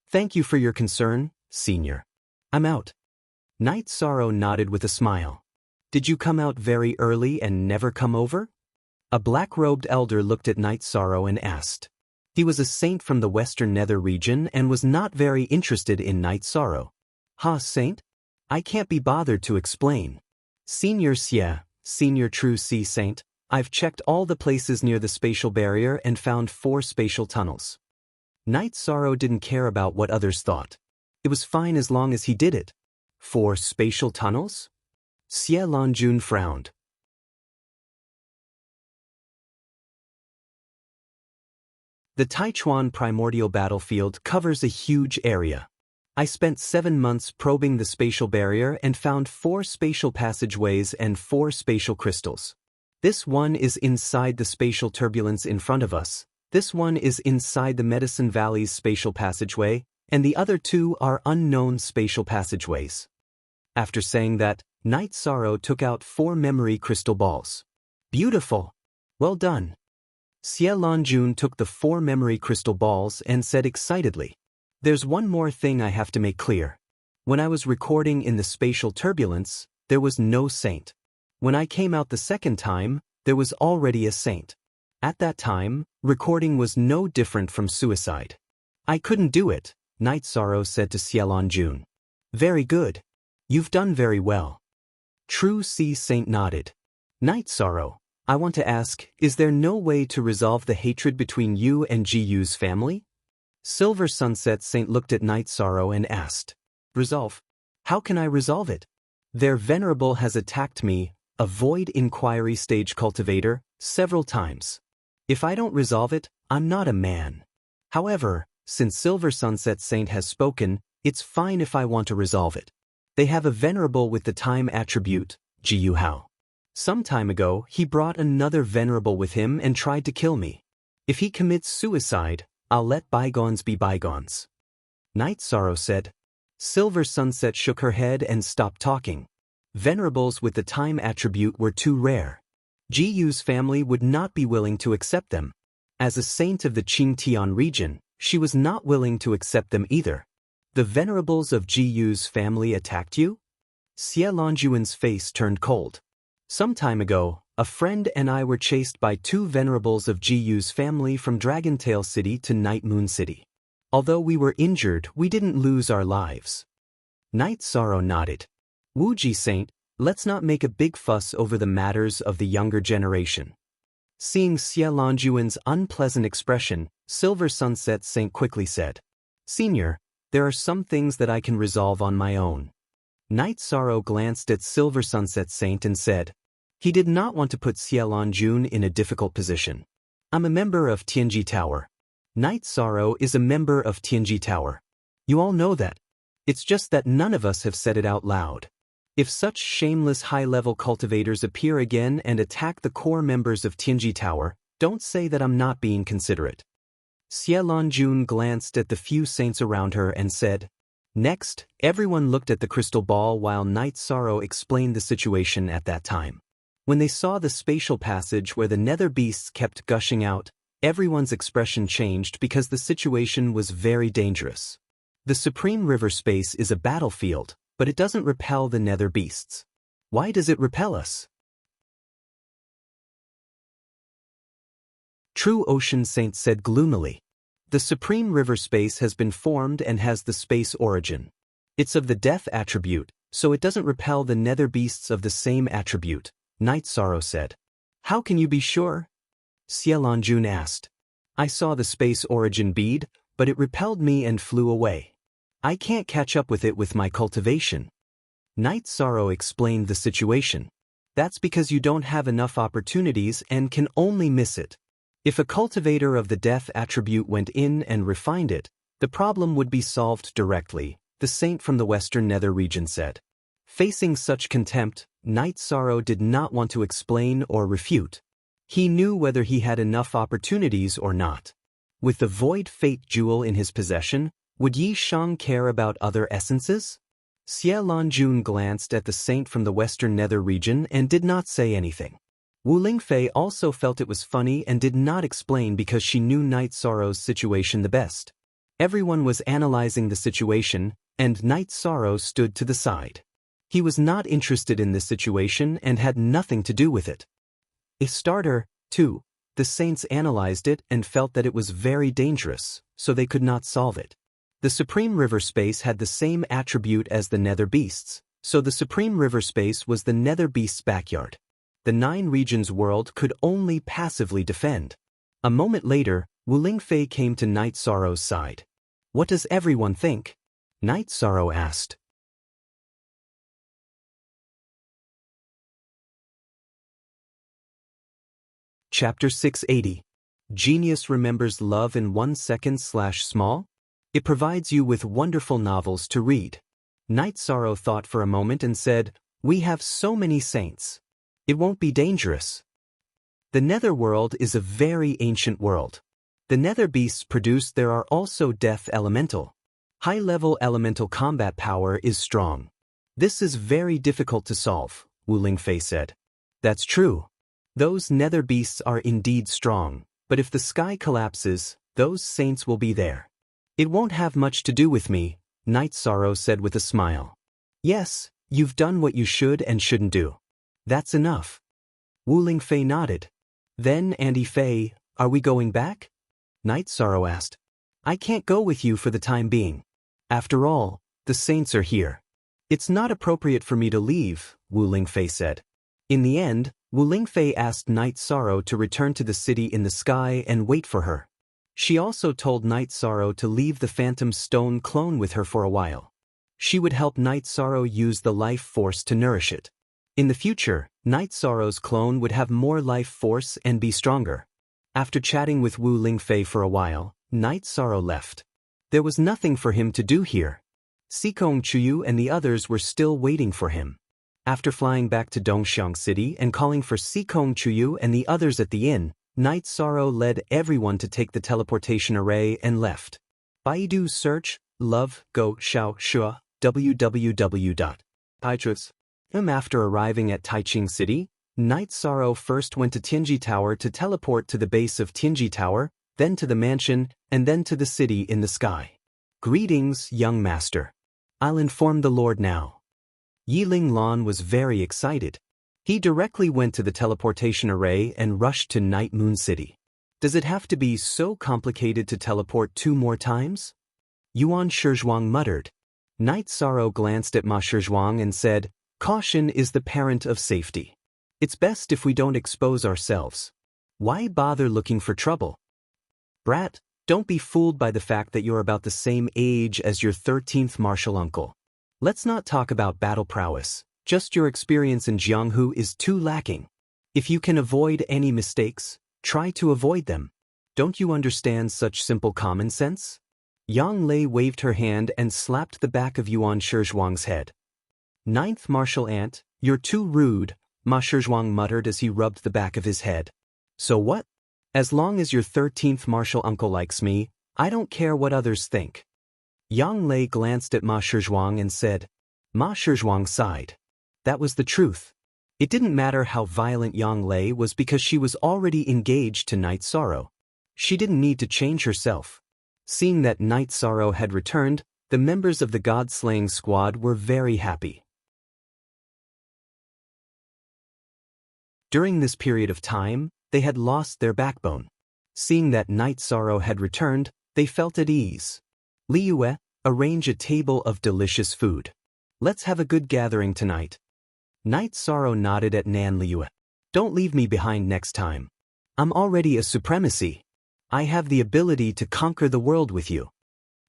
"Thank you for your concern, Senior. I'm out." Night Sorrow nodded with a smile. "Did you come out very early and never come over?" A black-robed elder looked at Night Sorrow and asked. He was a saint from the Western Nether region and was not very interested in Night Sorrow. "Ha, saint? I can't be bothered to explain." "Senior Xie, Senior True Sea Saint, I've checked all the places near the spatial barrier and found 4 spatial tunnels." Night Sorrow didn't care about what others thought. It was fine as long as he did it. 4 spatial tunnels? Xie Lanjun frowned. The Taichuan primordial battlefield covers a huge area. I spent 7 months probing the spatial barrier and found 4 spatial passageways and 4 spatial crystals. This one is inside the spatial turbulence in front of us, this one is inside the Medicine Valley's spatial passageway, and the other 2 are unknown spatial passageways. After saying that, Night Sorrow took out 4 memory crystal balls. "Beautiful! Well done." Xie Lanjun took the 4 memory crystal balls and said excitedly, "There's one more thing I have to make clear. When I was recording in the spatial turbulence, there was no saint. When I came out the second time, there was already a saint. At that time, recording was no different from suicide. I couldn't do it," Night Sorrow said to Xie Lanjun. "Very good. You've done very well." True Sea Saint nodded. "Night Sorrow, I want to ask, is there no way to resolve the hatred between you and Jiyu's family?" Silver Sunset Saint looked at Night Sorrow and asked. "Resolve? How can I resolve it? Their venerable has attacked me, a void inquiry stage cultivator, several times. If I don't resolve it, I'm not a man. However, since Silver Sunset Saint has spoken, it's fine if I want to resolve it. They have a venerable with the time attribute, Jiyu Hao. Some time ago, he brought another venerable with him and tried to kill me. If he commits suicide, I'll let bygones be bygones." Night Sorrow said. Silver Sunset shook her head and stopped talking. Venerables with the time attribute were too rare. Jiyu's family would not be willing to accept them. As a saint of the Qingtian region, she was not willing to accept them either. "The venerables of Jiyu's family attacked you?" Xie Lanjuan's face turned cold. "Some time ago, a friend and I were chased by 2 venerables of Jiyu's family from Dragontail City to Night Moon City. Although we were injured, we didn't lose our lives." Night Sorrow nodded. "Wuji Saint, let's not make a big fuss over the matters of the younger generation. Seeing Xie Longyuan's unpleasant expression, Silver Sunset Saint quickly said, "Senior, there are some things that I can resolve on my own." Night Sorrow glanced at Silver Sunset Saint and said, he did not want to put Xie Longjun in a difficult position. "I'm a member of Tianji Tower." Night Sorrow is a member of Tianji Tower. You all know that. It's just that none of us have said it out loud. If such shameless high-level cultivators appear again and attack the core members of Tianji Tower, don't say that I'm not being considerate. Xie Longjun glanced at the few saints around her and said. Next, everyone looked at the crystal ball while Night Sorrow explained the situation at that time. When they saw the spatial passage where the nether beasts kept gushing out, everyone's expression changed because the situation was very dangerous. The Supreme River Space is a battlefield, but it doesn't repel the nether beasts. Why does it repel us? True Ocean Saint said gloomily. The Supreme River Space has been formed and has the space origin. It's of the death attribute, so it doesn't repel the nether beasts of the same attribute, Night Sorrow said. How can you be sure? Xie Longjun asked. I saw the space origin bead, but it repelled me and flew away. I can't catch up with it with my cultivation. Night Sorrow explained the situation. That's because you don't have enough opportunities and can only miss it. If a cultivator of the death attribute went in and refined it, the problem would be solved directly, the saint from the Western Nether region said. Facing such contempt, Night Sorrow did not want to explain or refute. He knew whether he had enough opportunities or not. With the Void Fate Jewel in his possession, would Yi Shang care about other essences? Xie Longjun glanced at the saint from the Western Nether region and did not say anything. Wu Lingfei also felt it was funny and did not explain because she knew Night Sorrow's situation the best. Everyone was analyzing the situation, and Night Sorrow stood to the side. He was not interested in this situation and had nothing to do with it. A starter, too, the saints analyzed it and felt that it was very dangerous, so they could not solve it. The Supreme River Space had the same attribute as the Nether Beasts, so the Supreme River Space was the Nether Beasts' backyard. The 9 regions world could only passively defend. A moment later, Wu Lingfei came to Night Sorrow's side. What does everyone think? Night Sorrow asked. Chapter 680. Genius remembers love in 1 second/small? It provides you with wonderful novels to read. Night Sorrow thought for a moment and said, we have so many saints. It won't be dangerous. The Nether world is a very ancient world. The Nether beasts produced there are also death elemental. High-level elemental combat power is strong. This is very difficult to solve, Wu Lingfei said. That's true. Those Nether beasts are indeed strong, but if the sky collapses, those saints will be there. It won't have much to do with me, Night Sorrow said with a smile. Yes, you've done what you should and shouldn't do. That's enough. Wu Lingfei nodded. Then, Andy Fei, are we going back? Night Sorrow asked. I can't go with you for the time being. After all, the saints are here. It's not appropriate for me to leave, Wu Lingfei said. In the end, Wu Lingfei asked Night Sorrow to return to the city in the sky and wait for her. She also told Night Sorrow to leave the Phantom Stone clone with her for a while. She would help Night Sorrow use the life force to nourish it. In the future, Night Sorrow's clone would have more life force and be stronger. After chatting with Wu Lingfei for a while, Night Sorrow left. There was nothing for him to do here. Xikong Chuyu and the others were still waiting for him. After flying back to Dongxiang City and calling for Xikong Chuyu and the others at the inn, Night Sorrow led everyone to take the teleportation array and left. Baidu search, love, go, xiao, shua, www.taichus. After arriving at Taiching City, Night Sorrow first went to Tianji Tower to teleport to the base of Tianji Tower, then to the mansion, and then to the city in the sky. Greetings, young master. I'll inform the Lord now. Yiling Lan was very excited. He directly went to the teleportation array and rushed to Night Moon City. Does it have to be so complicated to teleport 2 more times? Yuan Shizhuang muttered. Night Sorrow glanced at Ma Shizhuang and said, Caution is the parent of safety. It's best if we don't expose ourselves. Why bother looking for trouble? Brat, don't be fooled by the fact that you're about the same age as your 13th martial uncle. Let's not talk about battle prowess, just your experience in Jianghu is too lacking. If you can avoid any mistakes, try to avoid them. Don't you understand such simple common sense? Yang Lei waved her hand and slapped the back of Yuan Shizhuang's head. Ninth martial ant, you're too rude, Ma Shizhuang muttered as he rubbed the back of his head. So what? As long as your 13th martial uncle likes me, I don't care what others think. Yang Lei glanced at Ma Shizhuang and said. Ma Shizhuang sighed. That was the truth. It didn't matter how violent Yang Lei was because she was already engaged to Night Sorrow. She didn't need to change herself. Seeing that Night Sorrow had returned, the members of the God-slaying squad were very happy. During this period of time, they had lost their backbone. Seeing that Night Sorrow had returned, they felt at ease. Liyue, arrange a table of delicious food. Let's have a good gathering tonight. Night Sorrow nodded at Nan Liyue. Don't leave me behind next time. I'm already a supremacy. I have the ability to conquer the world with you.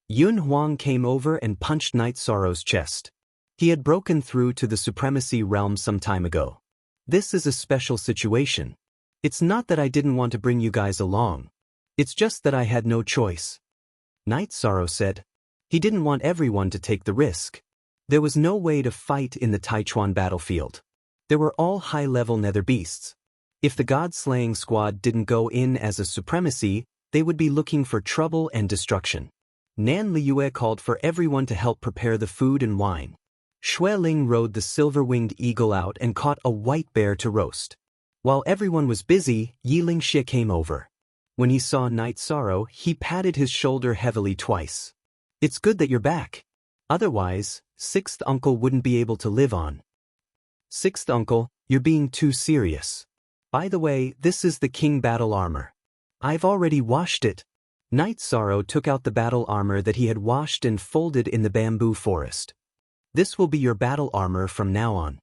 Yun Huang came over and punched Night Sorrow's chest. He had broken through to the supremacy realm some time ago. This is a special situation. It's not that I didn't want to bring you guys along. It's just that I had no choice. Night Sorrow said. He didn't want everyone to take the risk. There was no way to fight in the Taichuan battlefield. They were all high-level nether beasts. If the God-slaying squad didn't go in as a supremacy, they would be looking for trouble and destruction. Nan Liyue called for everyone to help prepare the food and wine. Xue Ling rode the silver-winged eagle out and caught a white bear to roast. While everyone was busy, Yiling Xie came over. When he saw Night Sorrow, he patted his shoulder heavily twice. It's good that you're back. Otherwise, Sixth Uncle wouldn't be able to live on. Sixth Uncle, you're being too serious. By the way, this is the King battle armor. I've already washed it. Night Sorrow took out the battle armor that he had washed and folded in the bamboo forest. This will be your battle armor from now on.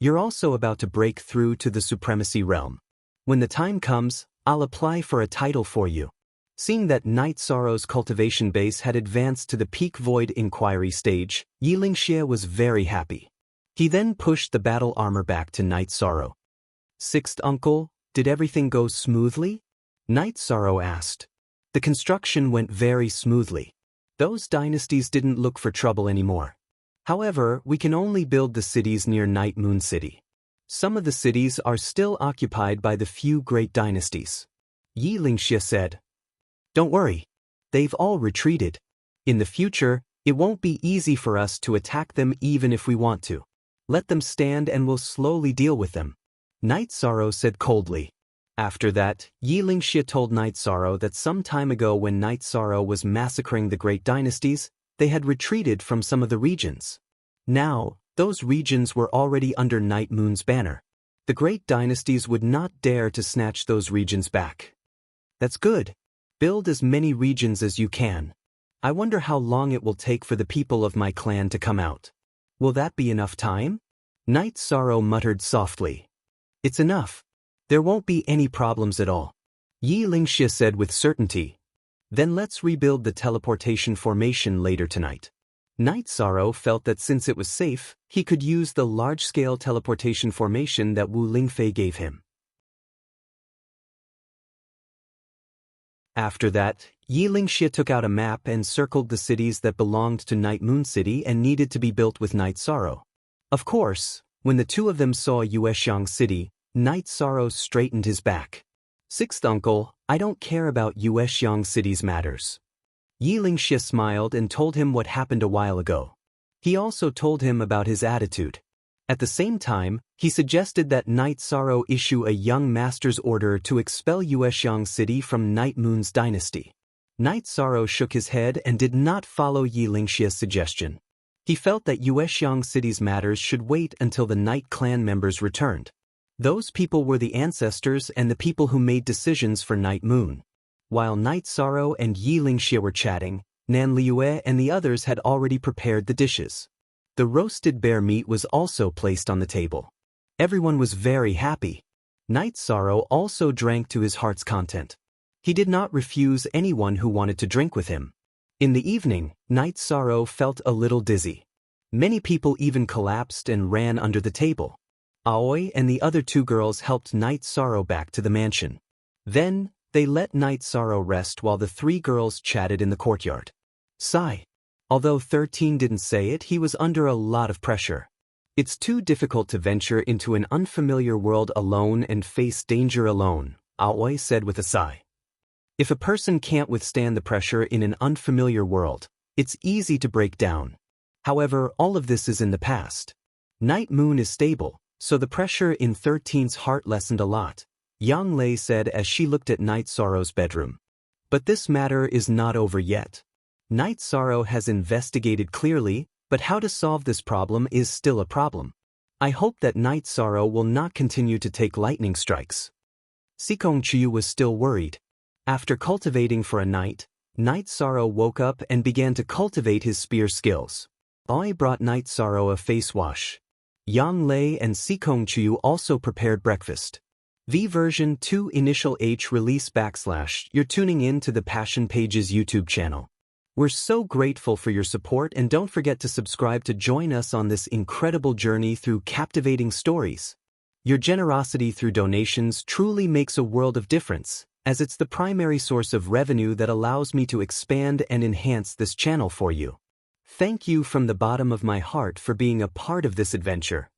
You're also about to break through to the supremacy realm. When the time comes, I'll apply for a title for you. Seeing that Night Sorrow's cultivation base had advanced to the peak void inquiry stage, Yiling Xie was very happy. He then pushed the battle armor back to Night Sorrow. Sixth Uncle, did everything go smoothly? Night Sorrow asked. The construction went very smoothly. Those dynasties didn't look for trouble anymore. However, we can only build the cities near Night Moon City. Some of the cities are still occupied by the few great dynasties. Yiling Xie said. Don't worry. They've all retreated. In the future, it won't be easy for us to attack them even if we want to. Let them stand and we'll slowly deal with them. Night Sorrow said coldly. After that, Yiling Xie told Night Sorrow that some time ago when Night Sorrow was massacring the great dynasties, they had retreated from some of the regions. Now, those regions were already under Night Moon's banner. The great dynasties would not dare to snatch those regions back. That's good. Build as many regions as you can. I wonder how long it will take for the people of my clan to come out. Will that be enough time? Night Sorrow muttered softly. It's enough. There won't be any problems at all. Yiling Xie said with certainty. Then let's rebuild the teleportation formation later tonight. Night Sorrow felt that since it was safe, he could use the large-scale teleportation formation that Wu Lingfei gave him. After that, Yiling Xie took out a map and circled the cities that belonged to Night Moon City and needed to be built with Night Sorrow. Of course, when the two of them saw Yuexiang City, Night Sorrow straightened his back. Sixth Uncle, I don't care about Yuexiang City's matters. Yiling Xie smiled and told him what happened a while ago. He also told him about his attitude. At the same time, he suggested that Night Sorrow issue a young master's order to expel Yuexiang City from Night Moon's dynasty. Night Sorrow shook his head and did not follow Yiling Xie's suggestion. He felt that Yuexiang City's matters should wait until the Night Clan members returned. Those people were the ancestors and the people who made decisions for Night Moon. While Night Sorrow and Yiling Xie were chatting, Nan Liyue and the others had already prepared the dishes. The roasted bear meat was also placed on the table. Everyone was very happy. Night Sorrow also drank to his heart's content. He did not refuse anyone who wanted to drink with him. In the evening, Night Sorrow felt a little dizzy. Many people even collapsed and ran under the table. Aoi and the other two girls helped Night Sorrow back to the mansion. Then, they let Night Sorrow rest while the three girls chatted in the courtyard. Sigh. Although 13 didn't say it, he was under a lot of pressure. It's too difficult to venture into an unfamiliar world alone and face danger alone, Aoi said with a sigh. If a person can't withstand the pressure in an unfamiliar world, it's easy to break down. However, all of this is in the past. Night Moon is stable, so the pressure in 13's heart lessened a lot, Yang Lei said as she looked at Night Sorrow's bedroom. But this matter is not over yet. Night Sorrow has investigated clearly, but how to solve this problem is still a problem. I hope that Night Sorrow will not continue to take lightning strikes. Sikong Chiyu was still worried. After cultivating for a night, Night Sorrow woke up and began to cultivate his spear skills. Aoi brought Night Sorrow a face wash. Yang Lei and Sikong Chiyu also prepared breakfast. V version 2 initial H release / you're tuning in to the Passion Pages YouTube channel. We're so grateful for your support and don't forget to subscribe to join us on this incredible journey through captivating stories. Your generosity through donations truly makes a world of difference, as it's the primary source of revenue that allows me to expand and enhance this channel for you. Thank you from the bottom of my heart for being a part of this adventure.